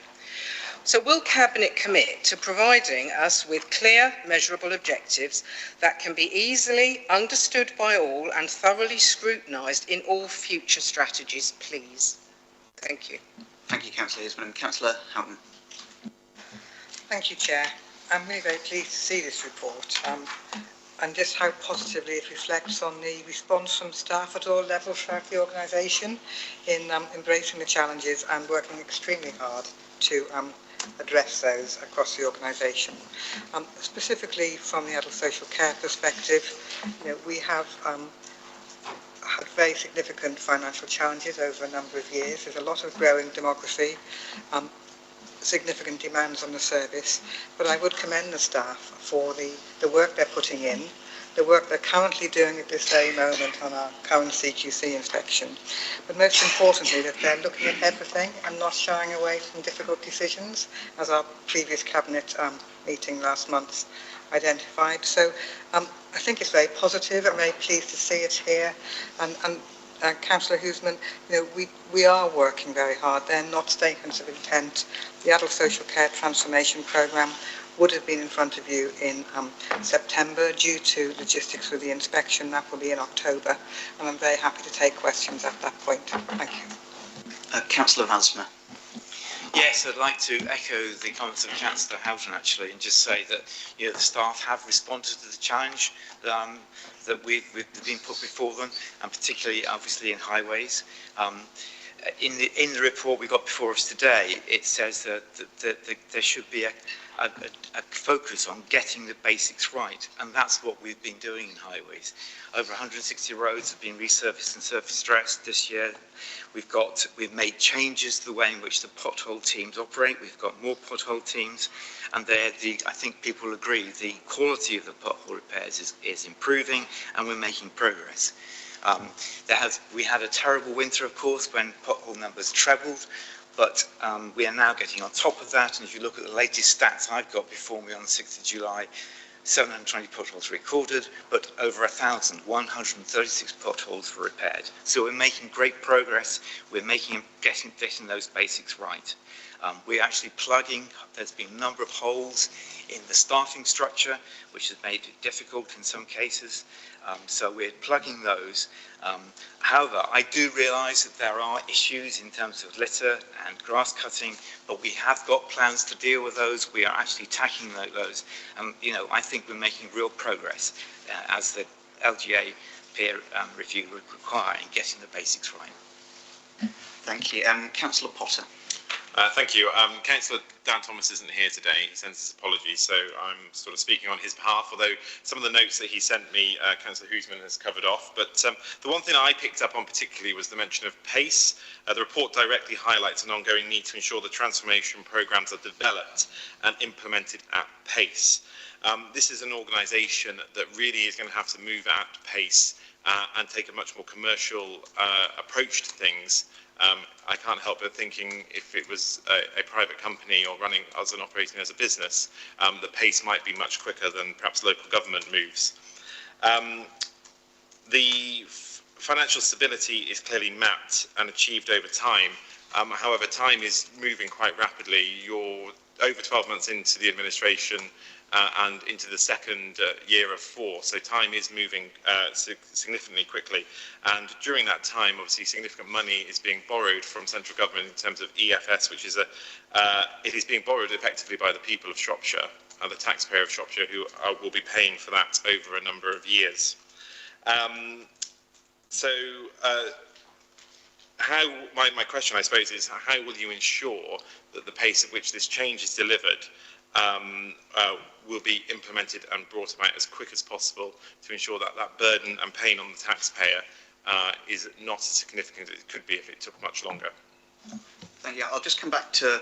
S13: So will Cabinet commit to providing us with clear, measurable objectives that can be easily understood by all and thoroughly scrutinised in all future strategies, please? Thank you.
S1: Thank you, Councillor Hisman. And Councillor Houghton.
S8: Thank you, Chair. I'm really very pleased to see this report and just how positively it reflects on the response from staff at all levels throughout the organisation in embracing the challenges and working extremely hard to address those across the organisation. Specifically from the adult social care perspective, we have had very significant financial challenges over a number of years. There's a lot of growing demography, significant demands on the service, but I would commend the staff for the work they're putting in, the work they're currently doing at this very moment on our current CQC inspection, but most importantly that they're looking at everything and not shying away from difficult decisions, as our previous Cabinet meeting last month identified. So I think it's very positive. I'm very pleased to see it here. And Councillor Hisman, we are working very hard. They're not statements of intent. The Adult Social Care Transformation Programme would have been in front of you in September due to logistics with the inspection. That will be in October, and I'm very happy to take questions at that point. Thank you.
S1: Councillor Vasma.
S3: Yes, I'd like to echo the comments of Councillor Houghton actually, and just say that the staff have responded to the challenge that we've been put before them, and particularly obviously in highways. In the report we got before us today, it says that there should be a focus on getting the basics right, and that's what we've been doing in highways. Over 160 roads have been resurfaced and surface dressed this year. We've made changes to the way in which the pothole teams operate. We've got more pothole teams, and I think people agree the quality of the pothole repairs is improving, and we're making progress. We had a terrible winter, of course, when pothole numbers trebled, but we are now getting on top of that, and if you look at the latest stats I've got before me on the 6th of July, 720 potholes recorded, but over 1,136 potholes were repaired. So we're making great progress. We're getting those basics right. We're actually plugging. There's been a number of holes in the staffing structure, which has made it difficult in some cases. So we're plugging those. However, I do realise that there are issues in terms of litter and grass cutting, but we have got plans to deal with those. We are actually tackling those, and I think we're making real progress as the LGA peer review would require in getting the basics right.
S1: Thank you. Councillor Potter.
S12: Thank you. Councillor Dan Thomas isn't here today. He sends his apologies, so I'm sort of speaking on his behalf, although some of the notes that he sent me, Councillor Hisman has covered off. But the one thing I picked up on particularly was the mention of pace. The report directly highlights an ongoing need to ensure the transformation programmes are developed and implemented at pace. This is an organisation that really is going to have to move at pace and take a much more commercial approach to things. I can't help but thinking if it was a private company or running as an operating as a business, the pace might be much quicker than perhaps local government moves. The financial stability is clearly mapped and achieved over time. However, time is moving quite rapidly. You're over 12 months into the administration and into the second year of 4. So time is moving significantly quickly. And during that time, obviously, significant money is being borrowed from central government in terms of EFS, which is it is being borrowed effectively by the people of Shropshire, the taxpayer of Shropshire, who will be paying for that over a number of years. my question, I suppose, is how will you ensure that the pace at which this change is delivered will be implemented and brought about as quick as possible to ensure that that burden and pain on the taxpayer is not as significant as it could be if it took much longer?
S1: Thank you. I'll just come back to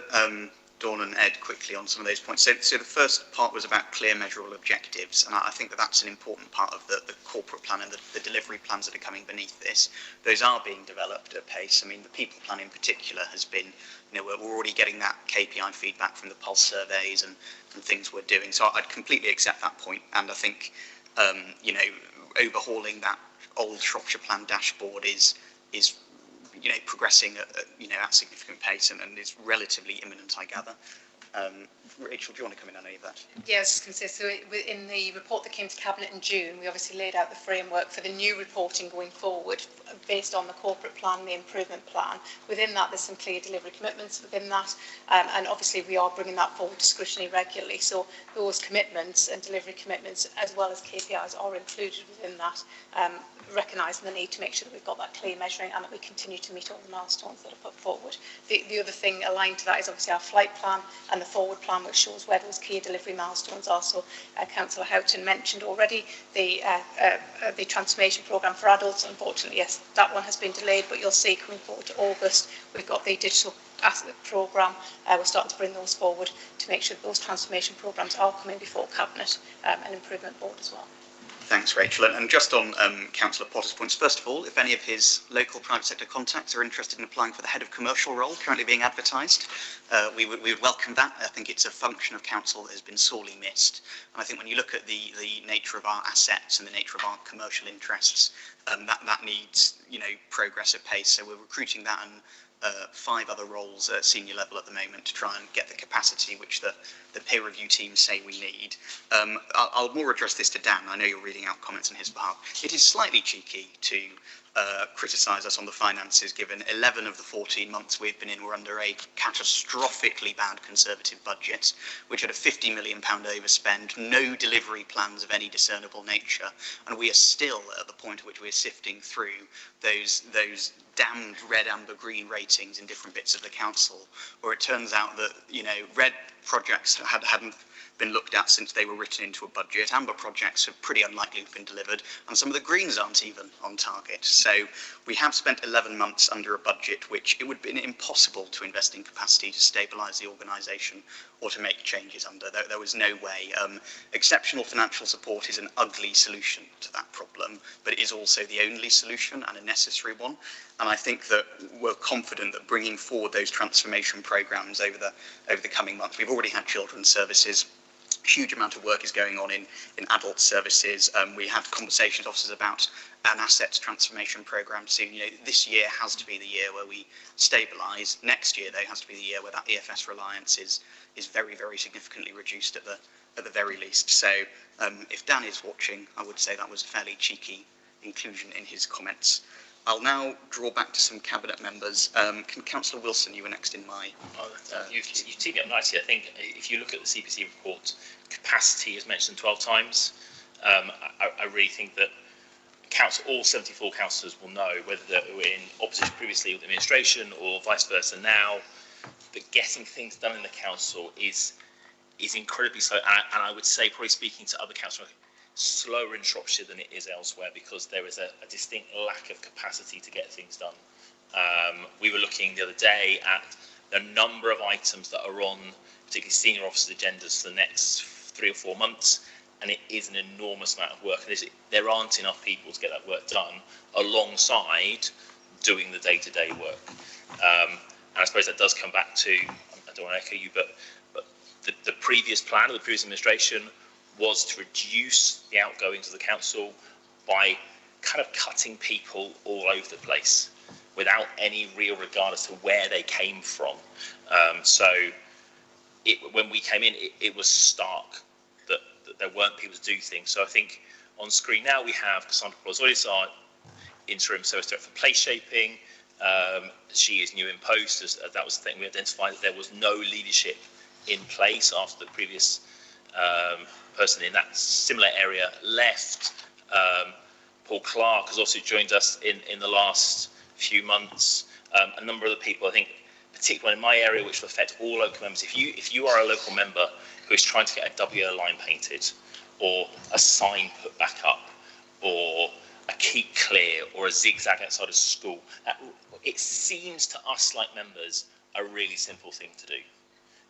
S1: Dawn and Ed quickly on some of those points. So the first part was about clear measurable objectives, and I think that that's an important part of the corporate plan and the delivery plans that are coming beneath this. Those are being developed at pace. I mean, the people plan in particular has been, we're already getting that KPI feedback from the pulse surveys and things we're doing. So I'd completely accept that point, and I think, overhauling that old Shropshire Plan dashboard is progressing at significant pace and is relatively imminent, I gather. Rachel, do you want to come in on any of that?
S14: Yes, so in the report that came to Cabinet in June, we obviously laid out the framework for the new reporting going forward based on the corporate plan, the improvement plan. Within that, there's some clear delivery commitments within that, and obviously we are bringing that forward to scrutiny regularly. So those commitments and delivery commitments, as well as KPIs, are included within that, recognising the need to make sure that we've got that clear measuring and that we continue to meet all the milestones that are put forward. The other thing aligned to that is obviously our flight plan and the forward plan, which shows where those key delivery milestones are. So Councillor Houghton mentioned already the transformation programme for adults. Unfortunately, yes, that one has been delayed, but you'll see coming forward to August, we've got the digital asset programme. We're starting to bring those forward to make sure that those transformation programmes are coming before Cabinet and Improvement Board as well.
S1: Thanks, Rachel. And just on Councillor Potter's points, first of all, if any of his local private sector contacts are interested in applying for the head of commercial role currently being advertised, we would welcome that. I think it's a function of council that has been sorely missed. And I think when you look at the nature of our assets and the nature of our commercial interests, that needs progress at pace. So we're recruiting that and 5 other roles at senior level at the moment to try and get the capacity which the peer review teams say we need. I'll more address this to Dan. I know you're reading out comments on his behalf. It is slightly cheeky to criticise us on the finances, given 11 of the 14 months we've been in were under a catastrophically bad Conservative budget, which had a £50 million overspend, no delivery plans of any discernible nature, and we are still at the point at which we're sifting through those damned red, amber, green ratings in different bits of the council, where it turns out that red projects hadn't been looked at since they were written into a budget. Amber projects have pretty unlikely been delivered, and some of the greens aren't even on target. So we have spent 11 months under a budget which it would have been impossible to invest in capacity to stabilise the organisation or to make changes under. There was no way. Exceptional financial support is an ugly solution to that problem, but it is also the only solution and a necessary one. And I think that we're confident that bringing forward those transformation programmes over the coming months, we've already had children's services. Huge amount of work is going on in adult services. We had conversations with officers about an assets transformation programme soon. This year has to be the year where we stabilise. Next year, though, has to be the year where that EFS reliance is very, very significantly reduced at the very least. So if Dan is watching, I would say that was a fairly cheeky inclusion in his comments. I'll now draw back to some Cabinet members. Can Councillor Wilson, you were next in my...
S9: You've teed me up nicely. I think if you look at the CPC report, capacity is mentioned 12 times. I really think that all 74 councillors will know, whether they were in opposition previously with the administration or vice versa now, that getting things done in the council is incredibly slow. And I would say, probably speaking to other councillors, slower in Shropshire than it is elsewhere, because there is a distinct lack of capacity to get things done. We were looking the other day at the number of items that are on particularly senior officers' agendas for the next 3 or 4 months, and it is an enormous amount of work. And there aren't enough people to get that work done alongside doing the day-to-day work. And I suppose that does come back to, I don't want to echo you, but the previous plan of the previous administration was to reduce the outgoings of the council by kind of cutting people all over the place without any real regard as to where they came from. When we came in, it was stark that there weren't people to do things. So I think on screen now we have Cassandra Polozoidis, our interim service director for place shaping. She is new in post, as that was the thing we identified, that there was no leadership in place after the previous person in that similar area left. Paul Clark has also joined us in the last few months. A number of the people, I think, particularly in my area, which will affect all local members, if you are a local member who is trying to get a WO line painted, or a sign put back up, or a keep clear, or a zigzag outside of school, it seems to us like members a really simple thing to do.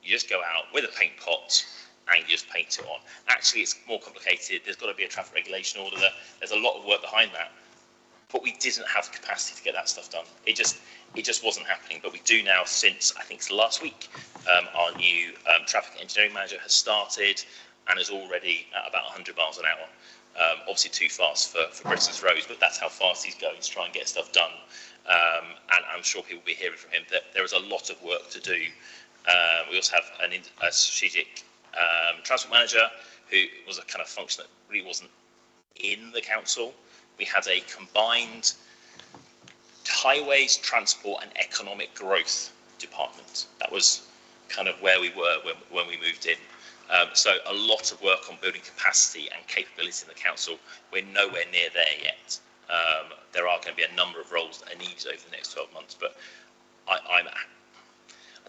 S9: You just go out with a paint pot and you just paint it on. Actually, it's more complicated. There's got to be a traffic regulation order there. There's a lot of work behind that. But we didn't have the capacity to get that stuff done. It just wasn't happening. But we do now, since I think it's last week. Our new traffic engineering manager has started and is already at about 100 miles an hour. Obviously too fast for Britain's roads, but that's how fast he's going to try and get stuff done. And I'm sure people will be hearing from him that there is a lot of work to do. We also have a strategic transport manager who was a kind of function that really wasn't in the council. We had a combined highways, transport and economic growth department. That was kind of where we were when we moved in. So a lot of work on building capacity and capability in the council. We're nowhere near there yet. There are going to be a number of roles that are needed over the next 12 months, but I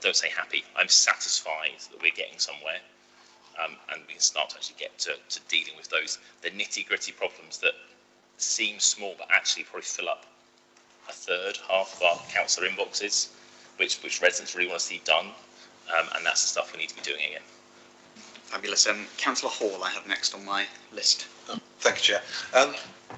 S9: don't say happy, I'm satisfied that we're getting somewhere, and we can start to actually get to dealing with the nitty-gritty problems that seem small but actually probably fill up a third, half of our councillor inboxes, which residents really want to see done, and that's the stuff we need to be doing again.
S1: Fabulous. Councillor Hall, I have next on my list.
S15: Thank you, Chair.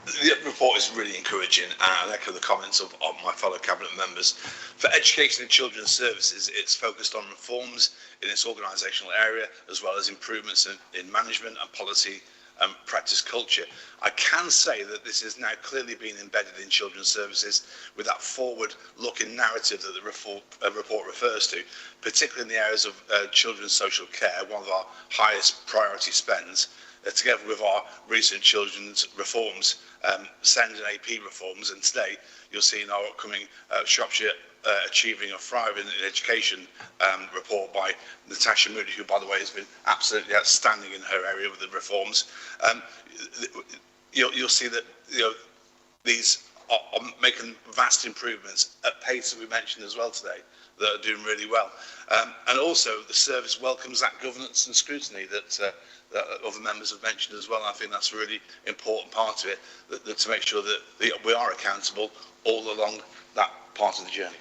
S15: The report is really encouraging, and I echo the comments of my fellow Cabinet members. For education and children's services, it's focused on reforms in its organisational area, as well as improvements in management and policy and practice culture. I can say that this is now clearly being embedded in children's services with that forward-looking narrative that the report refers to, particularly in the areas of children's social care, one of our highest priority spends. Together with our recent children's reforms, SEND and AP reforms, and today you'll see in our upcoming Shropshire Achieving a Thriving in Education report by Natasha Moody, who, by the way, has been absolutely outstanding in her area with the reforms. You'll see that these are making vast improvements at pace that we mentioned as well today, that are doing really well. And also the service welcomes that governance and scrutiny that other members have mentioned as well. And I think that's a really important part of it, that to make sure that we are accountable all along that part of the journey.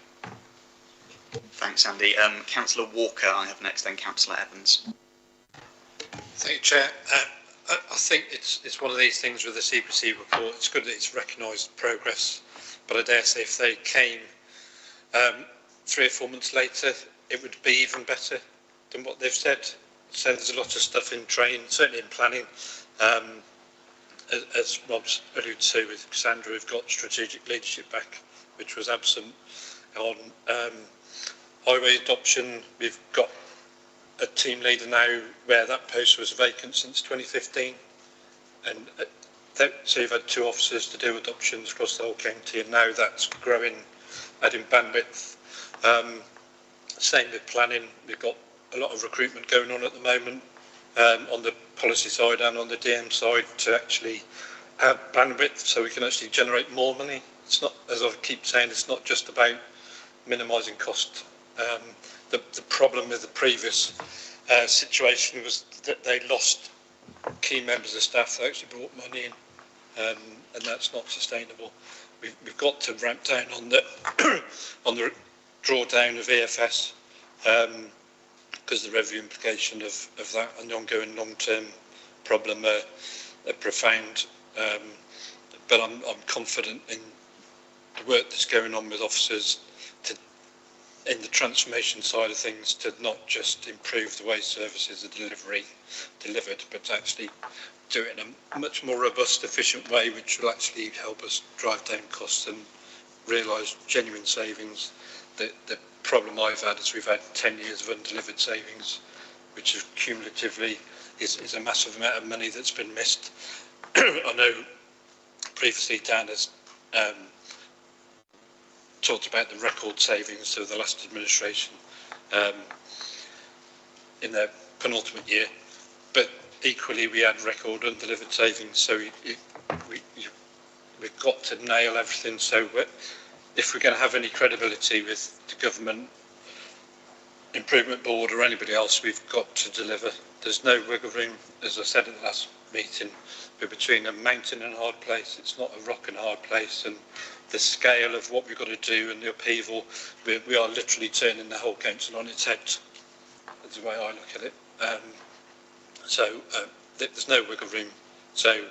S1: Thanks, Andy. Councillor Walker, I have next, then Councillor Evans.
S16: Thank you, Chair. I think it's one of these things with the CPC report. It's good that it's recognised progress, but I dare say if they came 3 or 4 months later, it would be even better than what they've said. So there's a lot of stuff in train, certainly in planning. As Rob's alluded to with Cassandra, we've got strategic leadership back, which was absent. On highway adoption, we've got a team leader now where that post was vacant since 2015. And so you've had 2 officers to do adoptions across the whole county, and now that's growing, adding bandwidth. Same with planning. We've got a lot of recruitment going on at the moment on the policy side and on the DM side to actually add bandwidth so we can actually generate more money. It's not, as I keep saying, it's not just about minimising cost. The problem with the previous situation was that they lost key members of staff that actually brought money in, and that's not sustainable. We've got to ramp down on the on the drawdown of EFS, because the revenue implication of that and the ongoing long-term problem are profound. But I'm confident in the work that's going on with officers in the transformation side of things, to not just improve the way services are delivered, but to actually do it in a much more robust, efficient way, which will actually help us drive down costs and realise genuine savings. The problem I've had is we've had 10 years of undelivered savings, which is cumulatively is a massive amount of money that's been missed. I know previously Dan has talked about the record savings of the last administration in their penultimate year, but equally we had record undelivered savings, so we've got to nail everything. So if we're going to have any credibility with the government improvement board or anybody else, we've got to deliver. There's no wiggle room, as I said at the last meeting. We're between a mountain and a hard place. It's not a rock and hard place, and the scale of what we've got to do and the upheaval, we are literally turning the whole council on its head. That's the way I look at it. There's no wiggle room. So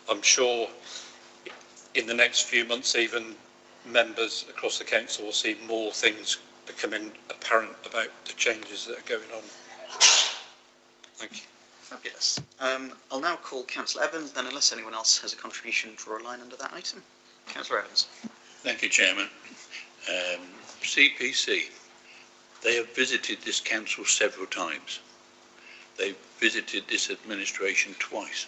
S16: I'm sure in the next few months, even members across the council will see more things becoming apparent about the changes that are going on. Thank you.
S1: Fabulous. I'll now call Councillor Evans, then unless anyone else has a contribution, draw a line under that item. Councillor Evans.
S4: Thank you, Chairman. CPC, they have visited this council several times. They've visited this administration twice,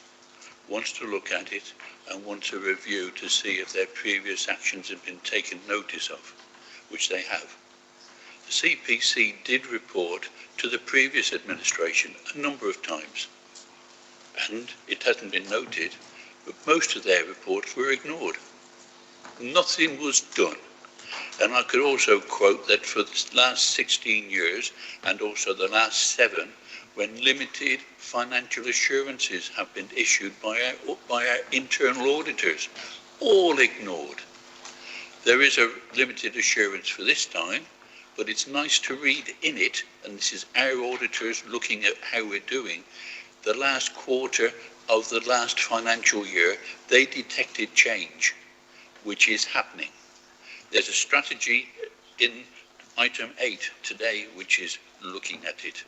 S4: once to look at it and once a review to see if their previous actions have been taken notice of, which they have. The CPC did report to the previous administration a number of times, and it hasn't been noted, but most of their reports were ignored. Nothing was done. And I could also quote that for the last 16 years, and also the last 7, when limited financial assurances have been issued by our internal auditors, all ignored. There is a limited assurance for this time, but it's nice to read in it, and this is our auditors looking at how we're doing. The last quarter of the last financial year, they detected change, which is happening. There's a strategy in item 8 today, which is looking at it.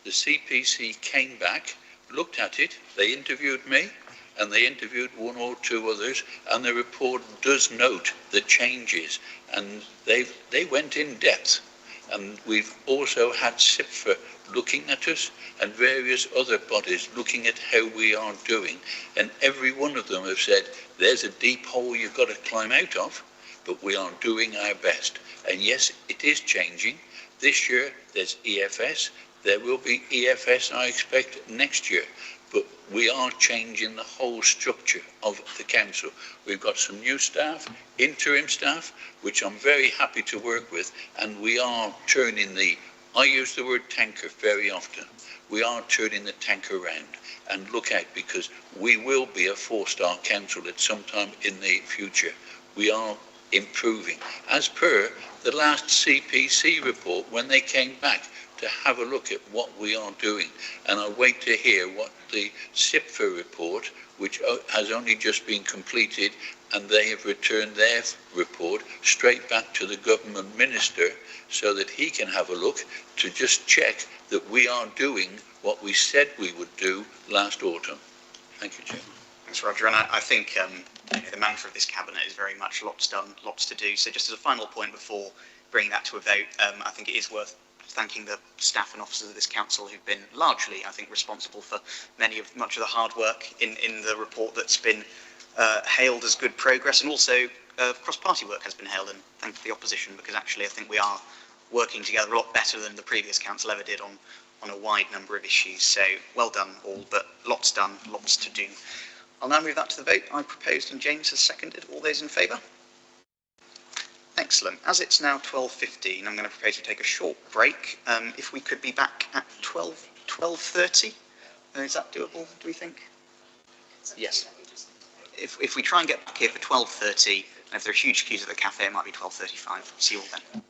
S4: The CPC came back, looked at it, they interviewed me, and they interviewed 1 or 2 others, and the report does note the changes, and they went in depth. And we've also had SIPFA looking at us and various other bodies looking at how we are doing, and every one of them have said there's a deep hole you've got to climb out of, but we are doing our best. And yes, it is changing. This year there's EFS. There will be EFS, I expect, next year. But we are changing the whole structure of the council. We've got some new staff, interim staff, which I'm very happy to work with, and we are turning I use the word tanker very often. We are turning the tank around, and look out, because we will be a 4-star council at some time in the future. We are improving. As per the last CPC report, when they came back to have a look at what we are doing, and I wait to hear what the SIPFA report, which has only just been completed, and they have returned their report straight back to the government minister so that he can have a look to just check that we are doing what we said we would do last autumn. Thank you, Chairman.
S1: Thanks, Roger. And I think the mantra of this cabinet is very much lots done, lots to do. So just as a final point before bringing that to a vote, I think it is worth thanking the staff and officers of this council who've been largely, I think, responsible for much of the hard work in the report that's been hailed as good progress, and also cross-party work has been hailed, and thank the opposition, because actually I think we are working together a lot better than the previous council ever did on a wide number of issues. So well done all, but lots done, lots to do. I'll now move that to the vote. I proposed and James has seconded. All those in favour? Excellent. As it's now 12:15, I'm going to propose we take a short break. If we could be back at 12:30, is that doable, do we think? Yes. If we try and get back here for 12:30, and if there are huge queues at the cafe, it might be 12:35. See you all then.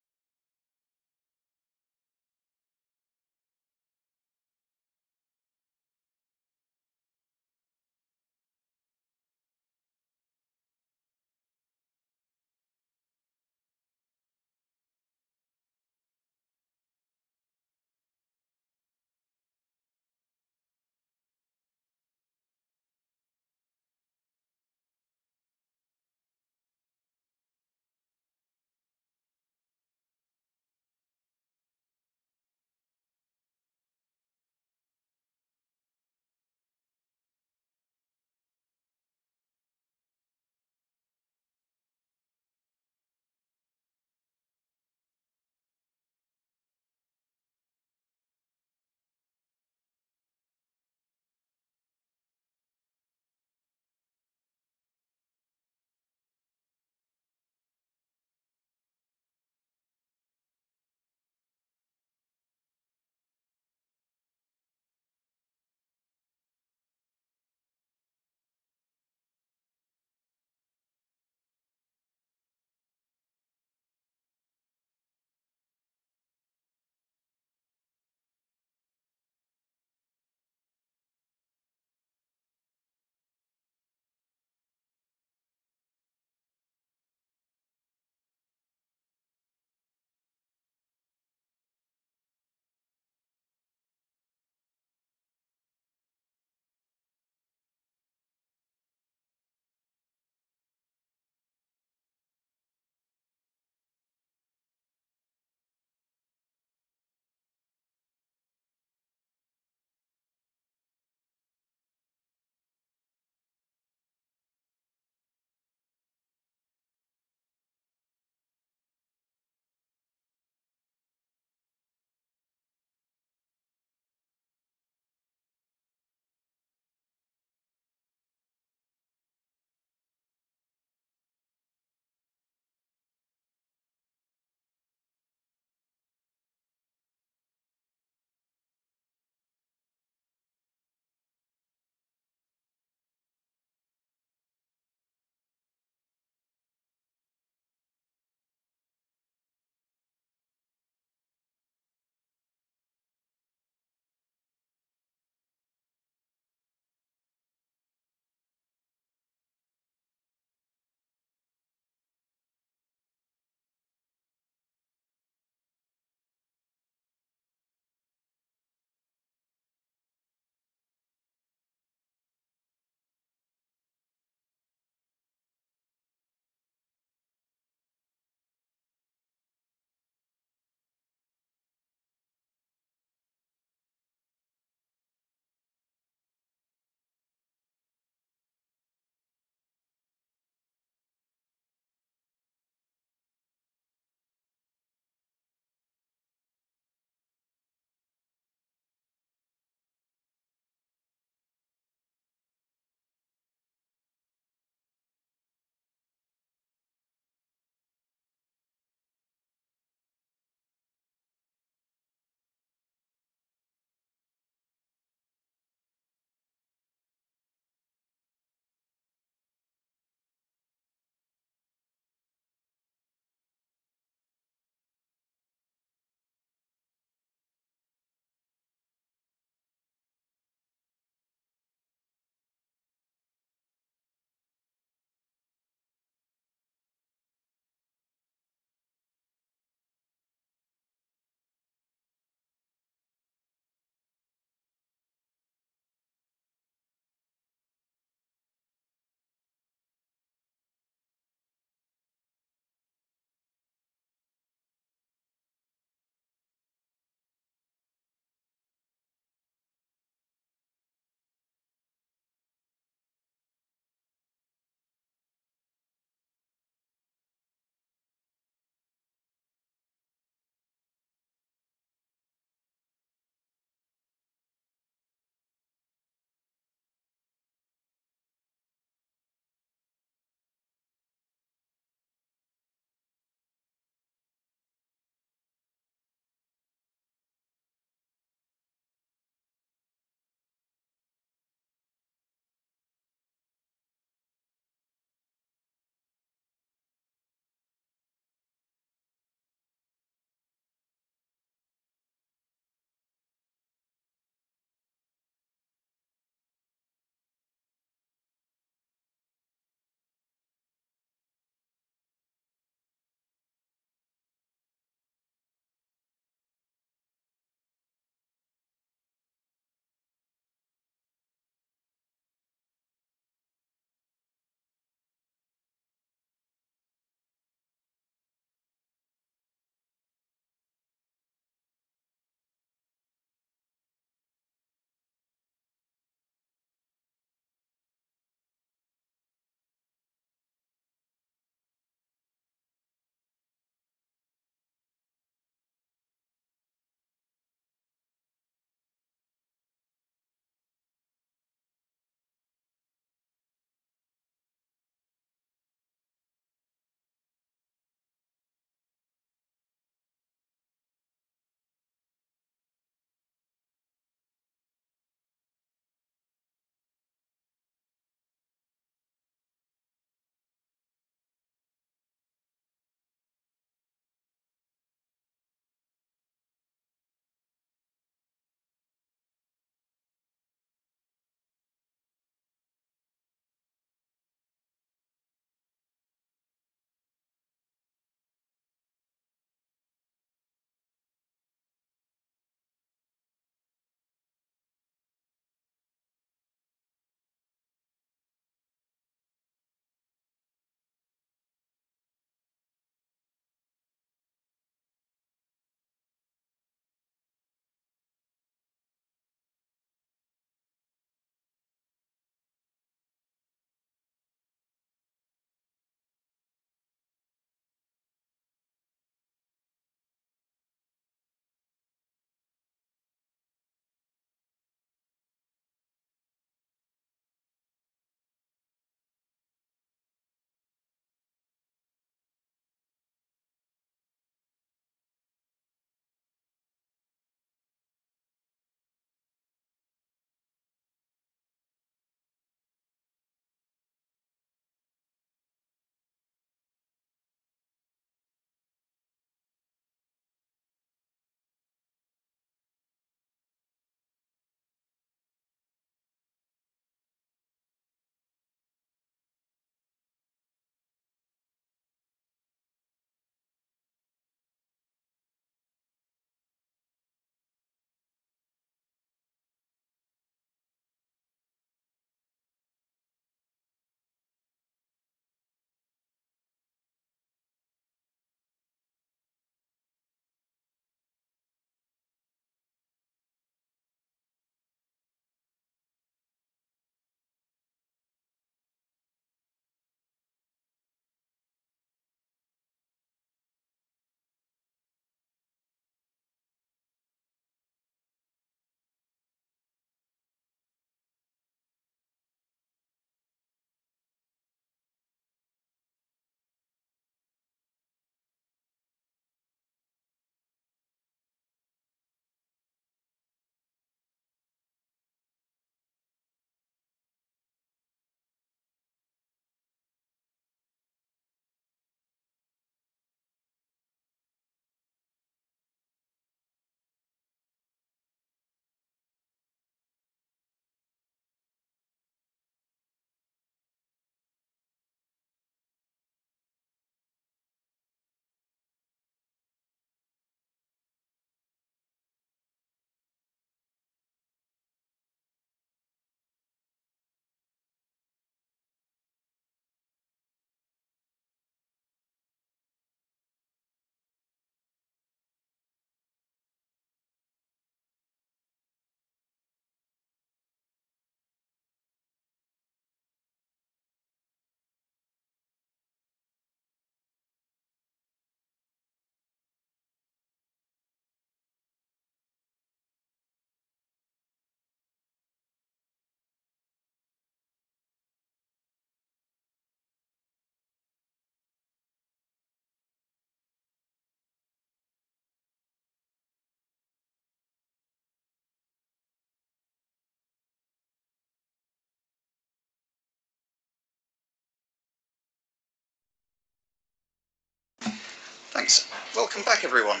S1: Thanks. Welcome back, everyone.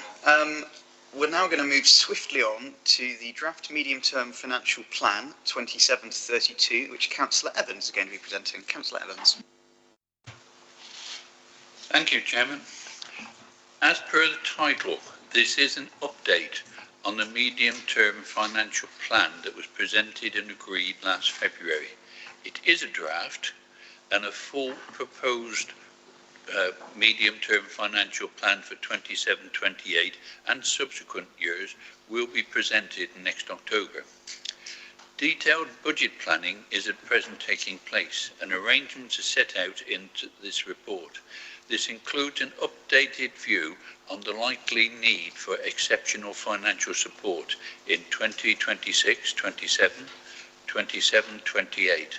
S1: We're now going to move swiftly on to the draft medium-term financial plan 27 to 32, which Councillor Evans is going to be presenting. Councillor Evans.
S4: Thank you, Chairman. As per the title, this is an update on the medium-term financial plan that was presented and agreed last February. It is a draft, and a full proposed medium-term financial plan for 27-28 and subsequent years will be presented next October. Detailed budget planning is at present taking place, and arrangements are set out in this report. This includes an updated view on the likely need for exceptional financial support in 2026, 27, 27, 28.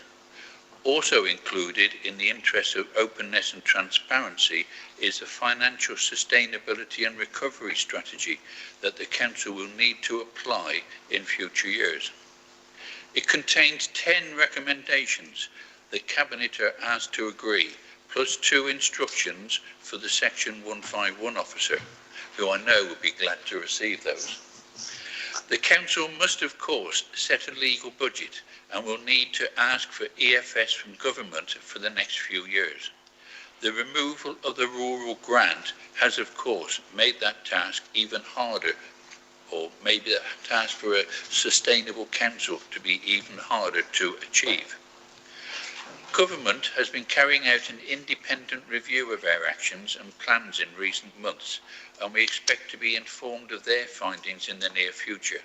S4: Also included, in the interest of openness and transparency, is a financial sustainability and recovery strategy that the Council will need to apply in future years. It contains 10 recommendations that Cabinet are asked to agree, plus 2 instructions for the Section 151 officer, who I know will be glad to receive those. The Council must, of course, set a legal budget and will need to ask for EFS from government for the next few years. The removal of the rural grant has, of course, made that task even harder, or made the task for a sustainable council to be even harder to achieve. Government has been carrying out an independent review of our actions and plans in recent months, and we expect to be informed of their findings in the near future.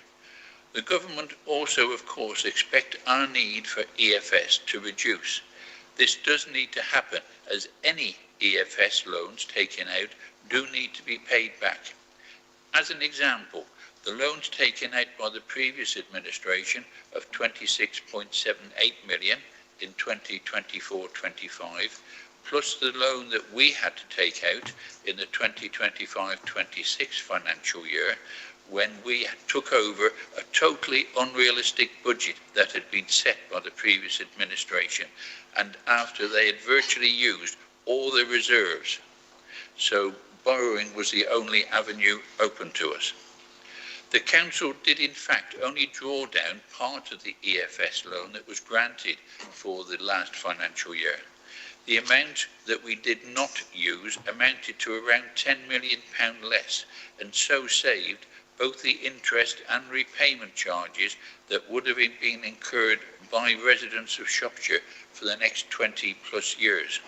S4: The government also, of course, expect our need for EFS to reduce. This does need to happen, as any EFS loans taken out do need to be paid back. As an example, the loans taken out by the previous administration of 26.78 million in 2024-25, plus the loan that we had to take out in the 2025-26 financial year, when we took over a totally unrealistic budget that had been set by the previous administration, and after they had virtually used all the reserves. So borrowing was the only avenue open to us. The Council did in fact only draw down part of the EFS loan that was granted for the last financial year. The amount that we did not use amounted to around £10 million less, and so saved both the interest and repayment charges that would have been incurred by residents of Shropshire for the next 20 plus years.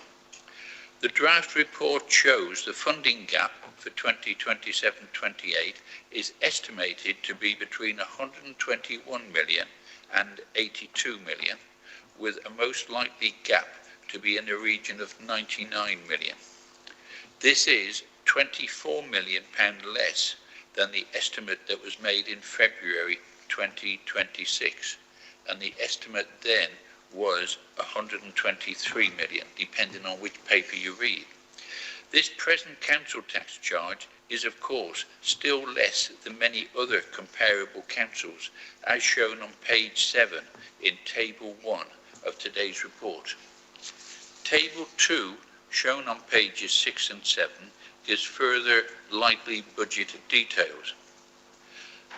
S4: The draft report shows the funding gap for 2027-28 is estimated to be between 121 million and 82 million, with a most likely gap to be in the region of 99 million. This is £24 million less than the estimate that was made in February 2026, and the estimate then was 123 million, depending on which paper you read. This present council tax charge is, of course, still less than many other comparable councils, as shown on page 7 in Table 1 of today's report. Table 2, shown on pages 6 and 7, gives further likely budget details.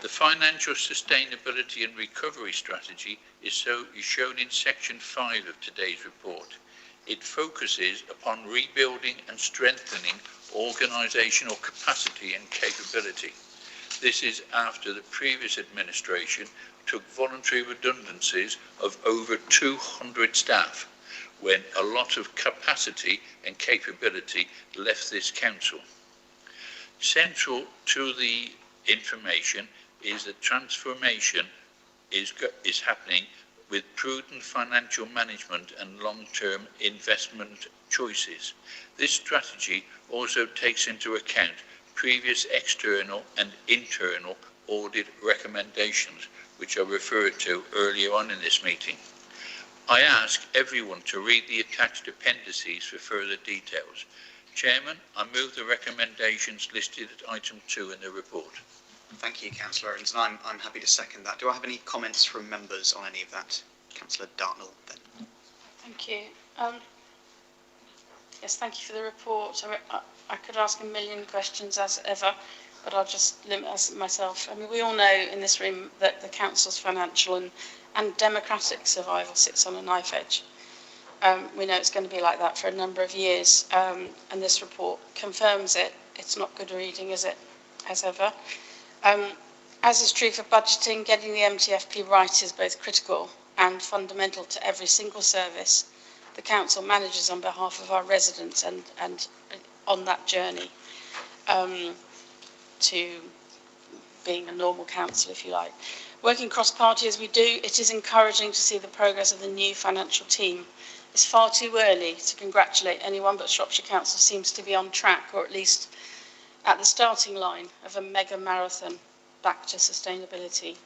S4: The financial sustainability and recovery strategy is shown in section 5 of today's report. It focuses upon rebuilding and strengthening organisational capacity and capability. This is after the previous administration took voluntary redundancies of over 200 staff, when a lot of capacity and capability left this council. Central to the information is that transformation is happening with prudent financial management and long-term investment choices. This strategy also takes into account previous external and internal audit recommendations, which I referred to earlier on in this meeting. I ask everyone to read the attached appendices for further details. Chairman, I move the recommendations listed at item 2 in the report.
S1: Thank you, Councillor Evans, and I'm happy to second that. Do I have any comments from members on any of that? Councillor Dartnell, then.
S6: Thank you. Yes, thank you for the report. I could ask a million questions as ever, but I'll just limit myself. I mean, we all know in this room that the council's financial and democratic survival sits on a knife edge. We know it's going to be like that for a number of years, and this report confirms it. It's not good reading, is it, as ever? As is true for budgeting, getting the MTFP right is both critical and fundamental to every single service the council manages on behalf of our residents and on that journey to being a normal council, if you like. Working cross-party as we do, it is encouraging to see the progress of the new financial team. It's far too early to congratulate anyone, but Shropshire Council seems to be on track, or at least at the starting line of a mega marathon back to sustainability.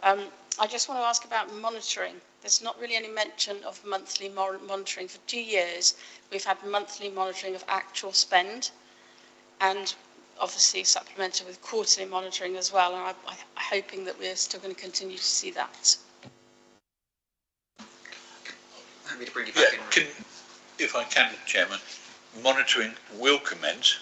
S6: I just want to ask about monitoring. There's not really any mention of monthly monitoring. For 2 years, we've had monthly monitoring of actual spend, and obviously supplemented with quarterly monitoring as well, and I'm hoping that we're still going to continue to see that.
S1: Happy to bring you back in.
S4: If I can, Chairman, monitoring will commence.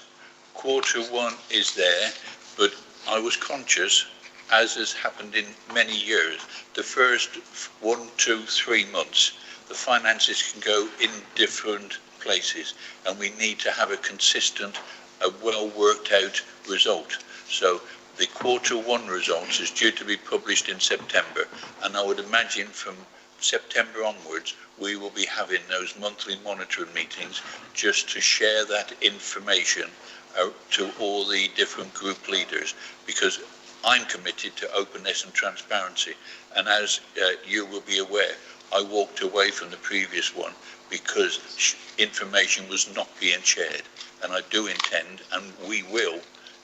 S4: Q1 is there, but I was conscious, as has happened in many years, the first 1, 2, 3 months, the finances can go in different places, and we need to have a consistent, a well worked out result. So the Q1 results is due to be published in September, and I would imagine from September onwards we will be having those monthly monitoring meetings just to share that information to all the different group leaders, because I'm committed to openness and transparency, and as you will be aware, I walked away from the previous one because information was not being shared, and I do intend, and we will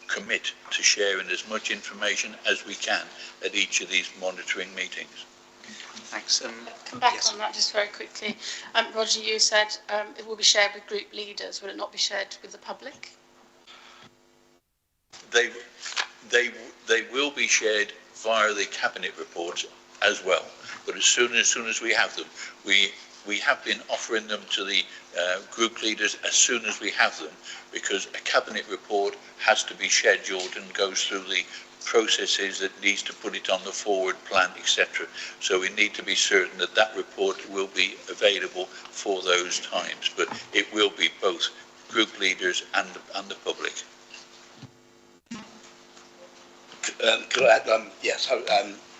S4: commit to sharing as much information as we can at each of these monitoring meetings.
S1: Thanks.
S6: Come back on that just very quickly. Roger, you said it will be shared with group leaders. Will it not be shared with the public?
S4: They will be shared via the cabinet reports as well, but as soon as we have them, we have been offering them to the group leaders as soon as we have them, because a cabinet report has to be scheduled and goes through the processes that needs to put it on the forward plan, etc. So we need to be certain that that report will be available for those times, but it will be both group leaders and the public.
S17: Could I add, yes,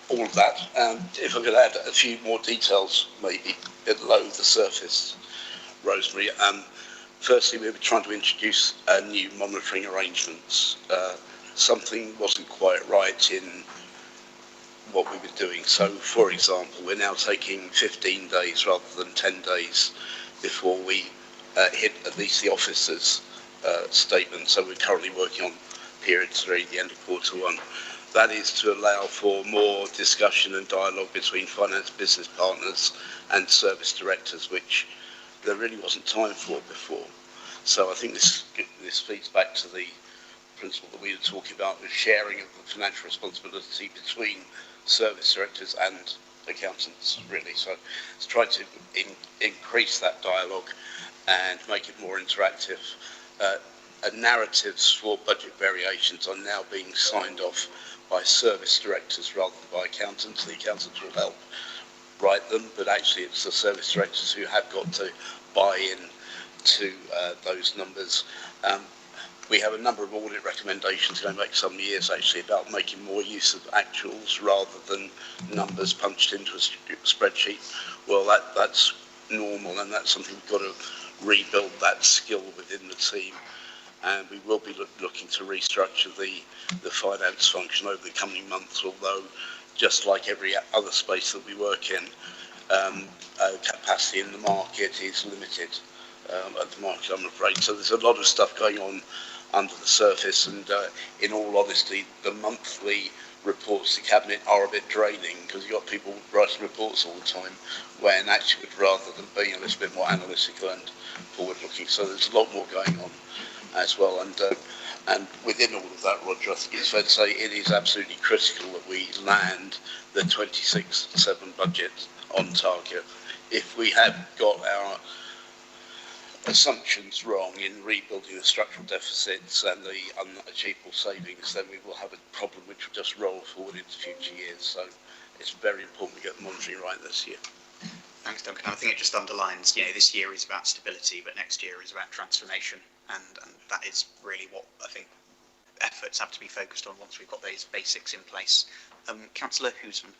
S17: all of that. If I could add a few more details, maybe below the surface, Rosemary. Firstly, we were trying to introduce new monitoring arrangements. Something wasn't quite right in what we were doing. So, for example, we're now taking 15 days rather than 10 days before we hit at least the officer's statement. So we're currently working on period 3, the end of Q1. That is to allow for more discussion and dialogue between finance business partners and service directors, which there really wasn't time for before. So I think this feeds back to the principle that we were talking about, the sharing of the financial responsibility between service directors and accountants, really. So let's try to increase that dialogue and make it more interactive. Narratives for budget variations are now being signed off by service directors rather than by accountants. The accountants will help write them, but actually it's the service directors who have got to buy in to those numbers. We have a number of audit recommendations going back some years actually about making more use of actuals rather than numbers punched into a spreadsheet. Well, that's normal, and that's something we've got to rebuild that skill within the team. And we will be looking to restructure the finance function over the coming months, although just like every other space that we work in, capacity in the market is limited at the market, I'm afraid. So there's a lot of stuff going on under the surface, and in all honesty, the monthly reports to Cabinet are a bit draining because you've got people writing reports all the time, when actually would rather than being a little bit more analytical and forward-looking. So there's a lot more going on as well, and within all of that, Roger, I think it's fair to say it is absolutely critical that we land the 26-7 budget on target. If we have got our assumptions wrong in rebuilding the structural deficits and the unachievable savings, then we will have a problem which will just roll forward into future years. So it's very important we get the monitoring right this year.
S1: Thanks, Duncan. I think it just underlines, this year is about stability, but next year is about transformation, and that is really what I think efforts have to be focused on once we've got those basics in place. Councillor Housman.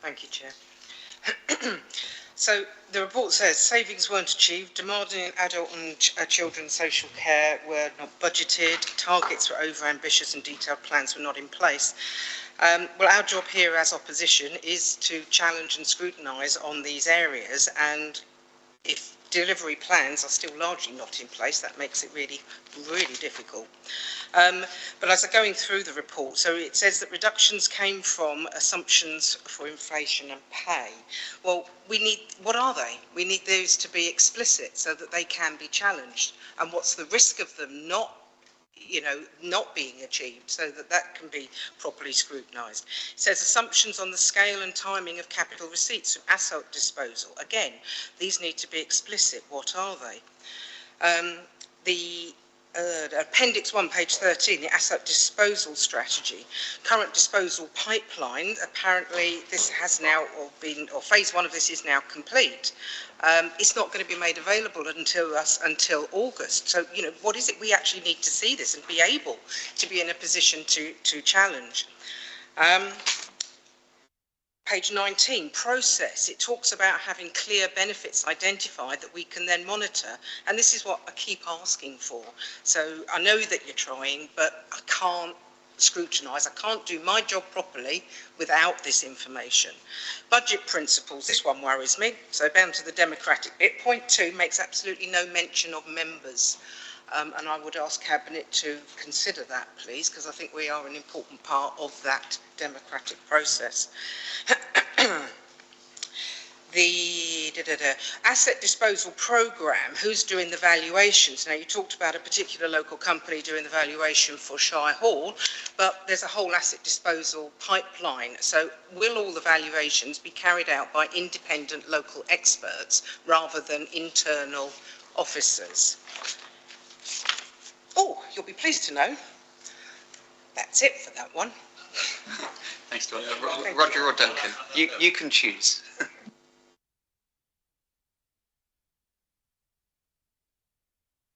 S13: Thank you, Chair. So the report says savings weren't achieved, demand in adult and children's social care were not budgeted, targets were over-ambitious and detailed plans were not in place. Well, our job here as opposition is to challenge and scrutinise on these areas, and if delivery plans are still largely not in place, that makes it really, really difficult. But as I'm going through the report, so it says that reductions came from assumptions for inflation and pay. Well, what are they? We need those to be explicit so that they can be challenged. And what's the risk of them not being achieved, so that can be properly scrutinised. It says assumptions on the scale and timing of capital receipts from asset disposal. Again, these need to be explicit. What are they? The Appendix 1, page 13, the asset disposal strategy. Current disposal pipeline, apparently this has now or phase 1 of this is now complete. It's not going to be made available until August. So, what is it we actually need to see this and be able to be in a position to challenge? Page 19, process. It talks about having clear benefits identified that we can then monitor. And this is what I keep asking for. So I know that you're trying, but I can't scrutinise. I can't do my job properly without this information. Budget principles, this one worries me. So down to the democratic bit. Point 2 makes absolutely no mention of members. And I would ask Cabinet to consider that, please, because I think we are an important part of that democratic process. The asset disposal programme, who's doing the valuations? Now, you talked about a particular local company doing the valuation for Shire Hall, but there's a whole asset disposal pipeline. So will all the valuations be carried out by independent local experts rather than internal officers? Oh, you'll be pleased to know that's it for that one.
S1: Thanks, Don. Roger or Duncan, you can choose.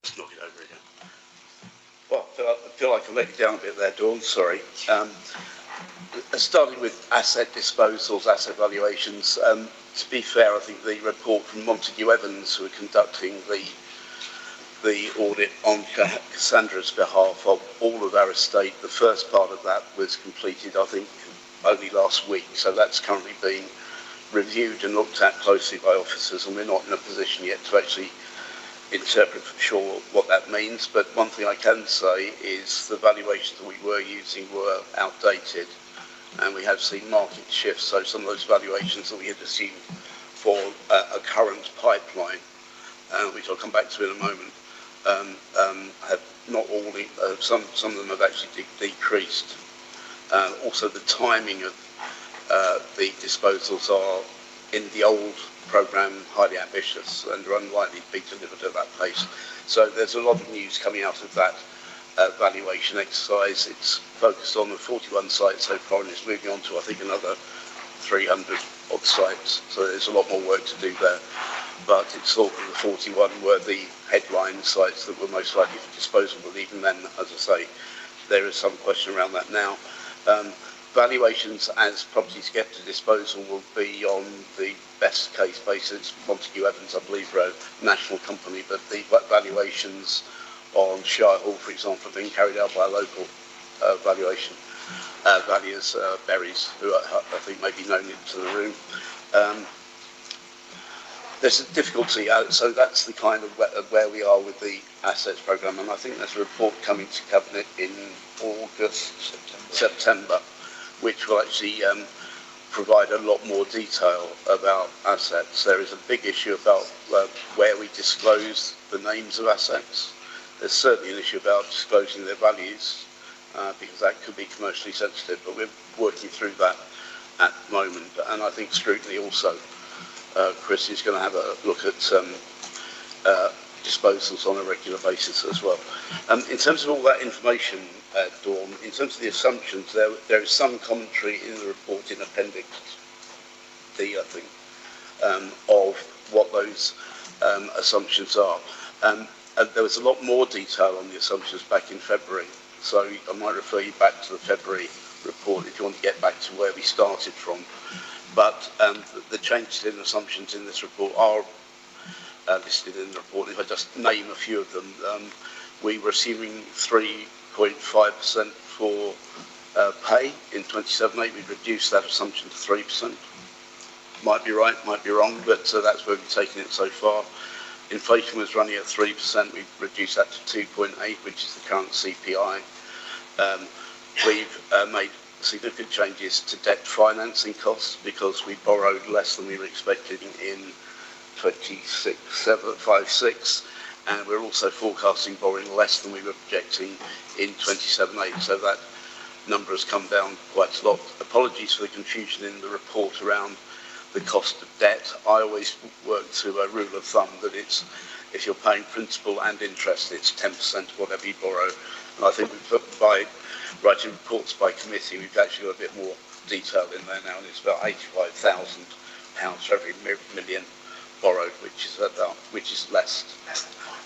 S17: Just knock it over again. Well, I feel like I let you down a bit there, Dawn, sorry. Starting with asset disposals, asset valuations, to be fair, I think the report from Montague Evans, who are conducting the audit on Cassandra's behalf of all of our estate, the first part of that was completed, I think, only last week. So that's currently being reviewed and looked at closely by officers, and we're not in a position yet to actually interpret for sure what that means. But one thing I can say is the valuations that we were using were outdated, and we have seen market shifts. So some of those valuations that we had assumed for a current pipeline, which I'll come back to in a moment, have not all, some of them have actually decreased. Also, the timing of the disposals are in the old programme highly ambitious and are unlikely to be delivered at that pace. So there's a lot of news coming out of that valuation exercise. It's focused on the 41 sites so far, and it's moving on to, I think, another 300 odd sites. So there's a lot more work to do there. But it's thought that the 41 were the headline sites that were most likely for disposal. But even then, as I say, there is some question around that now. Valuations as properties get to disposal will be on the best case basis. Montague Evans, I believe, are a national company, but the valuations on Shire Hall, for example, have been carried out by a local valuation valuers, Berries, who I think may be known into the room. There's a difficulty, so that's the kind of where we are with the assets programme, and I think there's a report coming to Cabinet in August, September, which will actually provide a lot more detail about assets. There is a big issue about where we disclose the names of assets. There's certainly an issue about disclosing their values, because that could be commercially sensitive, but we're working through that at the moment. And I think scrutiny also, Chris is going to have a look at disposals on a regular basis as well. In terms of all that information, Dawn, in terms of the assumptions, there is some commentary in the report in Appendix D, I think, of what those assumptions are. There was a lot more detail on the assumptions back in February, so I might refer you back to the February report if you want to get back to where we started from. But the changes in assumptions in this report are listed in the report. If I just name a few of them, we were assuming 3.5% for pay in 27/8. We've reduced that assumption to 3%. Might be right, might be wrong, but that's where we've taken it so far. Inflation was running at 3%. We've reduced that to 2.8, which is the current CPI. We've made significant changes to debt financing costs because we borrowed less than we were expecting in 26/7/56, and we're also forecasting borrowing less than we were projecting in 27/8, so that number has come down quite a lot. Apologies for the confusion in the report around the cost of debt. I always work to a rule of thumb that it's, if you're paying principal and interest, it's 10% of whatever you borrow. And I think by writing reports by committee, we've actually got a bit more detail in there now, and it's about £85,000 for every million borrowed, which is less.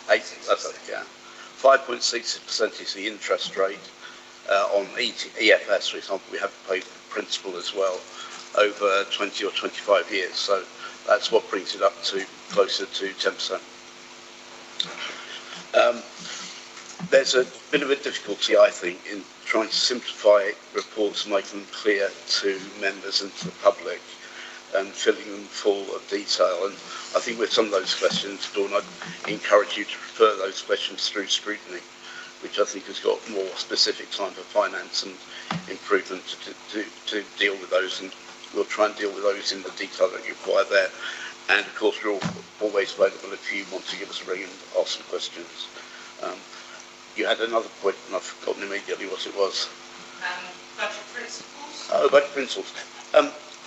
S17: 5.6% is the interest rate on EFS, for example. We have to pay principal as well over 20 or 25 years, so that's what brings it up to closer to 10%. There's a bit of a difficulty, I think, in trying to simplify reports and make them clear to members and to the public and filling them full of detail. And I think with some of those questions, Dawn, I'd encourage you to refer those questions through scrutiny, which I think has got more specific time for finance and improvement to deal with those, and we'll try and deal with those in the detail that you require there. And of course, we're always available if you want to give us a ring and ask some questions. You had another point, and I've forgotten immediately what it was.
S13: Budget principles?
S17: Oh, budget principles.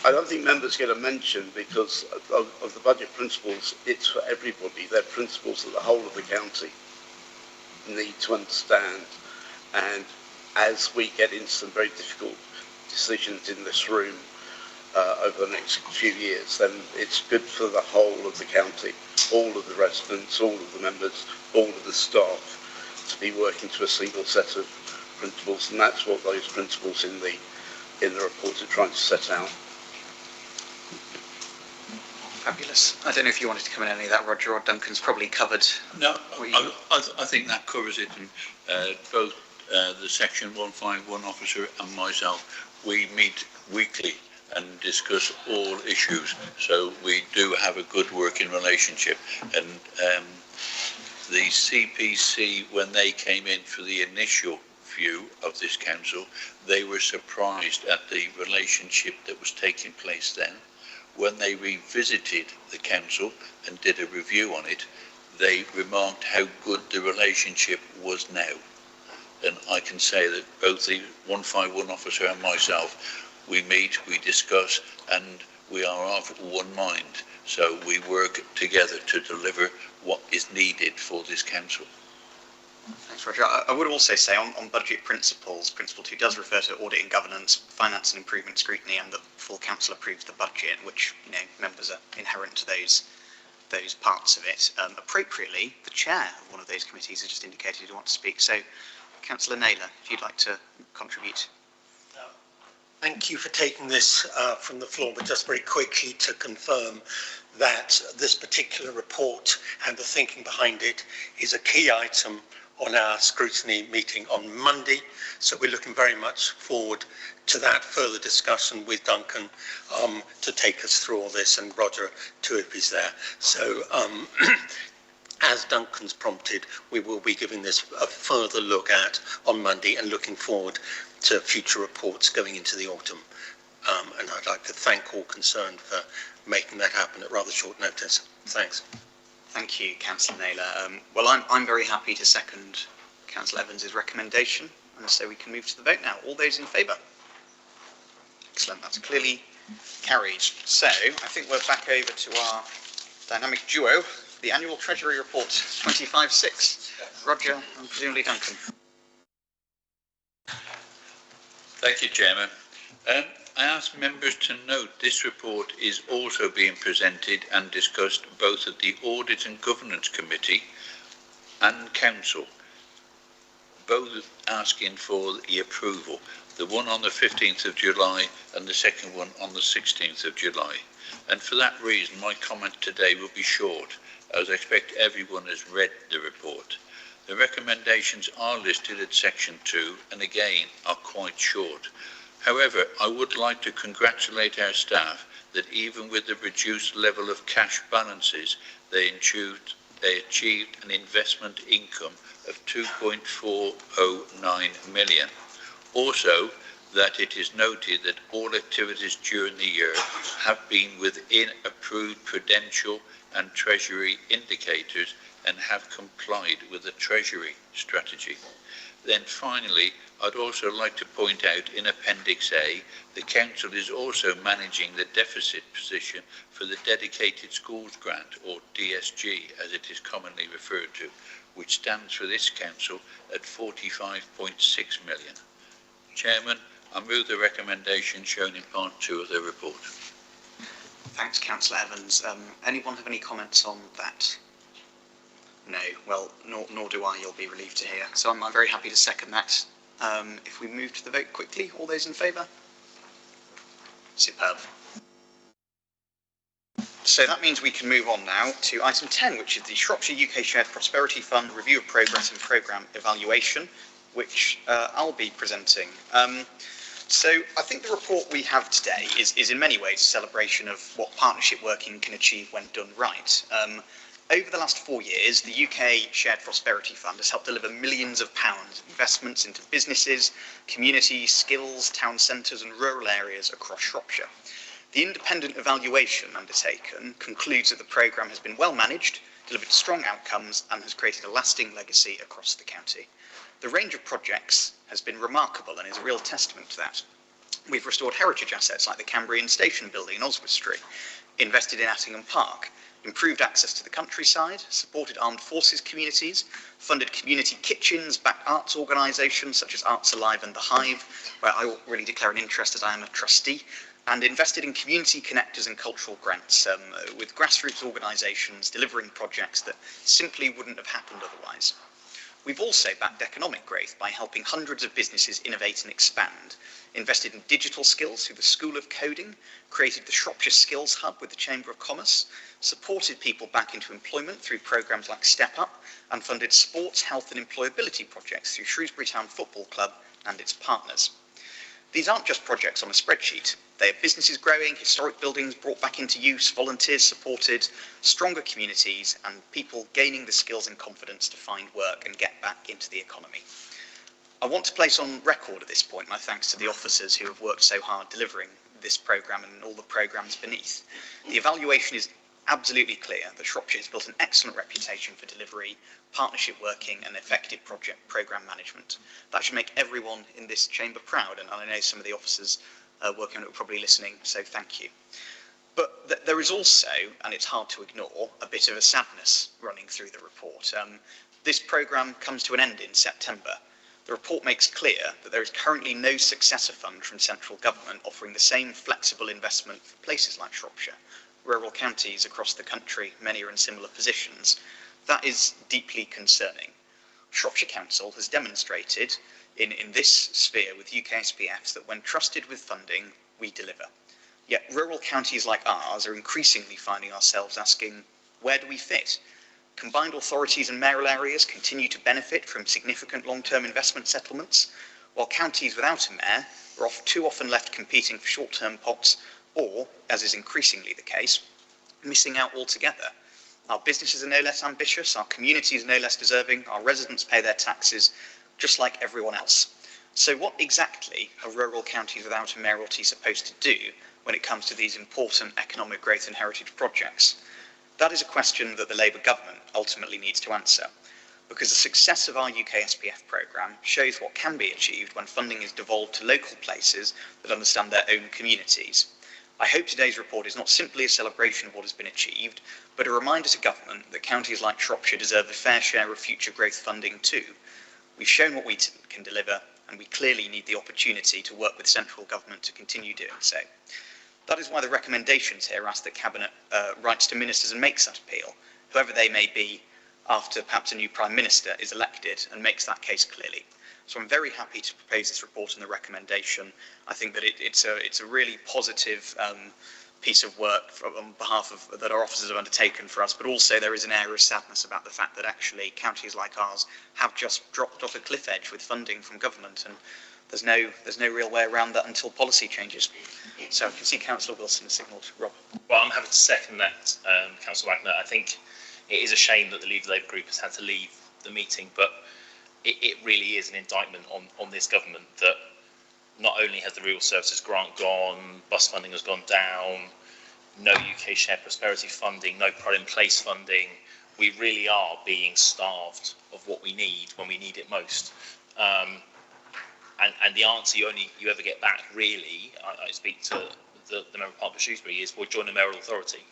S17: I don't think members get a mention because of the budget principles. It's for everybody. They're principles that the whole of the county need to understand. And as we get into some very difficult decisions in this room over the next few years, then it's good for the whole of the county, all of the residents, all of the members, all of the staff, to be working to a single set of principles, and that's what those principles in the report are trying to set out.
S1: Fabulous. I don't know if you wanted to come in any of that, Roger, or Duncan's probably covered.
S4: No, I think that covers it, and both the Section 151 officer and myself, we meet weekly and discuss all issues, so we do have a good working relationship. And the CPC, when they came in for the initial view of this council, they were surprised at the relationship that was taking place then. When they revisited the council and did a review on it, they remarked how good the relationship was now. And I can say that both the 151 officer and myself, we meet, we discuss, and we are of one mind. So we work together to deliver what is needed for this council.
S1: Thanks, Roger. I would also say on budget principles, Principle 2 does refer to audit and governance, finance and improvement scrutiny, and that full council approves the budget, which, you know, members are inherent to those parts of it. Appropriately, the chair of one of those committees has just indicated he wants to speak. So, Councillor Naylor, if you'd like to contribute.
S18: Thank you for taking this from the floor, but just very quickly to confirm that this particular report and the thinking behind it is a key item on our scrutiny meeting on Monday. So we're looking very much forward to that further discussion with Duncan to take us through all this, and Roger too if he's there. So as Duncan's prompted, we will be giving this a further look at on Monday and looking forward to future reports going into the autumn. And I'd like to thank all concerned for making that happen at rather short notice. Thanks.
S1: Thank you, Councillor Naylor. Well, I'm very happy to second Councillor Evans' recommendation, and so we can move to the vote now. All those in favour? Excellent, that's clearly carried. So I think we're back over to our dynamic duo, the Annual Treasury Report 25/6. Roger and presumably Duncan.
S4: Thank you, Chairman. I ask members to note this report is also being presented and discussed both at the Audit and Governance Committee and Council, both asking for the approval, the one on the 15th of July and the second one on the 16th of July. And for that reason, my comment today will be short, as I expect everyone has read the report. The recommendations are listed at section 2 and again are quite short. However, I would like to congratulate our staff that even with the reduced level of cash balances, they achieved an investment income of 2.409 million. Also, that it is noted that all activities during the year have been within approved prudential and treasury indicators and have complied with the treasury strategy. Then finally, I'd also like to point out in Appendix A, the Council is also managing the deficit position for the Dedicated Schools Grant, or DSG as it is commonly referred to, which stands for this Council at 45.6 million. Chairman, I move the recommendation shown in part 2 of the report.
S1: Thanks, Councillor Evans. Anyone have any comments on that? No, well, nor do I, you'll be relieved to hear. So I'm very happy to second that. If we move to the vote quickly, all those in favour? Superb. So that means we can move on now to item 10, which is the Shropshire UK Shared Prosperity Fund Review of Progress and Programme Evaluation, which I'll be presenting. So I think the report we have today is in many ways a celebration of what partnership working can achieve when done right. Over the last 4 years, the UK Shared Prosperity Fund has helped deliver millions of pounds of investments into businesses, communities, skills, town centres and rural areas across Shropshire. The independent evaluation undertaken concludes that the programme has been well managed, delivered strong outcomes and has created a lasting legacy across the county. The range of projects has been remarkable and is a real testament to that. We've restored heritage assets like the Cambrian Station building in Oswestry, invested in Attingham Park, improved access to the countryside, supported armed forces communities, funded community kitchens, backed arts organisations such as Arts Alive and The Hive, where I really declare an interest as I am a trustee, and invested in community connectors and cultural grants, with grassroots organisations delivering projects that simply wouldn't have happened otherwise. We've also backed economic growth by helping hundreds of businesses innovate and expand, invested in digital skills through the School of Coding, created the Shropshire Skills Hub with the Chamber of Commerce, supported people back into employment through programmes like Step Up, and funded sports, health and employability projects through Shrewsbury Town Football Club and its partners. These aren't just projects on a spreadsheet. They are businesses growing, historic buildings brought back into use, volunteers supported, stronger communities and people gaining the skills and confidence to find work and get back into the economy. I want to place on record at this point my thanks to the officers who have worked so hard delivering this programme and all the programmes beneath. The evaluation is absolutely clear that Shropshire has built an excellent reputation for delivery, partnership working and effective programme management. That should make everyone in this chamber proud, and I know some of the officers working on it are probably listening, so thank you. But there is also, and it's hard to ignore, a bit of a sadness running through the report. This programme comes to an end in September. The report makes clear that there is currently no successor fund from central government offering the same flexible investment for places like Shropshire. Rural counties across the country, many are in similar positions. That is deeply concerning. Shropshire Council has demonstrated in this sphere with UK SPFs that when trusted with funding, we deliver. Yet rural counties like ours are increasingly finding ourselves asking, where do we fit? Combined authorities and mayoral areas continue to benefit from significant long-term investment settlements, while counties without a mayor are too often left competing for short-term pots or, as is increasingly the case, missing out altogether. Our businesses are no less ambitious, our communities are no less deserving, our residents pay their taxes just like everyone else. So what exactly are rural counties without a mayoralty supposed to do when it comes to these important economic growth and heritage projects? That is a question that the Labour government ultimately needs to answer, because the success of our UK SPF programme shows what can be achieved when funding is devolved to local places that understand their own communities. I hope today's report is not simply a celebration of what has been achieved, but a reminder to government that counties like Shropshire deserve a fair share of future growth funding too. We've shown what we can deliver, and we clearly need the opportunity to work with central government to continue doing so. That is why the recommendations here ask that Cabinet writes to ministers and makes that appeal, whoever they may be, after perhaps a new Prime Minister is elected, and makes that case clearly. So I'm very happy to propose this report and the recommendation. I think that it's a really positive piece of work on behalf of that our officers have undertaken for us, but also there is an air of sadness about the fact that actually counties like ours have just dropped off a cliff edge with funding from government, and there's no real way around that until policy changes. So I can see Councillor Wilson signalled. Rob.
S9: Well, I'm happy to second that, Councillor Wagner. I think it is a shame that the Leave the Labour group has had to leave the meeting, but it really is an indictment on this government that not only has the Rural Services Grant gone, bus funding has gone down, no UK Shared Prosperity funding, no Pride in Place funding. We really are being starved of what we need when we need it most. And the answer you ever get back, really, I speak to the Member of Parliament of Shrewsbury, is we'll join the mayoral authority.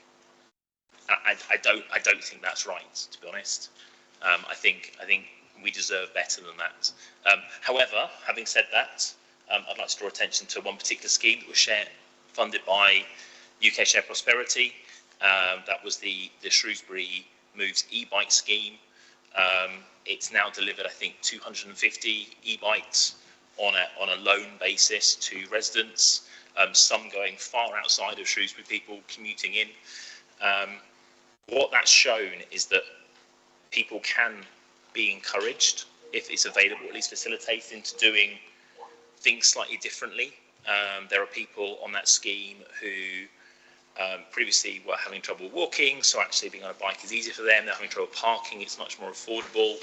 S9: I don't think that's right, to be honest. I think we deserve better than that. However, having said that, I'd like to draw attention to one particular scheme that was funded by UK Shared Prosperity. That was the Shrewsbury Moves e-bike scheme. It's now delivered, I think, 250 e-bikes on a loan basis to residents, some going far outside of Shrewsbury, people commuting in. What that's shown is that people can be encouraged, if it's available, at least facilitated into doing things slightly differently. There are people on that scheme who previously were having trouble walking, so actually being on a bike is easier for them. They're having trouble parking, it's much more affordable.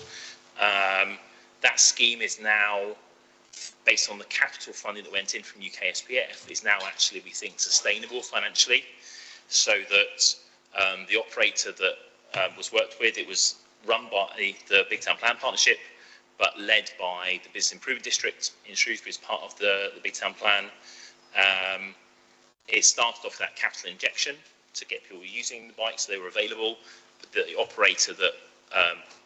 S9: That scheme is now, based on the capital funding that went in from UK SPF, is now actually, we think, sustainable financially, so that the operator that was worked with, it was run by the Big Town Plan Partnership, but led by the Business Improvement District in Shrewsbury as part of the Big Town Plan. It started off with that capital injection to get people using the bikes so they were available. But the operator that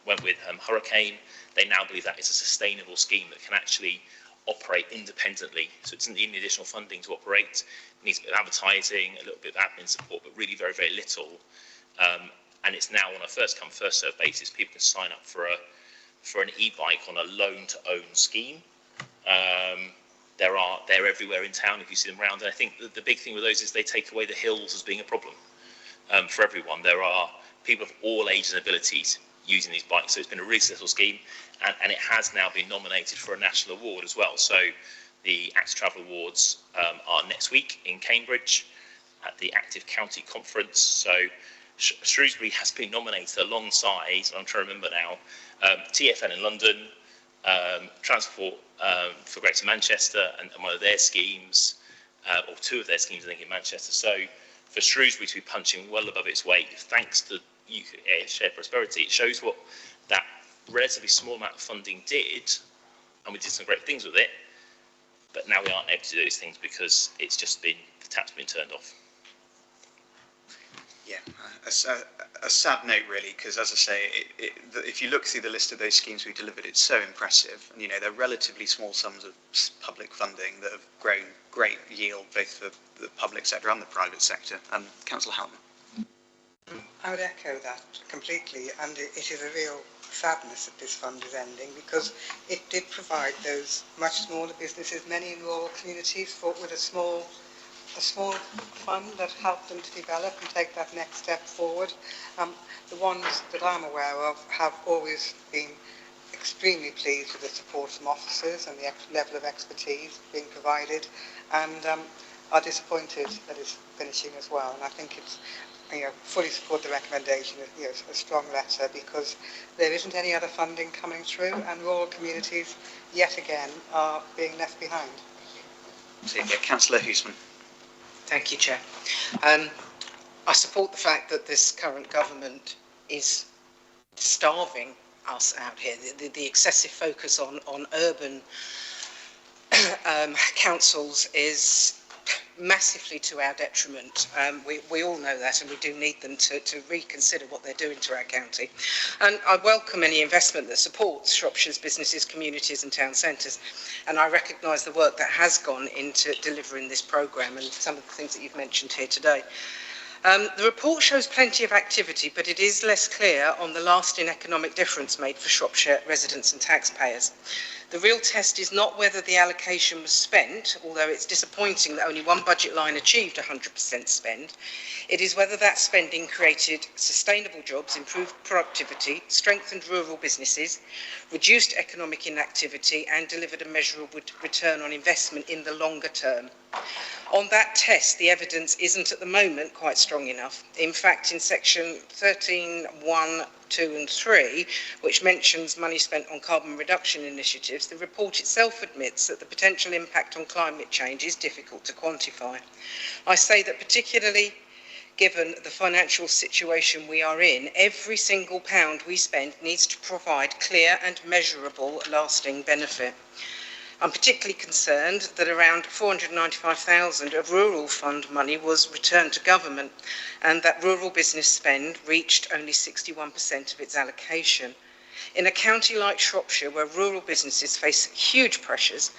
S9: went with Hurricane, they now believe that is a sustainable scheme that can actually operate independently. So it doesn't need any additional funding to operate. It needs a bit of advertising, a little bit of admin support, but really very, very little. And it's now on a first-come, first-served basis. People can sign up for an e-bike on a loan-to-own scheme. They're everywhere in town if you see them around. And I think the big thing with those is they take away the hills as being a problem for everyone. There are people of all ages and abilities using these bikes, so it's been a really successful scheme, and it has now been nominated for a national award as well. So the Active Travel Awards are next week in Cambridge at the Active County Conference. So Shrewsbury has been nominated alongside, I'm trying to remember now, TfL in London, Transport for Greater Manchester, and one of their schemes, or two of their schemes, I think, in Manchester. So for Shrewsbury to be punching well above its weight, thanks to UK Shared Prosperity, it shows what that relatively small amount of funding did, and we did some great things with it. But now we aren't able to do those things because it's just been, the tap's been turned off.
S1: Yeah, a sad note really, because as I say, if you look through the list of those schemes we delivered, it's so impressive. And they're relatively small sums of public funding that have grown great yield both for the public sector and the private sector. Councillor Howman.
S8: I would echo that completely, and it is a real sadness that this fund is ending, because it did provide those much smaller businesses, many in rural communities, with a small fund that helped them to develop and take that next step forward. The ones that I'm aware of have always been extremely pleased with the support from officers and the level of expertise being provided, and are disappointed that it's finishing as well. And I think it's, fully support the recommendation of a strong letter, because there isn't any other funding coming through, and rural communities yet again are being left behind.
S1: Councillor Husman.
S13: Thank you, Chair. I support the fact that this current government is starving us out here. The excessive focus on urban councils is massively to our detriment. We all know that, and we do need them to reconsider what they're doing to our county. And I welcome any investment that supports Shropshire's businesses, communities and town centres, and I recognise the work that has gone into delivering this programme and some of the things that you've mentioned here today. The report shows plenty of activity, but it is less clear on the lasting economic difference made for Shropshire residents and taxpayers. The real test is not whether the allocation was spent, although it's disappointing that only one budget line achieved 100% spend. It is whether that spending created sustainable jobs, improved productivity, strengthened rural businesses, reduced economic inactivity and delivered a measurable return on investment in the longer term. On that test, the evidence isn't at the moment quite strong enough. In fact, in section 13.1, 2 and 3, which mentions money spent on carbon reduction initiatives, the report itself admits that the potential impact on climate change is difficult to quantify. I say that particularly given the financial situation we are in, every single pound we spend needs to provide clear and measurable lasting benefit. I'm particularly concerned that around 495,000 of rural fund money was returned to government and that rural business spend reached only 61% of its allocation. In a county like Shropshire, where rural businesses face huge pressures,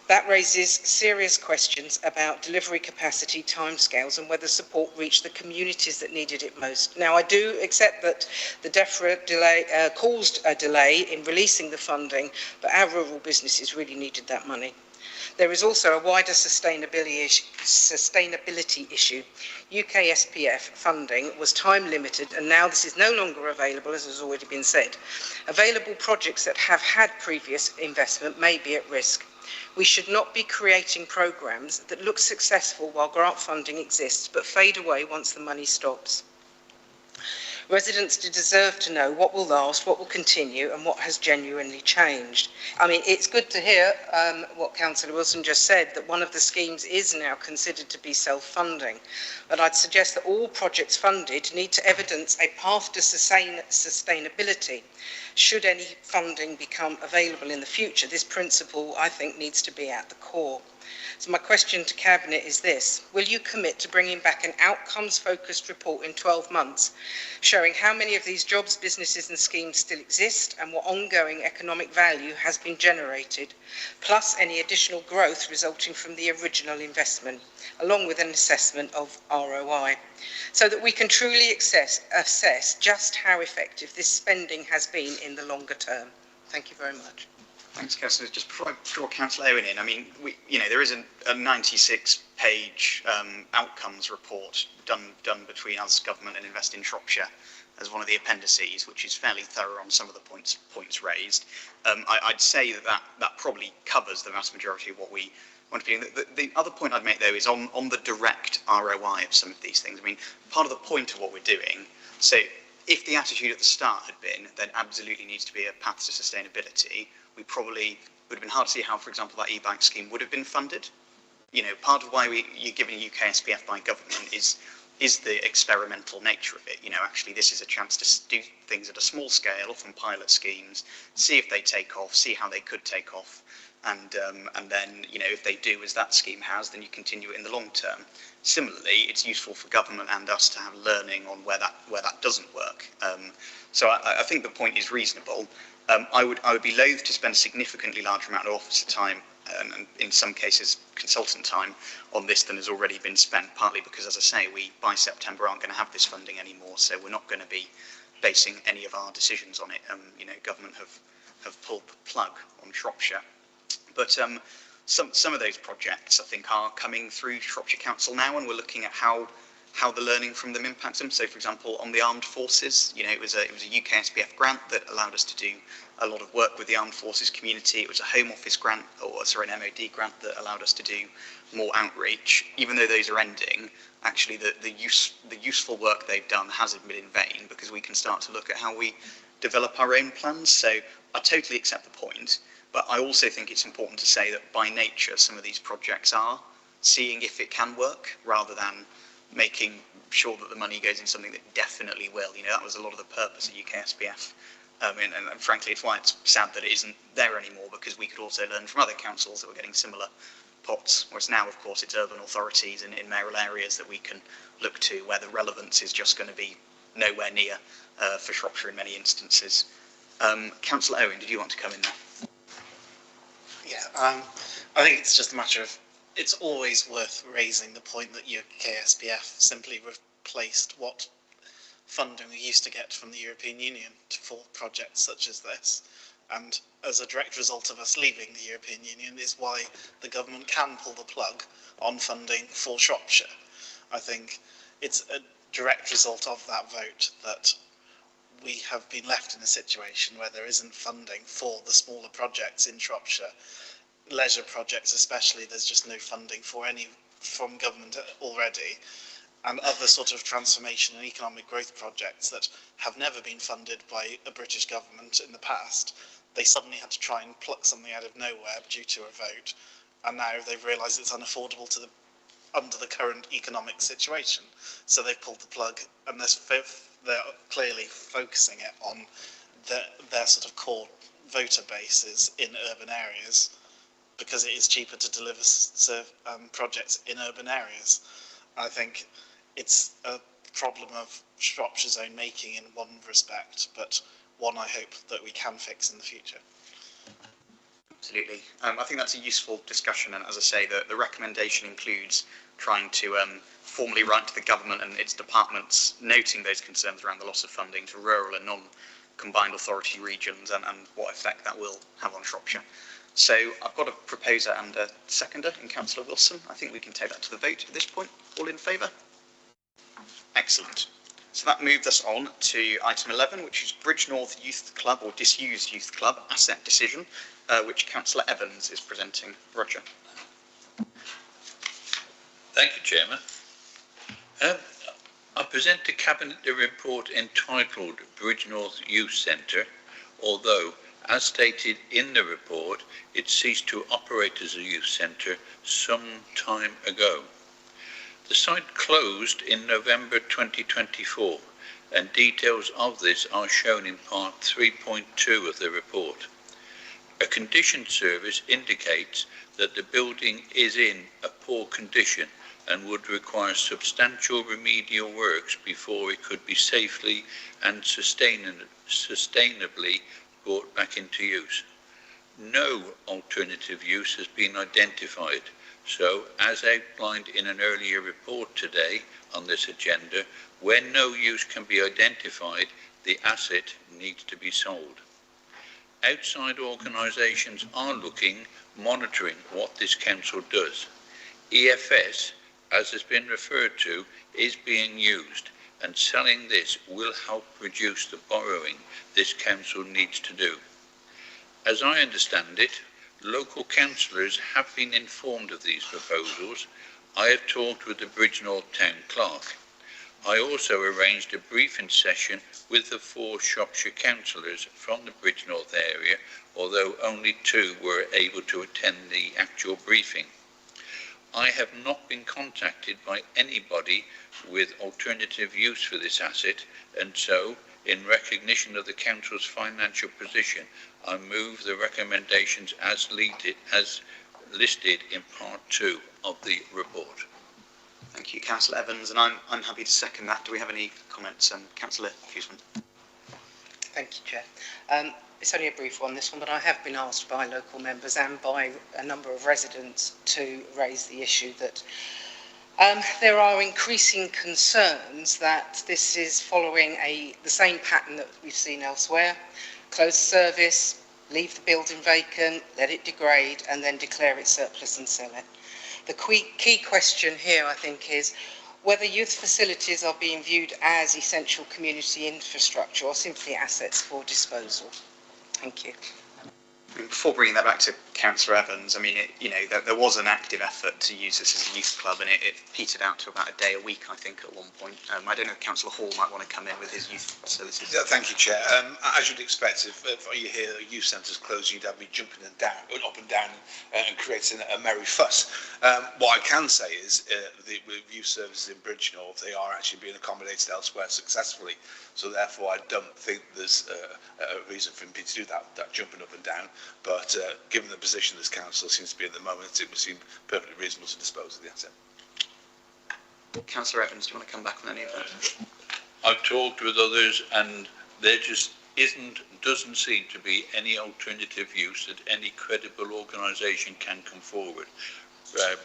S13: that raises serious questions about delivery capacity, timescales and whether support reached the communities that needed it most. Now, I do accept that the DEFRA delay caused a delay in releasing the funding, but our rural businesses really needed that money. There is also a wider sustainability issue. UK SPF funding was time limited and now this is no longer available, as has already been said. Available projects that have had previous investment may be at risk. We should not be creating programmes that look successful while grant funding exists but fade away once the money stops. Residents deserve to know what will last, what will continue and what has genuinely changed. I mean, it's good to hear what Councillor Wilson just said, that one of the schemes is now considered to be self-funding. But I'd suggest that all projects funded need to evidence a path to sustainability. Should any funding become available in the future, this principle, I think, needs to be at the core. So my question to Cabinet is this: will you commit to bringing back an outcomes-focused report in 12 months, showing how many of these jobs, businesses and schemes still exist and what ongoing economic value has been generated, plus any additional growth resulting from the original investment, along with an assessment of ROI, so that we can truly assess just how effective this spending has been in the longer term? Thank you very much.
S1: Thanks, Councillor. Just before I draw Councillor Owen in, I mean, there is a 96-page outcomes report done between us, government, and Invest in Shropshire as one of the appendices, which is fairly thorough on some of the points raised. I'd say that probably covers the vast majority of what we want to be doing. The other point I'd make, though, is on the direct ROI of some of these things. I mean, part of the point of what we're doing, so if the attitude at the start had been there absolutely needs to be a path to sustainability, we probably would have been hard to see how, for example, that e-bike scheme would have been funded. Part of why you're given UK SPF by government is the experimental nature of it. Actually, this is a chance to do things at a small scale, often pilot schemes, see if they take off, see how they could take off, and then, if they do as that scheme has, then you continue it in the long term. Similarly, it's useful for government and us to have learning on where that doesn't work. So I think the point is reasonable. I would be loath to spend a significantly larger amount of officer time and in some cases consultant time on this than has already been spent, partly because, as I say, we by September aren't going to have this funding anymore, so we're not going to be basing any of our decisions on it. Government have pulled the plug on Shropshire. But some of those projects, I think, are coming through Shropshire Council now, and we're looking at how the learning from them impacts them. So, for example, on the armed forces, it was a UK SPF grant that allowed us to do a lot of work with the armed forces community. It was a Home Office grant, an MOD grant that allowed us to do more outreach. Even though those are ending, actually the useful work they've done hasn't been in vain, because we can start to look at how we develop our own plans. So I totally accept the point, but I also think it's important to say that by nature some of these projects are seeing if it can work rather than making sure that the money goes in something that definitely will. That was a lot of the purpose of UK SPF. And frankly, it's why it's sad that it isn't there anymore, because we could also learn from other councils that were getting similar pots, whereas now, of course, it's urban authorities in mayoral areas that we can look to, where the relevance is just going to be nowhere near for Shropshire in many instances. Councillor Owen, did you want to come in there?
S19: Yeah, I think it's just a matter of, it's always worth raising the point that UKSPF simply replaced what funding we used to get from the European Union for projects such as this. And as a direct result of us leaving the European Union is why the government can pull the plug on funding for Shropshire. I think it's a direct result of that vote that we have been left in a situation where there isn't funding for the smaller projects in Shropshire. Leisure projects especially, there's just no funding for any from government already. And other sort of transformation and economic growth projects that have never been funded by a British government in the past, they suddenly had to try and pluck something out of nowhere due to a vote, and now they've realised it's unaffordable to under the current economic situation. So they've pulled the plug, and they're clearly focusing it on their sort of core voter bases in urban areas, because it is cheaper to deliver projects in urban areas. I think it's a problem of Shropshire's own making in one respect, but one I hope that we can fix in the future.
S1: Absolutely. I think that's a useful discussion, and as I say, the recommendation includes trying to formally write to the government and its departments, noting those concerns around the loss of funding to rural and non-combined authority regions and what effect that will have on Shropshire. So I've got a proposer and a seconder in Councillor Wilson. I think we can take that to the vote at this point. All in favour? Excellent. So that moves us on to item 11, which is Bridge North Youth Club or Disused Youth Club Asset Decision, which Councillor Evans is presenting. Roger.
S4: Thank you, Chairman. I present to Cabinet the report entitled Bridge North Youth Centre, although, as stated in the report, it ceased to operate as a youth centre some time ago. The site closed in November 2024, and details of this are shown in part 3.2 of the report. A condition service indicates that the building is in a poor condition and would require substantial remedial works before it could be safely and sustainably brought back into use. No alternative use has been identified, so as outlined in an earlier report today on this agenda, where no use can be identified, the asset needs to be sold. Outside organisations are monitoring what this council does. EFS, as has been referred to, is being used, and selling this will help reduce the borrowing this council needs to do. As I understand it, local councillors have been informed of these proposals. I have talked with the Bridge North Town Clerk. I also arranged a briefing session with the 4 Shropshire councillors from the Bridge North area, although only 2 were able to attend the actual briefing. I have not been contacted by anybody with alternative use for this asset, and so, in recognition of the council's financial position, I move the recommendations as listed in part 2 of the report.
S1: Thank you, Councillor Evans, and I'm happy to second that. Do we have any comments? Councillor Huseman.
S13: Thank you, Chair. It's only a brief one, this one, but I have been asked by local members and by a number of residents to raise the issue that there are increasing concerns that this is following the same pattern that we've seen elsewhere. Close service, leave the building vacant, let it degrade, and then declare it surplus and sell it. The key question here, I think, is whether youth facilities are being viewed as essential community infrastructure or simply assets for disposal. Thank you.
S1: Before bringing that back to Councillor Evans, I mean, there was an active effort to use this as a youth club, and it petered out to about a day a week, I think, at one point. I don't know if Councillor Hall might want to come in with his youth facilities.
S15: Yeah, thank you, Chair. As you'd expect, if you hear youth centres closed, you'd have me jumping up and down and creating a merry fuss. What I can say is with youth services in Bridge North, they are actually being accommodated elsewhere successfully. So therefore, I don't think there's a reason for me to do that jumping up and down. But given the position position this council seems to be at the moment, it would seem perfectly reasonable to dispose of the asset.
S1: Councillor Evans, do you want to come back on any of that?
S4: I've talked with others and there just doesn't seem to be any alternative use that any credible organisation can come forward.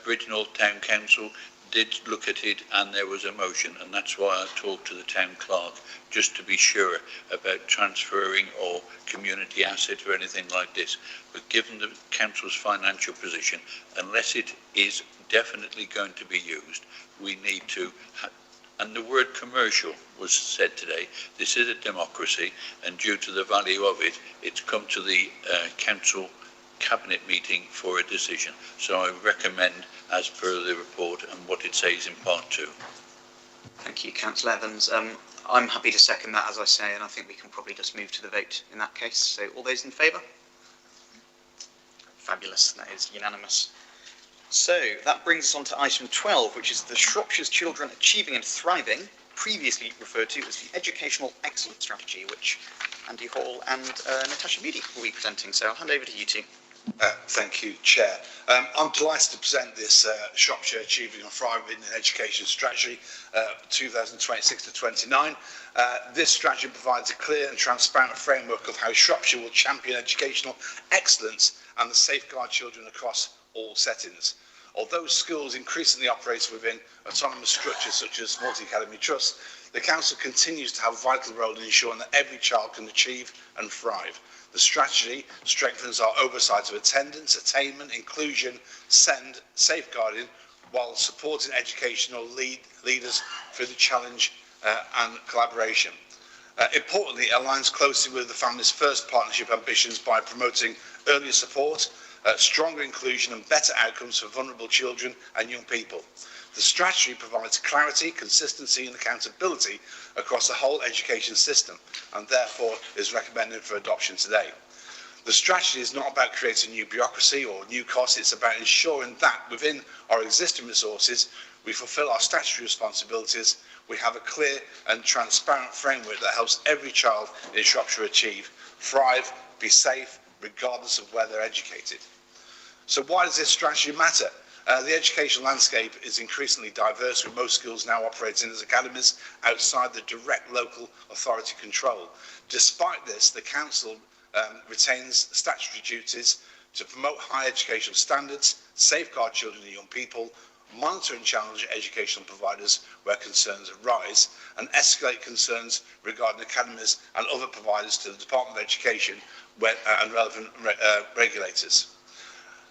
S4: Bridgnorth Town Council did look at it and there was a motion, and that's why I talked to the town clerk just to be sure about transferring or community asset or anything like this. But given the council's financial position, unless it is definitely going to be used, we need to and the word commercial was said today. This is a democracy, and due to the value of it, it's come to the council cabinet meeting for a decision. So I recommend, as per the report and what it says in part 2.
S1: Thank you, Councillor Evans. I'm happy to second that, as I say, and I think we can probably just move to the vote in that case. So all those in favour? Fabulous, that is unanimous. So that brings us on to item 12, which is the Shropshire's Children Achieving and Thriving, previously referred to as the Educational Excellence Strategy, which Andy Hall and Natasha Moody will be presenting. So I'll hand over to you two.
S15: Thank you, Chair. I'm delighted to present this Shropshire Achieving and Thriving in Education Strategy 2026 to 29. This strategy provides a clear and transparent framework of how Shropshire will champion educational excellence and the safeguard children across all settings. Although schools increasingly operate within autonomous structures such as multi-academy trusts, the Council continues to have a vital role in ensuring that every child can achieve and thrive. The strategy strengthens our oversight of attendance, attainment, inclusion, SEND, safeguarding, while supporting educational leaders through the challenge and collaboration. Importantly, it aligns closely with the Families First Partnership ambitions by promoting earlier support, stronger inclusion and better outcomes for vulnerable children and young people. The strategy provides clarity, consistency and accountability across the whole education system and therefore is recommended for adoption today. The strategy is not about creating new bureaucracy or new costs, it's about ensuring that within our existing resources we fulfil our statutory responsibilities, we have a clear and transparent framework that helps every child in Shropshire achieve, thrive, be safe, regardless of where they're educated. So why does this strategy matter? The educational landscape is increasingly diverse, with most schools now operating as academies outside the direct local authority control. Despite this, the Council retains statutory duties to promote high educational standards, safeguard children and young people, monitor and challenge educational providers where concerns arise, and escalate concerns regarding academies and other providers to the Department of Education and relevant regulators.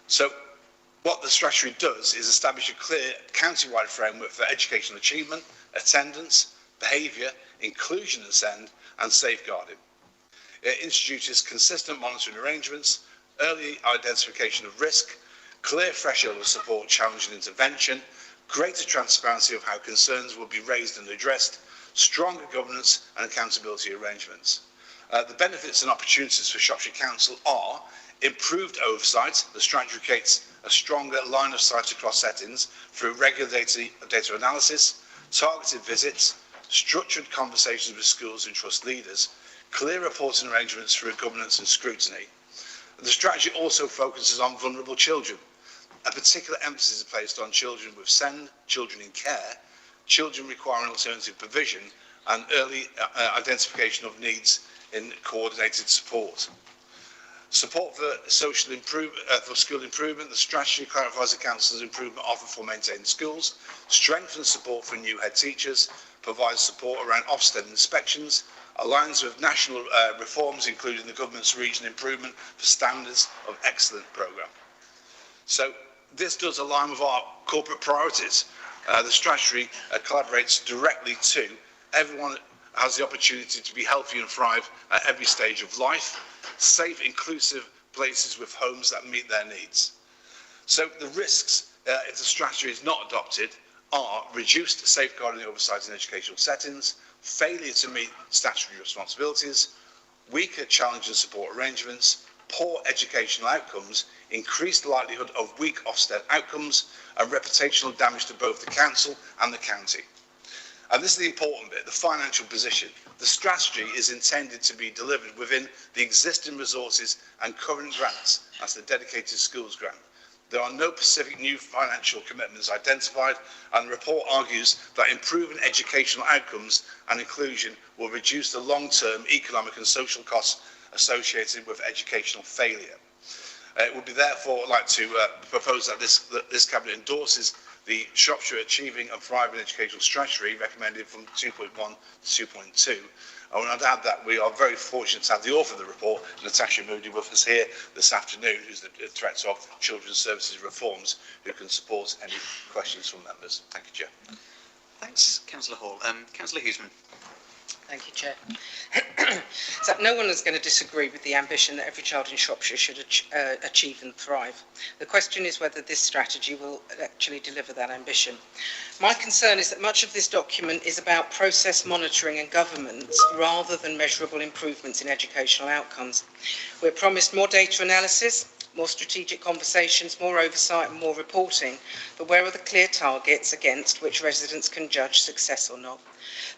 S15: So what the strategy does is establish a clear county-wide framework for educational achievement, attendance, behaviour, inclusion and SEND, and safeguarding. It introduces consistent monitoring arrangements, early identification of risk, clear threshold of support, challenge and intervention, greater transparency of how concerns will be raised and addressed, stronger governance and accountability arrangements. The benefits and opportunities for Shropshire Council are improved oversight. The strategy creates a stronger line of sight across settings through regular data analysis, targeted visits, structured conversations with schools and trust leaders, clear reporting arrangements through governance and scrutiny. The strategy also focuses on vulnerable children. A particular emphasis is placed on children with SEND, children in care, children requiring alternative provision, and early identification of needs in coordinated support. Support for social improvement, for school improvement. The strategy clarifies the Council's improvement offer for maintained schools, strengthens support for new head teachers, provides support around Ofsted inspections, aligns with national reforms, including the Government's Region Improvement for Standards of Excellence programme. So this does align with our corporate priorities. The strategy collaborates directly to everyone has the opportunity to be healthy and thrive at every stage of life, safe, inclusive places with homes that meet their needs. So the risks, if the strategy is not adopted, are reduced safeguarding oversight in educational settings, failure to meet statutory responsibilities, weaker challenge and support arrangements, poor educational outcomes, increased likelihood of weak Ofsted outcomes, and reputational damage to both the Council and the County. And this is the important bit, the financial position. The strategy is intended to be delivered within the existing resources and current grants. That's the dedicated schools grant. There are no specific new financial commitments identified, and the report argues that improving educational outcomes and inclusion will reduce the long-term economic and social costs associated with educational failure. It would be therefore like to propose that this Cabinet endorses the Shropshire Achieving and Thriving Educational Strategy recommended from 2.1 to 2.2. I want to add that we are very fortunate to have the author of the report, Natasha Moody, with us here this afternoon, who's the Director of Children's Services Reforms, who can support any questions from members. Thank you, Chair.
S1: Thanks, Councillor Hall. Councillor Huseman.
S13: Thank you, Chair. So no one is going to disagree with the ambition that every child in Shropshire should achieve and thrive. The question is whether this strategy will actually deliver that ambition. My concern is that much of this document is about process monitoring and governance rather than measurable improvements in educational outcomes. We're promised more data analysis, more strategic conversations, more oversight and more reporting, but where are the clear targets against which residents can judge success or not?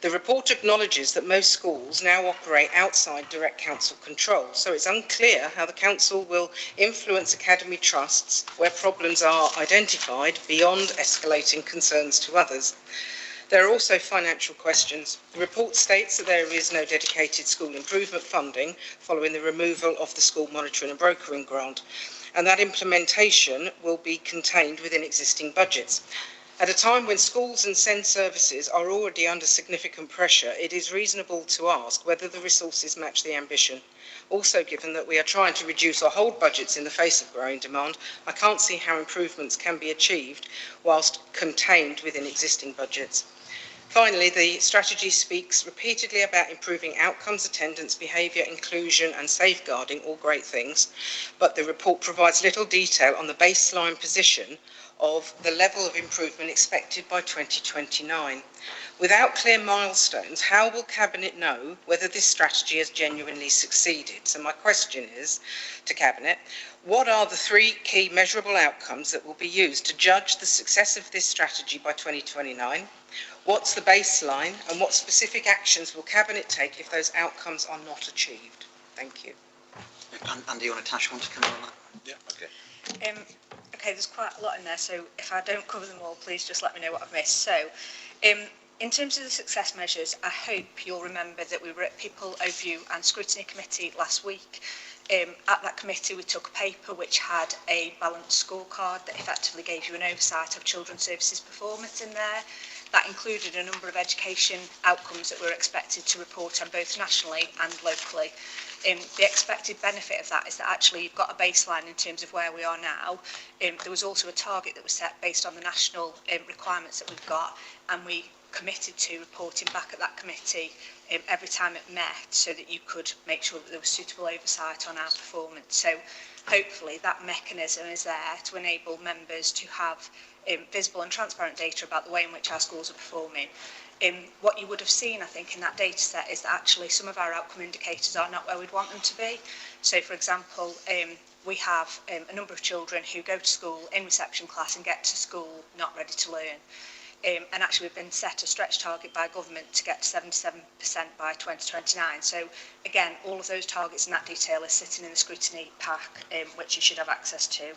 S13: The report acknowledges that most schools now operate outside direct council control, so it's unclear how the council will influence academy trusts where problems are identified beyond escalating concerns to others. There are also financial questions. The report states that there is no dedicated school improvement funding following the removal of the school monitoring and brokering grant, and that implementation will be contained within existing budgets. At a time when schools and SEND services are already under significant pressure, it is reasonable to ask whether the resources match the ambition. Also, given that we are trying to reduce or hold budgets in the face of growing demand, I can't see how improvements can be achieved whilst contained within existing budgets. Finally, the strategy speaks repeatedly about improving outcomes, attendance, behaviour, inclusion and safeguarding, all great things, but the report provides little detail on the baseline position of the level of improvement expected by 2029. Without clear milestones, how will Cabinet know whether this strategy has genuinely succeeded? So my question is to Cabinet, what are the 3 key measurable outcomes that will be used to judge the success of this strategy by 2029? What's the baseline, and what specific actions will Cabinet take if those outcomes are not achieved? Thank you.
S1: Andy or Natasha want to come in on that?
S15: Yeah, okay.
S20: Okay, there's quite a lot in there, so if I don't cover them all, please just let me know what I've missed. So, in terms of the success measures, I hope you'll remember that we were at People Overview and Scrutiny Committee last week. At that committee, we took a paper which had a balanced scorecard that effectively gave you an oversight of children's services performance in there. That included a number of education outcomes that we're expected to report on both nationally and locally. The expected benefit of that is that actually you've got a baseline in terms of where we are now. There was also a target that was set based on the national requirements that we've got, and we committed to reporting back at that committee every time it met so that you could make sure that there was suitable oversight on our performance. So hopefully that mechanism is there to enable members to have visible and transparent data about the way in which our schools are performing. What you would have seen, I think, in that data set is that actually some of our outcome indicators are not where we'd want them to be. So, for example, we have a number of children who go to school in reception class and get to school not ready to learn. And actually we've been set a stretch target by government to get to 77% by 2029. So again, all of those targets and that detail is sitting in the scrutiny pack, which you should have access to.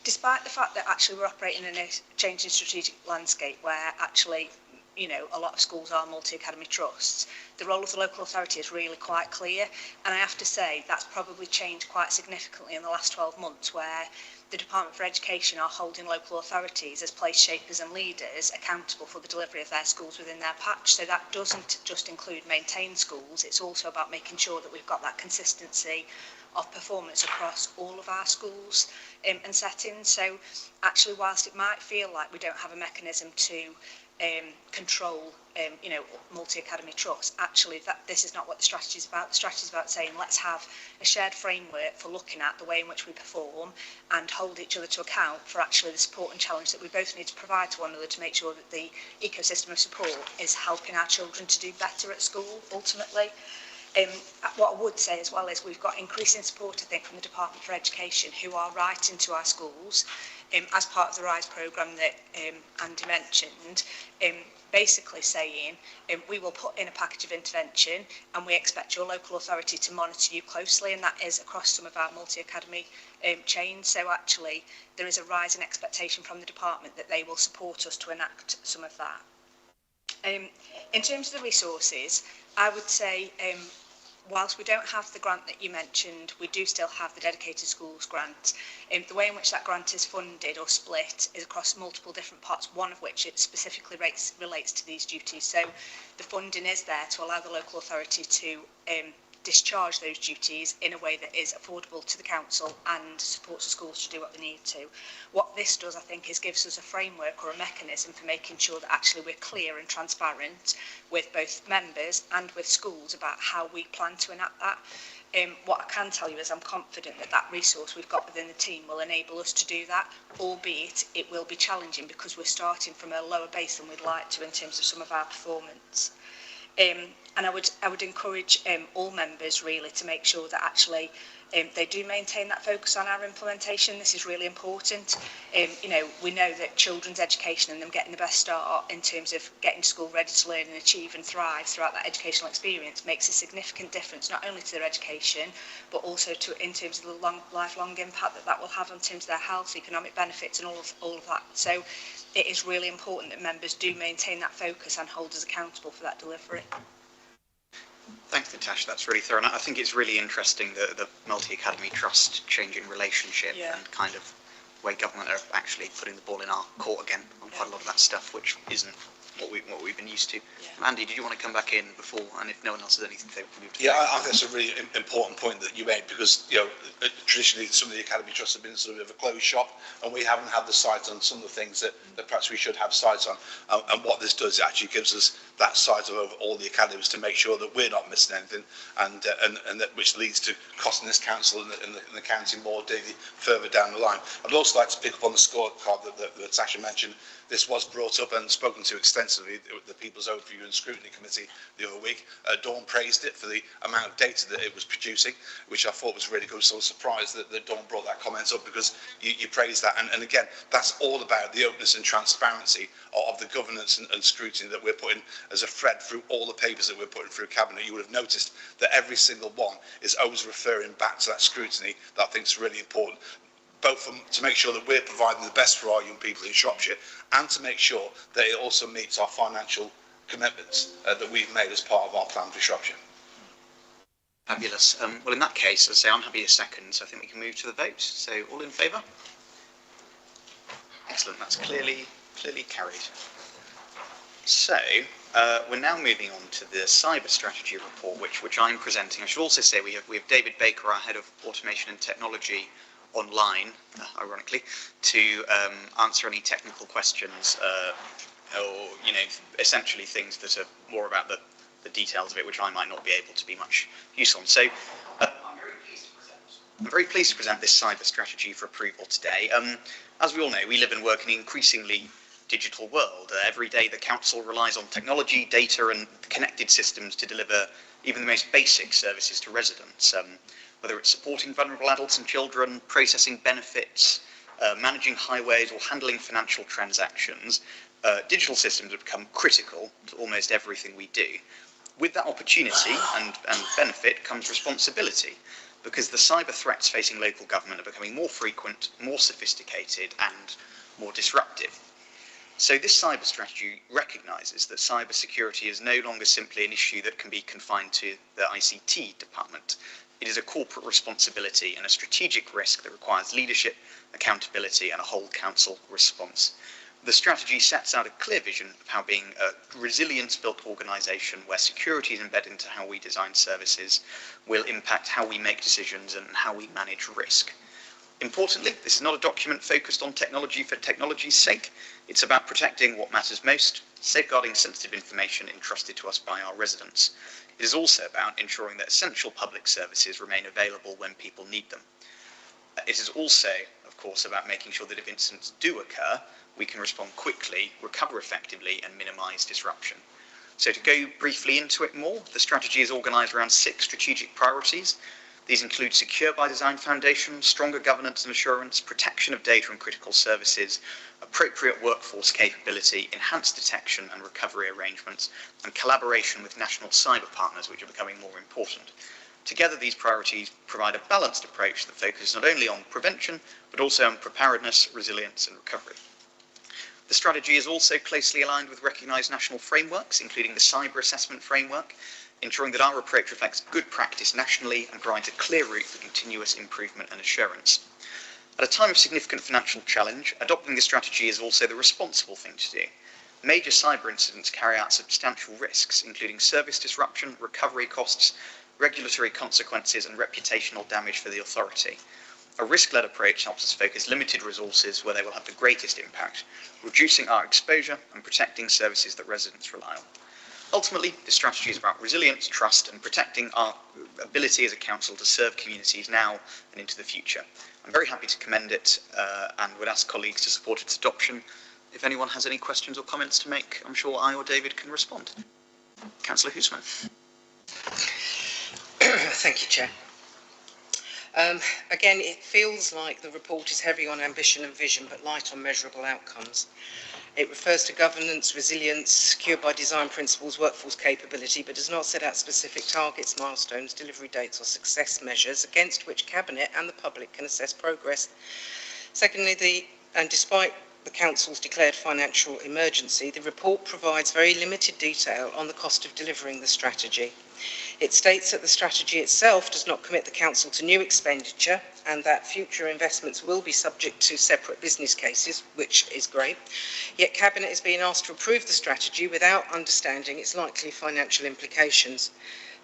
S20: Despite the fact that actually we're operating in a changing strategic landscape where actually, you know, a lot of schools are multi-academy trusts, the role of the local authority is really quite clear. And I have to say that's probably changed quite significantly in the last 12 months, where the Department for Education are holding local authorities as place shapers and leaders accountable for the delivery of their schools within their patch. So that doesn't just include maintained schools, it's also about making sure that we've got that consistency of performance across all of our schools and settings. So actually, whilst it might feel like we don't have a mechanism to control you know, multi-academy trusts, actually this is not what the strategy is about. The strategy is about saying let's have a shared framework for looking at the way in which we perform and hold each other to account for actually the support and challenge that we both need to provide to one another to make sure that the ecosystem of support is helping our children to do better at school ultimately. What I would say as well is we've got increasing support, I think, from the Department for Education, who are writing to our schools as part of the RISE programme that Andy mentioned, basically saying we will put in a package of intervention and we expect your local authority to monitor you closely, and that is across some of our multi-academy chains. So actually there is a rising expectation from the department that they will support us to enact some of that. In terms of the resources, I would say whilst we don't have the grant that you mentioned, we do still have the Dedicated Schools grant. The way in which that grant is funded or split is across multiple different parts, one of which it specifically relates to these duties. So the funding is there to allow the local authority to discharge those duties in a way that is affordable to the council and supports the schools to do what they need to. What this does, I think, is gives us a framework or a mechanism for making sure that actually we're clear and transparent with both members and with schools about how we plan to enact that. What I can tell you is I'm confident that that resource we've got within the team will enable us to do that, albeit it will be challenging because we're starting from a lower base than we'd like to in terms of some of our performance. And I would encourage all members really to make sure that actually they do maintain that focus on our implementation. This is really important. You know, we know that children's education and them getting the best start in terms of getting to school ready to learn and achieve and thrive throughout that educational experience makes a significant difference, not only to their education, but also to in terms of the lifelong impact that that will have in terms of their health, economic benefits and all of that. So it is really important that members do maintain that focus and hold us accountable for that delivery.
S1: Thanks, Natasha. That's really thorough. And I think it's really interesting the multi-academy trust changing relationship and kind of way government are actually putting the ball in our court again on quite a lot of that stuff, which isn't what we've been used to. Andy, did you want to come back in before, and if no one else has anything they move to?
S15: Yeah, I think that's a really important point that you made, because you know traditionally some of the academy trusts have been sort of a closed shop, and we haven't had the sight on some of the things that perhaps we should have sight on. And what this does, it actually gives us that sight over all the academies to make sure that we're not missing anything, and that which leads to costing this council and the county more daily further down the line. I'd also like to pick up on the scorecard that Sasha mentioned. This was brought up and spoken to extensively at the People's Overview and Scrutiny Committee the other week. Dawn praised it for the amount of data that it was producing, which I thought was really good. So I was surprised that Dawn brought that comment up, because you praised that. And again, that's all about the openness and transparency of the governance and scrutiny that we're putting as a thread through all the papers that we're putting through Cabinet. You would have noticed that every single one is always referring back to that scrutiny that I think is really important, both to make sure that we're providing the best for our young people in Shropshire, and to make sure that it also meets our financial commitments that we've made as part of our plan for Shropshire.
S1: Fabulous. Well, in that case, as I say, I'm happy to second, so I think we can move to the vote. So, all in favour? Excellent. That's clearly carried. So, we're now moving on to the cyber strategy report, which I'm presenting. I should also say we have David Baker, our head of automation and technology, online, ironically, to answer any technical questions or, you know, essentially things that are more about the details of it, which I might not be able to be much use on. So I'm very pleased to present this cyber strategy for approval today. As we all know, we live and work in an increasingly digital world. Every day the council relies on technology, data and connected systems to deliver even the most basic services to residents. Whether it's supporting vulnerable adults and children, processing benefits, managing highways or handling financial transactions, digital systems have become critical to almost everything we do. With that opportunity and benefit comes responsibility, because the cyber threats facing local government are becoming more frequent, more sophisticated and more disruptive. So this cyber strategy recognises that cyber security is no longer simply an issue that can be confined to the ICT department. It is a corporate responsibility and a strategic risk that requires leadership, accountability and a whole council response. The strategy sets out a clear vision of how being a resilience-built organisation where security is embedded into how we design services will impact how we make decisions and how we manage risk. Importantly, this is not a document focused on technology for technology's sake. It's about protecting what matters most, safeguarding sensitive information entrusted to us by our residents. It is also about ensuring that essential public services remain available when people need them. It is also, of course, about making sure that if incidents do occur, we can respond quickly, recover effectively and minimise disruption. So to go briefly into it more, the strategy is organised around 6 strategic priorities. These include secure by design foundation, stronger governance and assurance, protection of data and critical services, appropriate workforce capability, enhanced detection and recovery arrangements, and collaboration with national cyber partners, which are becoming more important. Together, these priorities provide a balanced approach that focuses not only on prevention, but also on preparedness, resilience and recovery. The strategy is also closely aligned with recognised national frameworks, including the Cyber Assessment Framework, ensuring that our approach reflects good practice nationally and provides a clear route for continuous improvement and assurance. At a time of significant financial challenge, adopting this strategy is also the responsible thing to do. Major cyber incidents carry out substantial risks, including service disruption, recovery costs, regulatory consequences and reputational damage for the authority. A risk-led approach helps us focus limited resources where they will have the greatest impact, reducing our exposure and protecting services that residents rely on. Ultimately, this strategy is about resilience, trust and protecting our ability as a council to serve communities now and into the future. I'm very happy to commend it and would ask colleagues to support its adoption. If anyone has any questions or comments to make, I'm sure I or David can respond. Councillor Husman.
S13: Thank you, Chair. Again, it feels like the report is heavy on ambition and vision, but light on measurable outcomes. It refers to governance, resilience, secure by design principles, workforce capability, but does not set out specific targets, milestones, delivery dates or success measures against which Cabinet and the public can assess progress. Secondly, despite the Council's declared financial emergency, the report provides very limited detail on the cost of delivering the strategy. It states that the strategy itself does not commit the Council to new expenditure and that future investments will be subject to separate business cases, which is great. Yet Cabinet is being asked to approve the strategy without understanding its likely financial implications.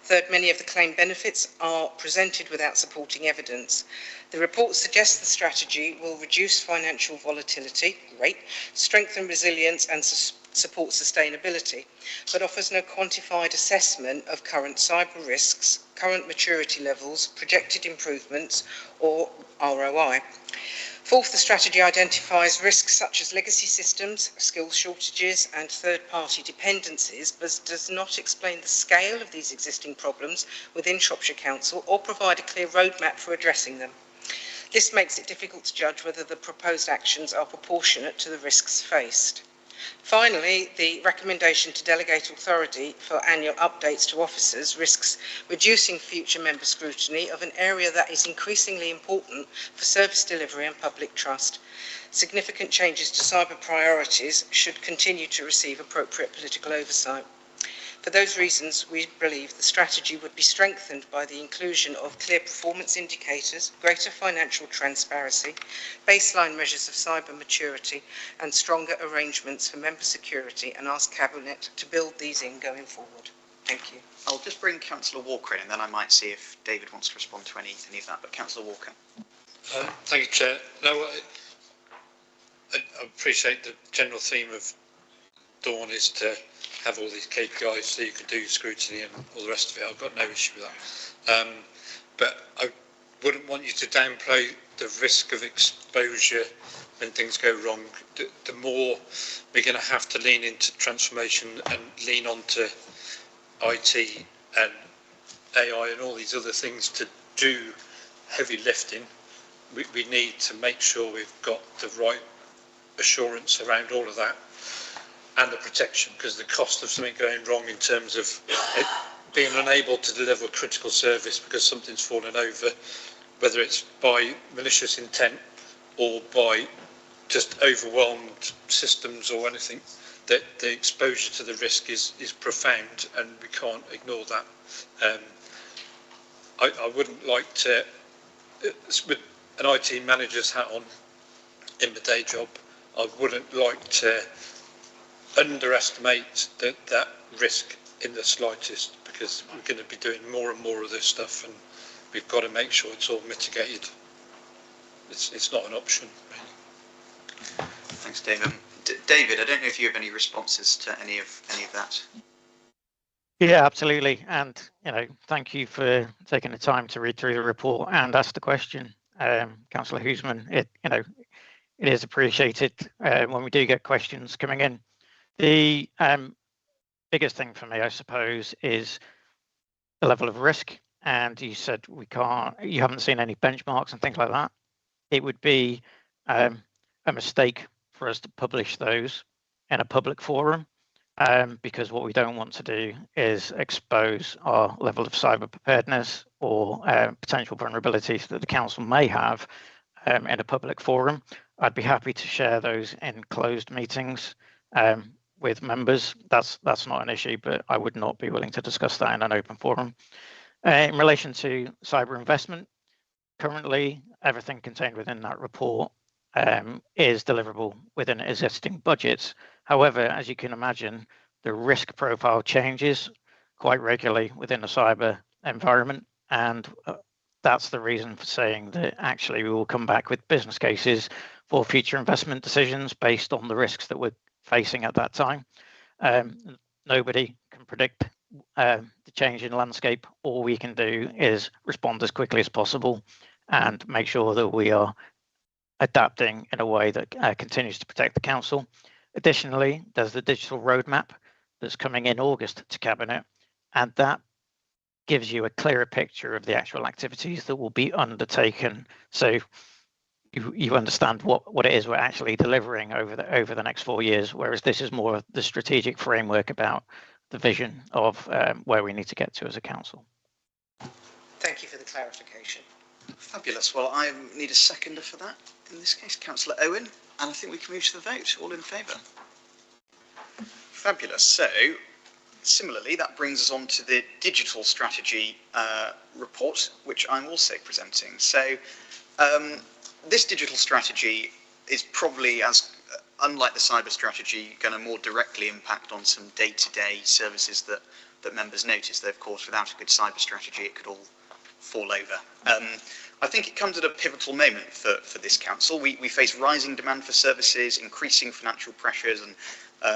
S13: Third, many of the claimed benefits are presented without supporting evidence. The report suggests the strategy will reduce financial volatility, great, strengthen resilience and support sustainability, but offers no quantified assessment of current cyber risks, current maturity levels, projected improvements or ROI. Fourth, the strategy identifies risks such as legacy systems, skills shortages and third-party dependencies, but does not explain the scale of these existing problems within Shropshire Council or provide a clear roadmap for addressing them. This makes it difficult to judge whether the proposed actions are proportionate to the risks faced. Finally, the recommendation to delegate authority for annual updates to officers risks reducing future member scrutiny of an area that is increasingly important for service delivery and public trust. Significant changes to cyber priorities should continue to receive appropriate political oversight. For those reasons, we believe the strategy would be strengthened by the inclusion of clear performance indicators, greater financial transparency, baseline measures of cyber maturity, and stronger arrangements for member security, and ask Cabinet to build these in going forward. Thank you.
S1: I'll just bring Councillor Walker in and then I might see if David wants to respond to any of that. But Councillor Walker.
S16: Thank you, Chair. No, I appreciate the general theme of Dawn is to have all these KPIs so you can do scrutiny and all the rest of it. I've got no issue with that. But I wouldn't want you to downplay the risk of exposure when things go wrong. The more we're going to have to lean into transformation and lean onto IT and AI and all these other things to do heavy lifting, we need to make sure we've got the right assurance around all of that and the protection, because the cost of something going wrong in terms of it being unable to deliver critical service because something's fallen over, whether it's by malicious intent or by just overwhelmed systems or anything, that the exposure to the risk is profound and we can't ignore that. I wouldn't like to, with an IT manager's hat on in the day job, I wouldn't like to underestimate that risk in the slightest, because we're going to be doing more and more of this stuff and we've got to make sure it's all mitigated. It's not an option, really.
S1: Thanks, David. David, I don't know if you have any responses to any of that.
S21: Yeah, absolutely. And, thank you for taking the time to read through the report and ask the question, Councillor Husman. It is appreciated when we do get questions coming in. The biggest thing for me, I suppose, is the level of risk. And you said you haven't seen any benchmarks and things like that. It would be a mistake for us to publish those in a public forum, because what we don't want to do is expose our level of cyber preparedness or potential vulnerabilities that the council may have in a public forum. I'd be happy to share those in closed meetings with members. That's not an issue, but I would not be willing to discuss that in an open forum. In relation to cyber investment, currently everything contained within that report is deliverable within existing budgets. However, as you can imagine, the risk profile changes quite regularly within a cyber environment, and that's the reason for saying that actually we will come back with business cases for future investment decisions based on the risks that we're facing at that time. Nobody can predict the change in landscape. All we can do is respond as quickly as possible and make sure that we are adapting in a way that continues to protect the council. Additionally, there's the digital roadmap that's coming in August to Cabinet, and that gives you a clearer picture of the actual activities that will be undertaken. So you understand what it is we're actually delivering over the next 4 years, whereas this is more of the strategic framework about the vision of where we need to get to as a council.
S13: Thank you for the clarification.
S1: Fabulous. Well, I need a seconder for that. In this case, Councillor Owen, and I think we can move to the vote. All in favour? Fabulous. So, similarly, that brings us on to the digital strategy report, which I'm also presenting. So, this digital strategy is probably, unlike the cyber strategy, going to more directly impact on some day-to-day services that members notice. Though, of course, without a good cyber strategy, it could all fall over. I think it comes at a pivotal moment for this council. We face rising demand for services, increasing financial pressures, and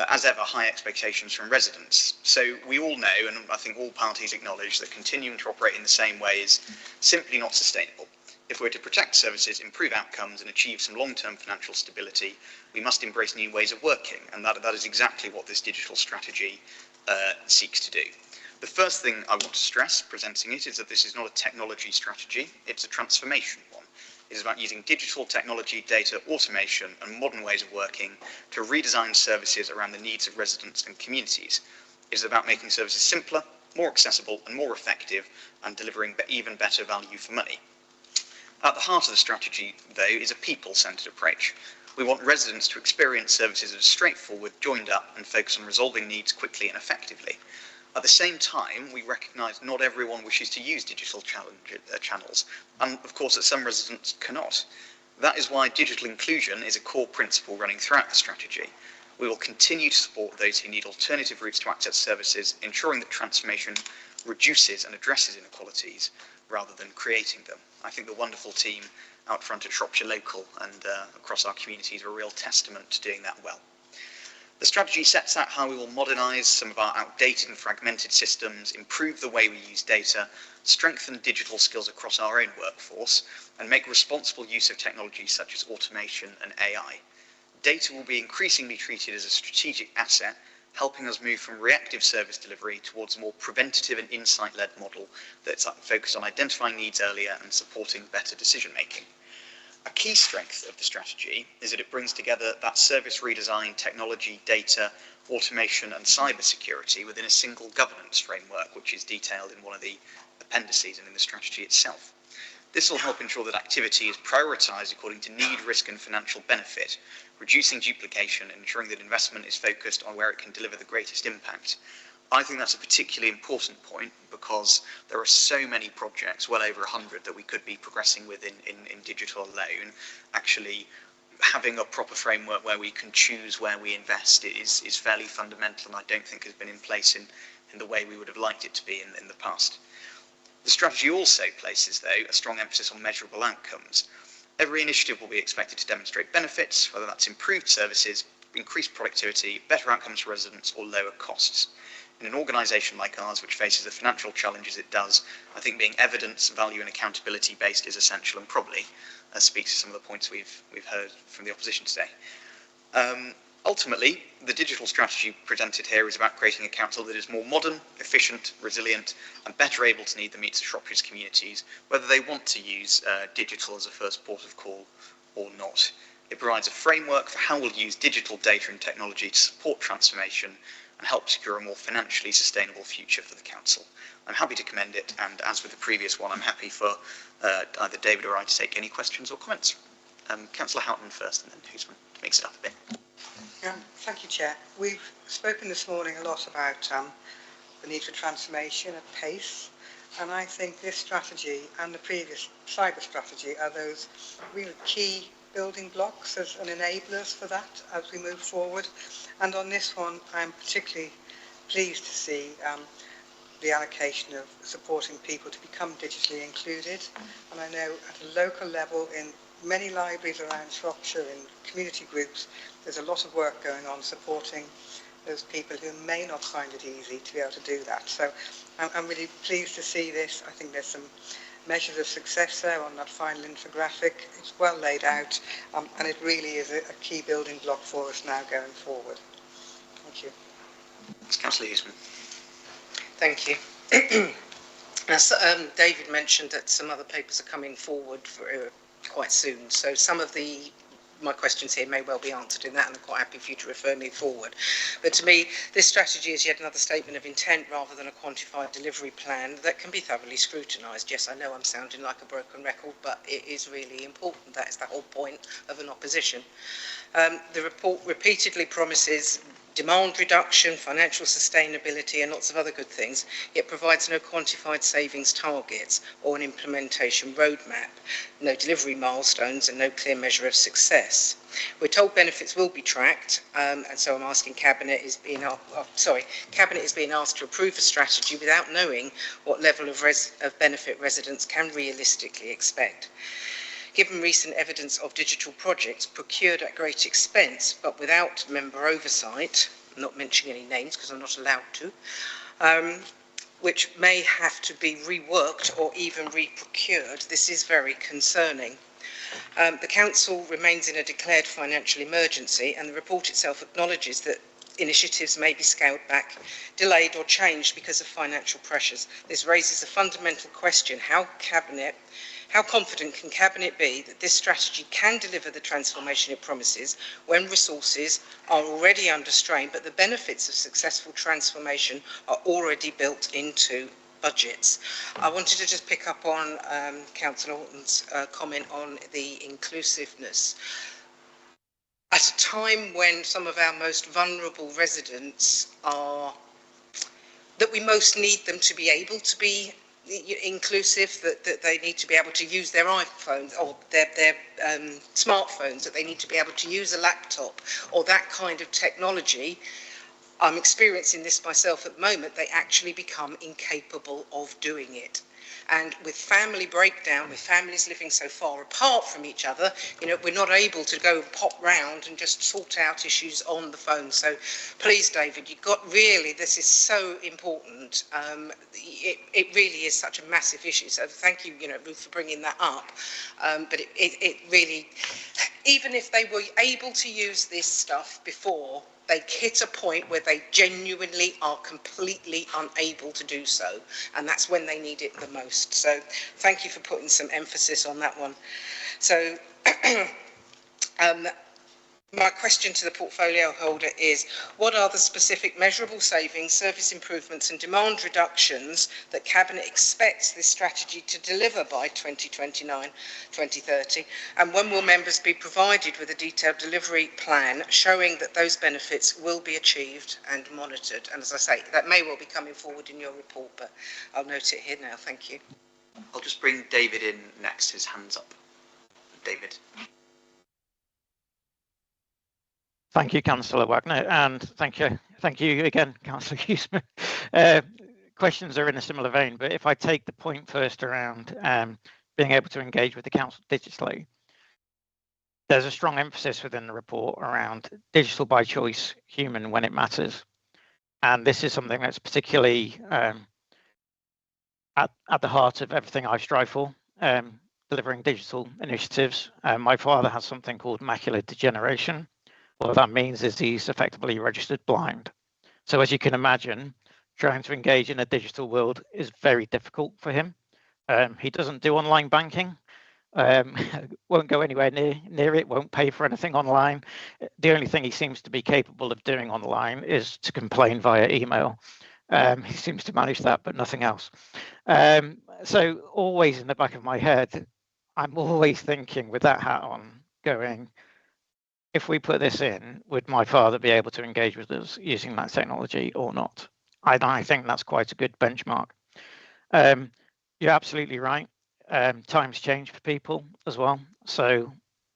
S1: as ever, high expectations from residents. So we all know, and I think all parties acknowledge, that continuing to operate in the same way is simply not sustainable. If we're to protect services, improve outcomes, and achieve some long-term financial stability, we must embrace new ways of working, and that is exactly what this digital strategy seeks to do. The first thing I want to stress, presenting it, is that this is not a technology strategy, it's a transformation one. It is about using digital technology, data, automation, and modern ways of working to redesign services around the needs of residents and communities. It is about making services simpler, more accessible, and more effective, and delivering even better value for money. At the heart of the strategy, though, is a people-centred approach. We want residents to experience services that are straightforward, joined up, and focus on resolving needs quickly and effectively. At the same time, we recognise not everyone wishes to use digital channels, and of course that some residents cannot. That is why digital inclusion is a core principle running throughout the strategy. We will continue to support those who need alternative routes to access services, ensuring that transformation reduces and addresses inequalities rather than creating them. I think the wonderful team out front at Shropshire Local and across our communities are a real testament to doing that well. The strategy sets out how we will modernise some of our outdated and fragmented systems, improve the way we use data, strengthen digital skills across our own workforce, and make responsible use of technologies such as automation and AI. Data will be increasingly treated as a strategic asset, helping us move from reactive service delivery towards a more preventative and insight-led model that's focused on identifying needs earlier and supporting better decision-making. A key strength of the strategy is that it brings together that service redesign, technology, data, automation and cyber security within a single governance framework, which is detailed in one of the appendices and in the strategy itself. This will help ensure that activity is prioritised according to need, risk and financial benefit, reducing duplication and ensuring that investment is focused on where it can deliver the greatest impact. I think that's a particularly important point because there are so many projects, well over 100, that we could be progressing with in digital alone. Actually, having a proper framework where we can choose where we invest is fairly fundamental, and I don't think has been in place in the way we would have liked it to be in the past. The strategy also places, though, a strong emphasis on measurable outcomes. Every initiative will be expected to demonstrate benefits, whether that's improved services, increased productivity, better outcomes for residents, or lower costs. In an organisation like ours, which faces the financial challenges it does, I think being evidence, value and accountability based is essential and probably speaks to some of the points we've heard from the opposition today. Ultimately, the digital strategy presented here is about creating a council that is more modern, efficient, resilient, and better able to meet the needs of Shropshire's communities, whether they want to use digital as a first port of call or not. It provides a framework for how we'll use digital data and technology to support transformation and help secure a more financially sustainable future for the council. I'm happy to commend it, and as with the previous one, I'm happy for either David or I to take any questions or comments. Councillor Houghton first, and then Hoosman to mix it up a bit.
S8: Thank you, Chair. We've spoken this morning a lot about the need for transformation at pace, and I think this strategy and the previous cyber strategy are those real key building blocks as an enablers for that as we move forward. And on this one, I'm particularly pleased to see the allocation of supporting people to become digitally included. And I know at a local level in many libraries around Shropshire, in community groups, there's a lot of work going on supporting those people who may not find it easy to be able to do that. So I'm really pleased to see this. I think there's some measures of success there on that final infographic. It's well laid out, and it really is a key building block for us now going forward. Thank you.
S1: Councillor Hoosman.
S13: Thank you. As David mentioned that some other papers are coming forward for, quite soon, so some of my questions here may well be answered in that, and I'm quite happy for you to refer me forward. But to me, this strategy is yet another statement of intent rather than a quantified delivery plan that can be thoroughly scrutinised. Yes, I know I'm sounding like a broken record, but it is really important. That is the whole point of an opposition. The report repeatedly promises demand reduction, financial sustainability and lots of other good things, yet provides no quantified savings targets or an implementation roadmap, no delivery milestones and no clear measure of success. We're told benefits will be tracked, and so I'm asking Cabinet is being asked to approve a strategy without knowing what level of benefit residents can realistically expect. Given recent evidence of digital projects procured at great expense but without member oversight, I'm not mentioning any names because I'm not allowed to, which may have to be reworked or even reprocured, this is very concerning. The Council remains in a declared financial emergency, and the report itself acknowledges that initiatives may be scaled back, delayed or changed because of financial pressures. This raises a fundamental question: how confident can Cabinet be that this strategy can deliver the transformation it promises when resources are already under strain, but the benefits of successful transformation are already built into budgets? I wanted to just pick up on Councillor Horton's comment on the inclusiveness. At a time when some of our most vulnerable residents that we most need them to be able to be inclusive, that they need to be able to use their iPhones or their smartphones, that they need to be able to use a laptop or that kind of technology. I'm experiencing this myself at the moment. They actually become incapable of doing it. And with family breakdown, with families living so far apart from each other, we're not able to go and pop round and just sort out issues on the phone. So please, David, this is so important. It really is such a massive issue. So thank you, Ruth, for bringing that up. But it really, even if they were able to use this stuff before, they hit a point where they genuinely are completely unable to do so, and that's when they need it the most. So thank you for putting some emphasis on that one. So my question to the portfolio holder is, what are the specific measurable savings, service improvements and demand reductions that Cabinet expects this strategy to deliver by 2029-2030? And when will members be provided with a detailed delivery plan showing that those benefits will be achieved and monitored? And as I say, that may well be coming forward in your report, but I'll note it here now. Thank you.
S1: I'll just bring David in next. His hand's up. David.
S21: Thank you, Councillor Wagner, and thank you again, Councillor Hoosman. Questions are in a similar vein, but if I take the point first around being able to engage with the council digitally, there's a strong emphasis within the report around digital by choice, human when it matters, and this is something that's particularly at the heart of everything I strive for. Delivering digital initiatives. My father has something called macular degeneration, What that means is he's effectively registered blind. So as you can imagine, trying to engage in a digital world is very difficult for him. He doesn't do online banking, won't go anywhere near it, won't pay for anything online. The only thing he seems to be capable of doing online is to complain via email. He seems to manage that, but nothing else. So always in the back of my head, I'm always thinking with that hat on, going, if we put this in, would my father be able to engage with us using that technology or not? I think that's quite a good benchmark. You're absolutely right. Times change for people as well. So,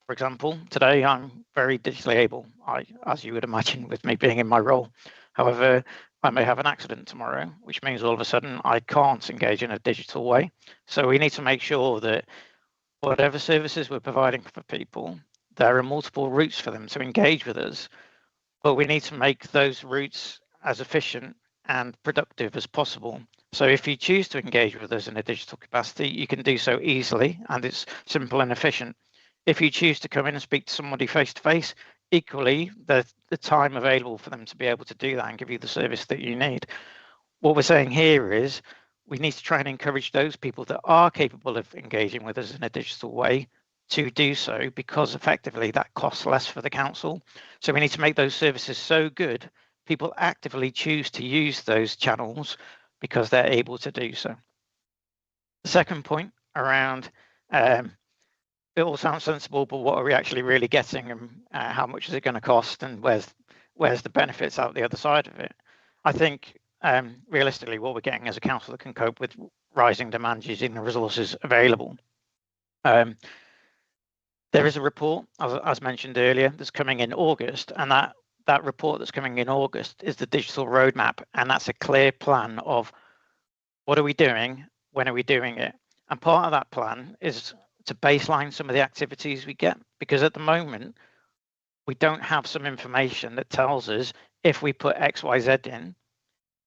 S21: for example, today I'm very digitally able, as you would imagine with me being in my role. However, I may have an accident tomorrow, which means all of a sudden I can't engage in a digital way. So we need to make sure that whatever services we're providing for people, there are multiple routes for them to engage with us, but we need to make those routes as efficient and productive as possible. So if you choose to engage with us in a digital capacity, you can do so easily and it's simple and efficient. If you choose to come in and speak to somebody face to face, equally, the time available for them to be able to do that and give you the service that you need. What we're saying here is we need to try and encourage those people that are capable of engaging with us in a digital way to do so, because effectively that costs less for the council. So we need to make those services so good, people actively choose to use those channels because they're able to do so. The second point around, it all sounds sensible, but what are we actually really getting, and how much is it going to cost, and where's the benefits out the other side of it? I think realistically what we're getting as a council that can cope with rising demand using the resources available. There is a report, as mentioned earlier, that's coming in August, and that report that's coming in August is the digital roadmap, and that's a clear plan of what are we doing, when are we doing it? And part of that plan is to baseline some of the activities we get, because at the moment, we don't have some information that tells us if we put X, Y, Z in,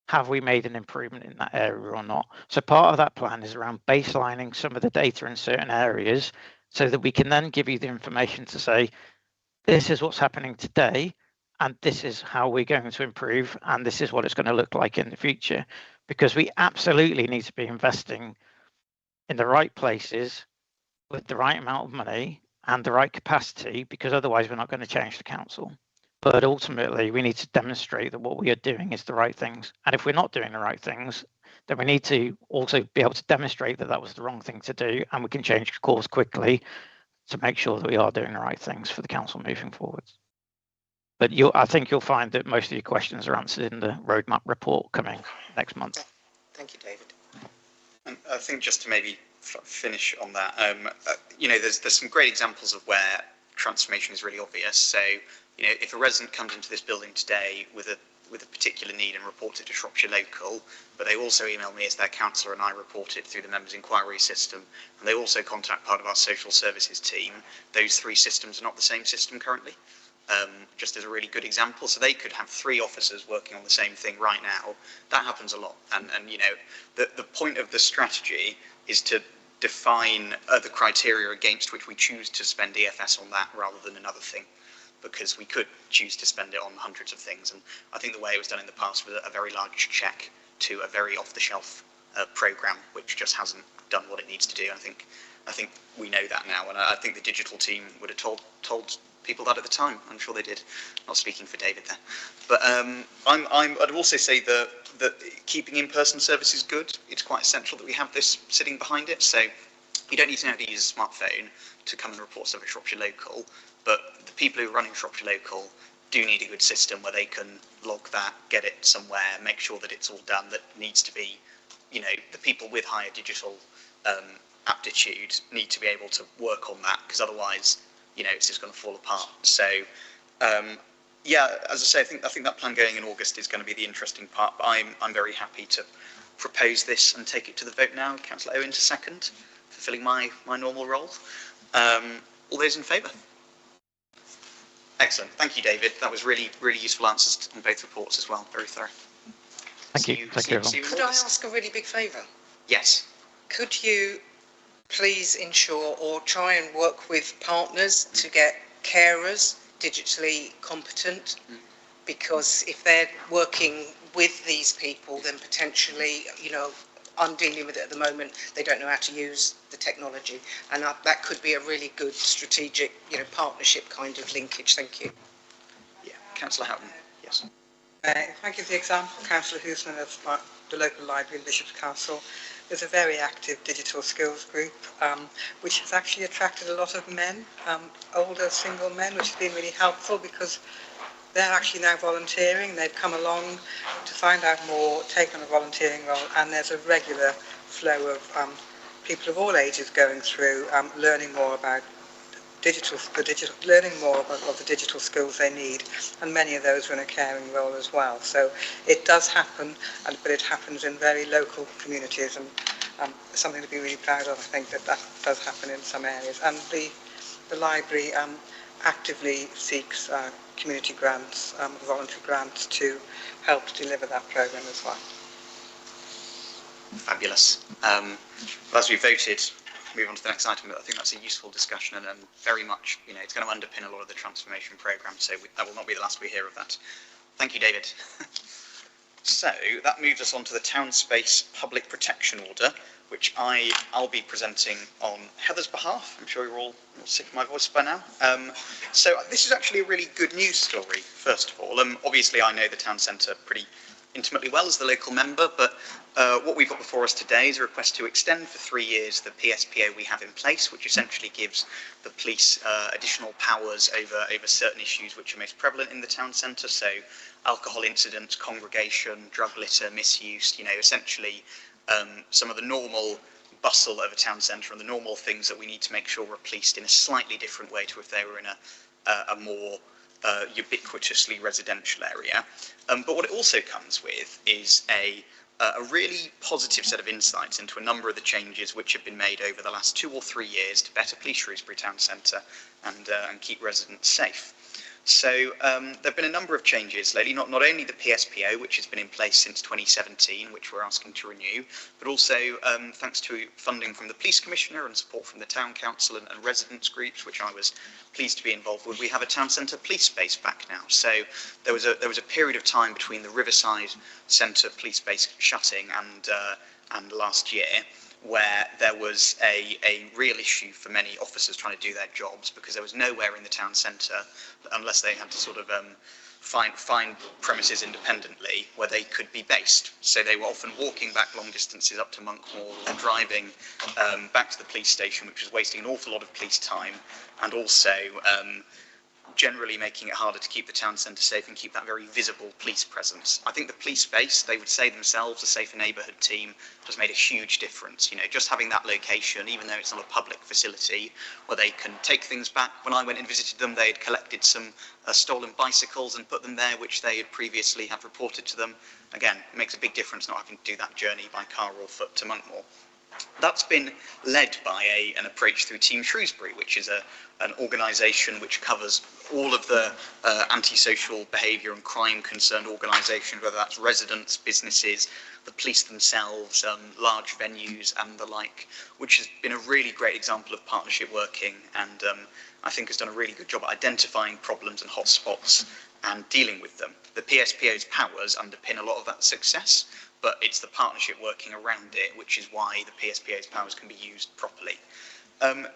S21: have we made an improvement in that area or not? So part of that plan is around baselining some of the data in certain areas so that we can then give you the information to say, this is what's happening today, and this is how we're going to improve, and this is what it's going to look like in the future. Because we absolutely need to be investing in the right places with the right amount of money and the right capacity, because otherwise we're not going to change the council. But ultimately, we need to demonstrate that what we are doing is the right things. And if we're not doing the right things, then we need to also be able to demonstrate that that was the wrong thing to do, and we can change course quickly to make sure that we are doing the right things for the council moving forwards. But I think you'll find that most of your questions are answered in the roadmap report coming next month.
S13: Thank you, David.
S1: And I think just to maybe finish on that, there's some great examples of where transformation is really obvious. So, if a resident comes into this building today with a particular need and reports it to Shropshire Local, but they also email me as their councillor and I report it through the members' inquiry system, and they also contact part of our social services team, those three systems are not the same system currently. Just as a really good example, so they could have 3 officers working on the same thing right now. That happens a lot, and the point of the strategy is to define the criteria against which we choose to spend EFS on that rather than another thing, because we could choose to spend it on hundreds of things, and I think the way it was done in the past was a very large check to a very off-the-shelf programme which just hasn't done what it needs to do. I think we know that now, and I think the digital team would have told people that at the time. I'm sure they did. Not speaking for David there, but I'd also say that keeping in-person service is good. It's quite essential that we have this sitting behind it. So you don't need to know how to use a smartphone to come and report stuff at Shropshire Local, but the people who are running Shropshire Local do need a good system where they can log that, get it somewhere, make sure that it's all done. That needs to be, the people with higher digital aptitude need to be able to work on that, because otherwise, it's just going to fall apart. So, as I say, I think that plan going in August is going to be the interesting part. But I'm very happy to propose this and take it to the vote now. Councillor Owen to second, fulfilling my normal role. All those in favour? Excellent. Thank you, David. That was really, really useful answers on both reports as well. Very thorough.
S21: Thank you.
S13: Could I ask a really big favour?
S1: Yes.
S13: Could you please ensure or try and work with partners to get carers, digitally competent, because if they're working with these people, then potentially, you know, I'm dealing with it at the moment, they don't know how to use the technology, and that could be a really good strategic, you know, partnership kind of linkage. Thank you.
S1: Yeah, Councillor Houghton, yes.
S8: If I give the example, Councillor Housman of the local library in Bishop's Castle, there's a very active digital skills group, which has actually attracted a lot of men, older single men, which has been really helpful because they're actually now volunteering. They've come along to find out more, take on a volunteering role, and there's a regular flow of people of all ages going through, learning more about learning more about what the digital skills they need, and many of those are in a caring role as well. So it does happen, but it happens in very local communities, and something to be really proud of. I think that does happen in some areas, and the library actively seeks community grants, voluntary grants to help deliver that programme as well.
S1: Fabulous. As we voted, move on to the next item, but I think that's a useful discussion and very much, you know, it's going to underpin a lot of the transformation programme, so that will not be the last we hear of that. Thank you, David. So that moves us on to the Town Space Public Protection Order, which I'll be presenting on Heather's behalf. I'm sure you're all sick of my voice by now. So this is actually a really good news story, first of all. Obviously, I know the town centre pretty intimately well as the local member, but what we've got before us today is a request to extend for 3 years the PSPO we have in place, which essentially gives the police additional powers over certain issues which are most prevalent in the town centre, so alcohol incidents, congregation, drug litter, misuse, you know, essentially some of the normal bustle of a town centre and the normal things that we need to make sure are policed in a slightly different way to if they were in a more ubiquitously residential area. But what it also comes with is a really positive set of insights into a number of the changes which have been made over the last 2 or 3 years to better police Shrewsbury town centre and keep residents safe. So there have been a number of changes lately, not only the PSPO, which has been in place since 2017, which we're asking to renew, but also thanks to funding from the Police Commissioner and support from the Town Council and residents groups, which I was pleased to be involved with, we have a town centre police base back now. So there was a period of time between the Riverside Centre police base shutting and last year, where there was a real issue for many officers trying to do their jobs because there was nowhere in the town centre, unless they had to sort of find premises independently, where they could be based. So they were often walking back long distances up to Monkmoor or driving back to the police station, which was wasting an awful lot of police time and also generally making it harder to keep the town centre safe and keep that very visible police presence. I think the police base, they would say themselves, the Safer Neighbourhood team, has made a huge difference. You know, just having that location, even though it's not a public facility, where they can take things back. When I went and visited them, they had collected some stolen bicycles and put them there, which they had previously had reported to them. Again, it makes a big difference not having to do that journey by car or foot to Monkmoor. That's been led by an approach through Team Shrewsbury, which is an organisation which covers all of the antisocial behaviour and crime concerned organisations, whether that's residents, businesses, the police themselves, large venues and the like, which has been a really great example of partnership working and I think has done a really good job at identifying problems and hotspots and dealing with them. The PSPO's powers underpin a lot of that success, but it's the partnership working around it, which is why the PSPO's powers can be used properly.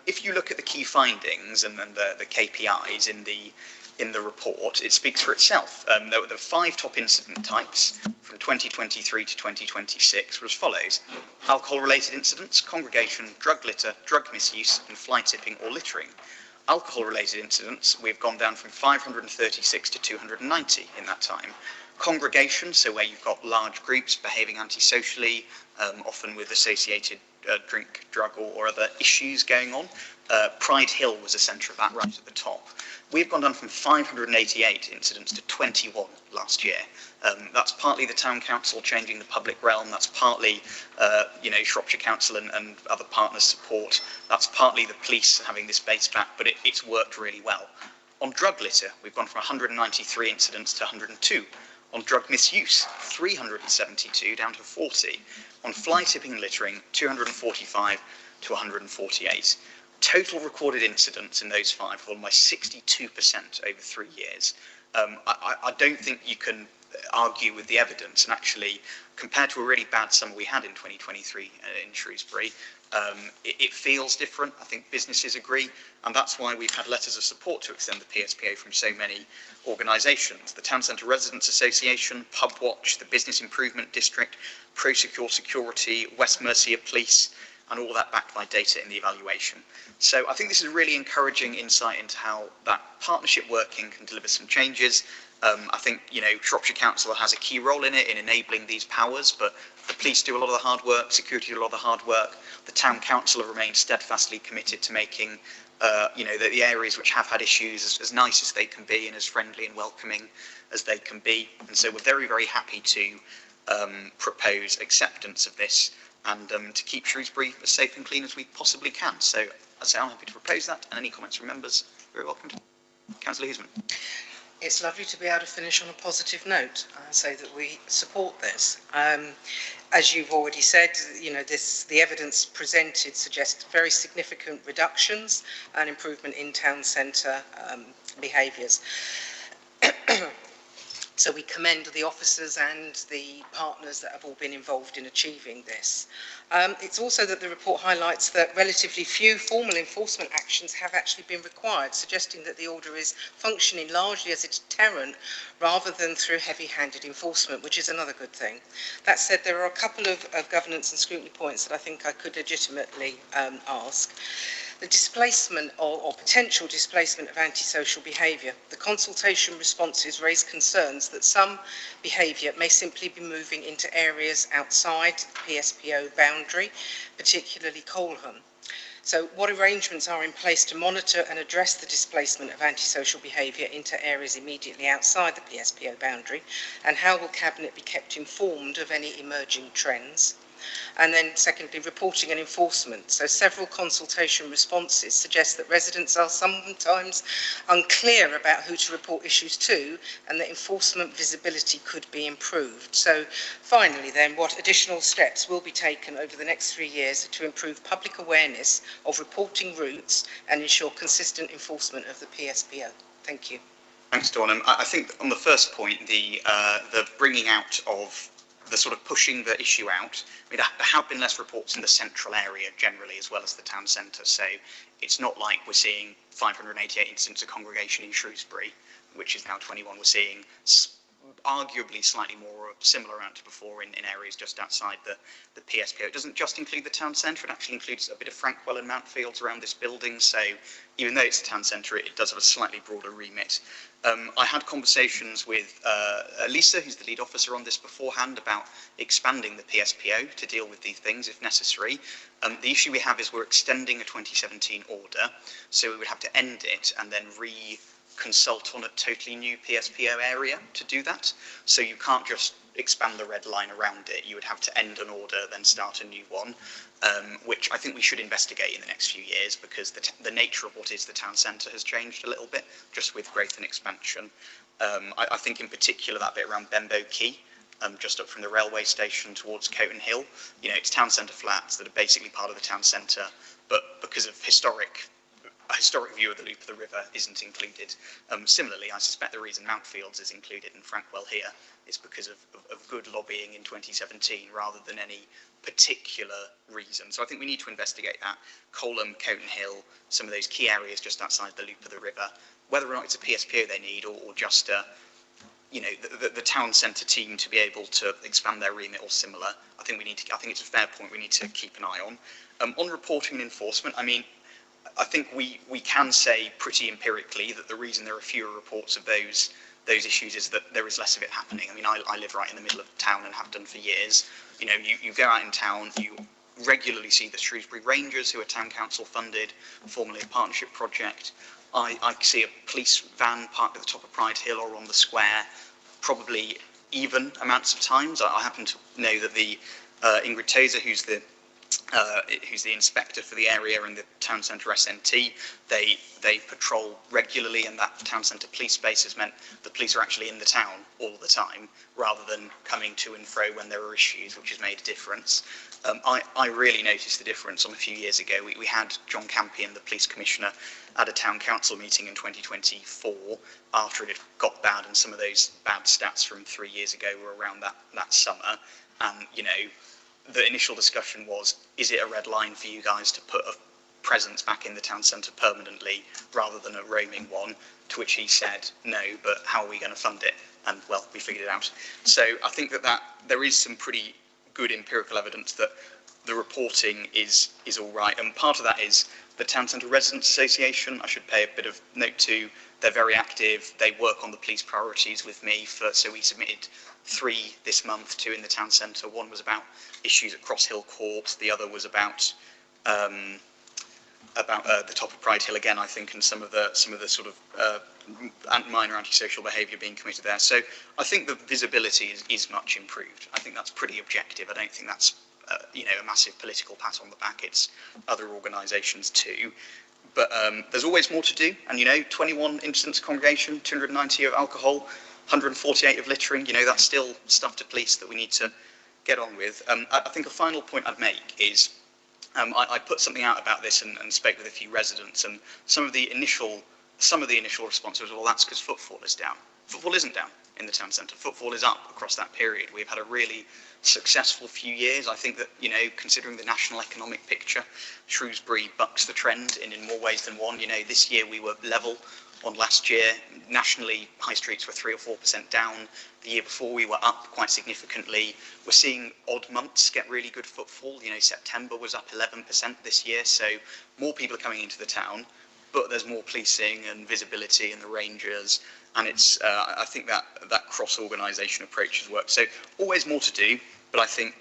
S1: If you look at the key findings and then the KPIs in the report, it speaks for itself. There were the 5 top incident types from 2023 to 2026 were as follows: alcohol-related incidents, congregation, drug litter, drug misuse, and fly tipping or littering. Alcohol-related incidents, we've gone down from 536 to 290 in that time. Congregation, so where you've got large groups behaving antisocially, often with associated drink, drug or other issues going on. Pride Hill was a centre of that right at the top. We've gone down from 588 incidents to 21 last year. That's partly the Town Council changing the public realm, that's partly Shropshire Council and other partners' support, that's partly the police having this base back, but it's worked really well. On drug litter, we've gone from 193 incidents to 102. On drug misuse, 372 down to 40. On fly tipping and littering, 245 to 148. total recorded incidents in those 5 fallen by 62% over 3 years. I don't think you can argue with the evidence, and actually, compared to a really bad summer we had in 2023 in Shrewsbury, it feels different. I think businesses agree, and that's why we've had letters of support to extend the PSPO from so many organisations. The Town Centre Residents Association, Pub Watch, the Business Improvement District, ProSecure Security, West Mercia Police, and all that backed by data in the evaluation. So I think this is a really encouraging insight into how that partnership working can deliver some changes. I think, Shropshire Council has a key role in it, in enabling these powers, but the police do a lot of the hard work, security do a lot of the hard work. The Town Council have remained steadfastly committed to making, the areas which have had issues as nice as they can be and as friendly and welcoming as they can be. And so we're very, very happy to propose acceptance of this and to keep Shrewsbury as safe and clean as we possibly can. So I'm happy to propose that, and any comments from members, very welcome. Councillor Huseman.
S13: It's lovely to be able to finish on a positive note and say that we support this. As you've already said, the evidence presented suggests very significant reductions and improvement in town centre behaviours. So we commend the officers and the partners that have all been involved in achieving this. It's also that the report highlights that relatively few formal enforcement actions have actually been required, suggesting that the order is functioning largely as a deterrent rather than through heavy-handed enforcement, which is another good thing. That said, there are a couple of governance and scrutiny points that I think I could legitimately ask. The displacement or potential displacement of antisocial behaviour. The consultation responses raise concerns that some behaviour may simply be moving into areas outside the PSPO boundary, particularly Coleham. So what arrangements are in place to monitor and address the displacement of antisocial behaviour into areas immediately outside the PSPO boundary, and how will Cabinet be kept informed of any emerging trends? And then secondly, reporting and enforcement. So several consultation responses suggest that residents are sometimes unclear about who to report issues to, and that enforcement visibility could be improved. So finally then, what additional steps will be taken over the next 3 years to improve public awareness of reporting routes and ensure consistent enforcement of the PSPO? Thank you.
S1: Thanks, Dawn. I think on the first point, the bringing out of the sort of pushing the issue out. I mean, there have been less reports in the central area generally, as well as the town centre. So it's not like we're seeing 588 incidents of congregation in Shrewsbury, which is now 21. We're seeing arguably slightly more or similar amount to before in areas just outside the PSPO. It doesn't just include the town centre, it actually includes a bit of Frankwell and Mountfields around this building, so even though it's the town centre, it does have a slightly broader remit. I had conversations with Lisa, who's the lead officer on this beforehand, about expanding the PSPO to deal with these things if necessary. The issue we have is we're extending a 2017 order, so we would have to end it and then consult on a totally new PSPO area to do that. So you can't just expand the red line around it. You would have to end an order, then start a new one, which I think we should investigate in the next few years, because the nature of what is the town centre has changed a little bit, just with growth and expansion. I think in particular that bit around Benbow Quay, just up from the railway station towards Coton Hill, it's town centre flats that are basically part of the town centre, but because of a historic view of the loop of the river isn't included. Similarly, I suspect the reason Mountfields is included in Frankwell here is because of good lobbying in 2017 rather than any particular reason. So I think we need to investigate that. Coleham, Coton Hill, some of those key areas just outside the loop of the river, whether or not it's a PSPO they need or just the town centre team to be able to expand their remit or similar. I think it's a fair point we need to keep an eye on. On reporting and enforcement, I think we can say pretty empirically that the reason there are fewer reports of those issues is that there is less of it happening. I live right in the middle of town and have done for years. You go out in town, you regularly see the Shrewsbury Rangers, who are town council funded, formerly a partnership project. I see a police van parked at the top of Pride Hill or on the square, probably even amounts of times. I happen to know that the Ingrid Tozer, who's the who's the inspector for the area and the town centre SNT. They patrol regularly, and that town centre police space has meant the police are actually in the town all the time, rather than coming to and fro when there are issues, which has made a difference. I really noticed the difference on a few years ago. We had John Campion, the police commissioner, at a town council meeting in 2024 after it had got bad, and some of those bad stats from 3 years ago were around that summer. And, you know, the initial discussion was, is it a red line for you guys to put a presence back in the town centre permanently rather than a roaming one? To which he said, no, but how are we going to fund it? And, well, we figured it out. So I think that there is some pretty good empirical evidence that the reporting is all right. And part of that is the Town Centre Residents Association, I should pay a bit of note to. They're very active. They work on the police priorities with me. So we submitted 3 this month, 2 in the town centre. One was about issues at Cross Hill Court. The other was about the top of Pride Hill again, I think, and some of the sort of minor antisocial behaviour being committed there. So I think the visibility is much improved. I think that's pretty objective. I don't think that's a massive political pat on the back. It's other organisations too. But there's always more to do. And 21 incidents of congregation, 290 of alcohol, 148 of littering. That's still stuff to police that we need to get on with. I think a final point I'd make is I put something out about this and spoke with a few residents, and some of the initial response was, well, that's because footfall is down. Footfall isn't down in the town centre. Footfall is up across that period. We've had a really successful few years. I think that, considering the national economic picture, Shrewsbury bucks the trend in more ways than one. This year we were level on last year. Nationally, high streets were 3 or 4% down. The year before we were up quite significantly. We're seeing odd months get really good footfall. September was up 11% this year, so more people are coming into the town, but there's more policing and visibility and the rangers, and it's I think that cross-organisation approach has worked. So always more to do, but I think,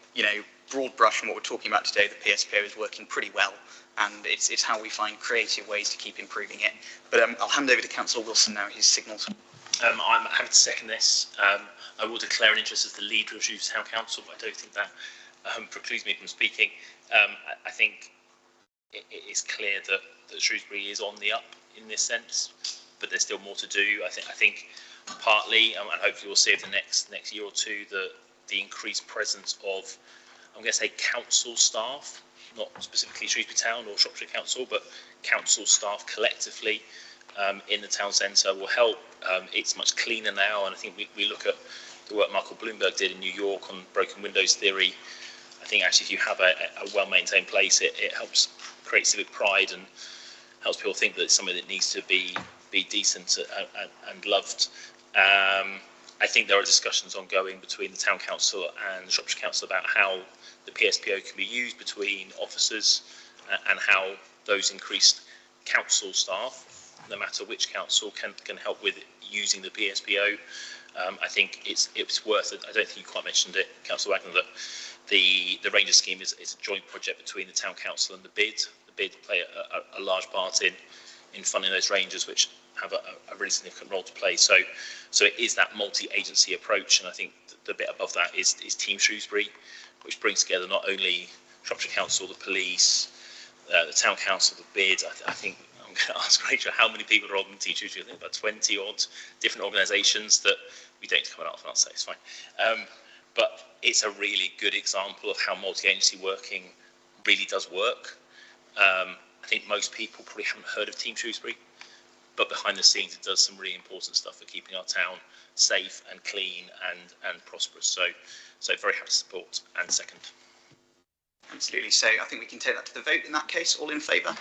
S1: broad brush on what we're talking about today, the PSPO is working pretty well, and it's how we find creative ways to keep improving it. But I'll hand over to Councillor Wilson now, his signals.
S9: I'm happy to second this. I will declare an interest as the leader of Shrewsbury Town Council, but I don't think that precludes me from speaking. I think it's clear that Shrewsbury is on the up in this sense, but there's still more to do. I think partly, and hopefully we'll see over the next year or two, the increased presence of, I'm going to say, council staff, not specifically Shrewsbury Town or Shropshire Council, but council staff collectively in the town centre will help. It's much cleaner now, and I think we look at the work Michael Bloomberg did in New York on broken windows theory. I think actually if you have a well-maintained place, it helps create civic pride and helps people think that it's something that needs to be decent and loved. I think there are discussions ongoing between the Town Council and the Shropshire Council about how the PSPO can be used between officers and how those increased council staff, no matter which council, can help with using the PSPO. I think it's worth it. I don't think you quite mentioned it, Councillor Wagner, that the Ranger scheme is a joint project between the Town Council and the BID. The BID play a large part in funding those rangers, which have a really significant role to play. So it is that multi-agency approach, and I think the bit above that is Team Shrewsbury, which brings together not only Shropshire Council, the police, the Town Council, the BID. I think I'm going to ask Rachel how many people are on Team Shrewsbury. I think about 20 odd different organisations that we don't come out, and I'll say it's fine. But it's a really good example of how multi-agency working really does work. I think most people probably haven't heard of Team Shrewsbury, but behind the scenes it does some really important stuff for keeping our town safe and clean and prosperous. So very happy to support and second.
S1: Absolutely. So I think we can take that to the vote in that case. All in favour?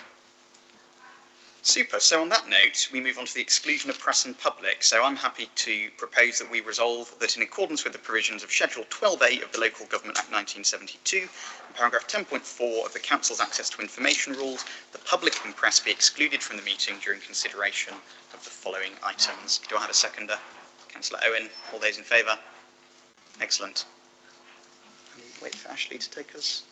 S1: Super. So on that note, we move on to the exclusion of press and public. So I'm happy to propose that we resolve that in accordance with the provisions of Schedule 12A of the Local Government Act 1972, paragraph 10.4 of the Council's Access to Information Rules, the public and press be excluded from the meeting during consideration of the following items. Do I have a seconder? Councillor Owen. All those in favour? Excellent. Wait for Ashley to take us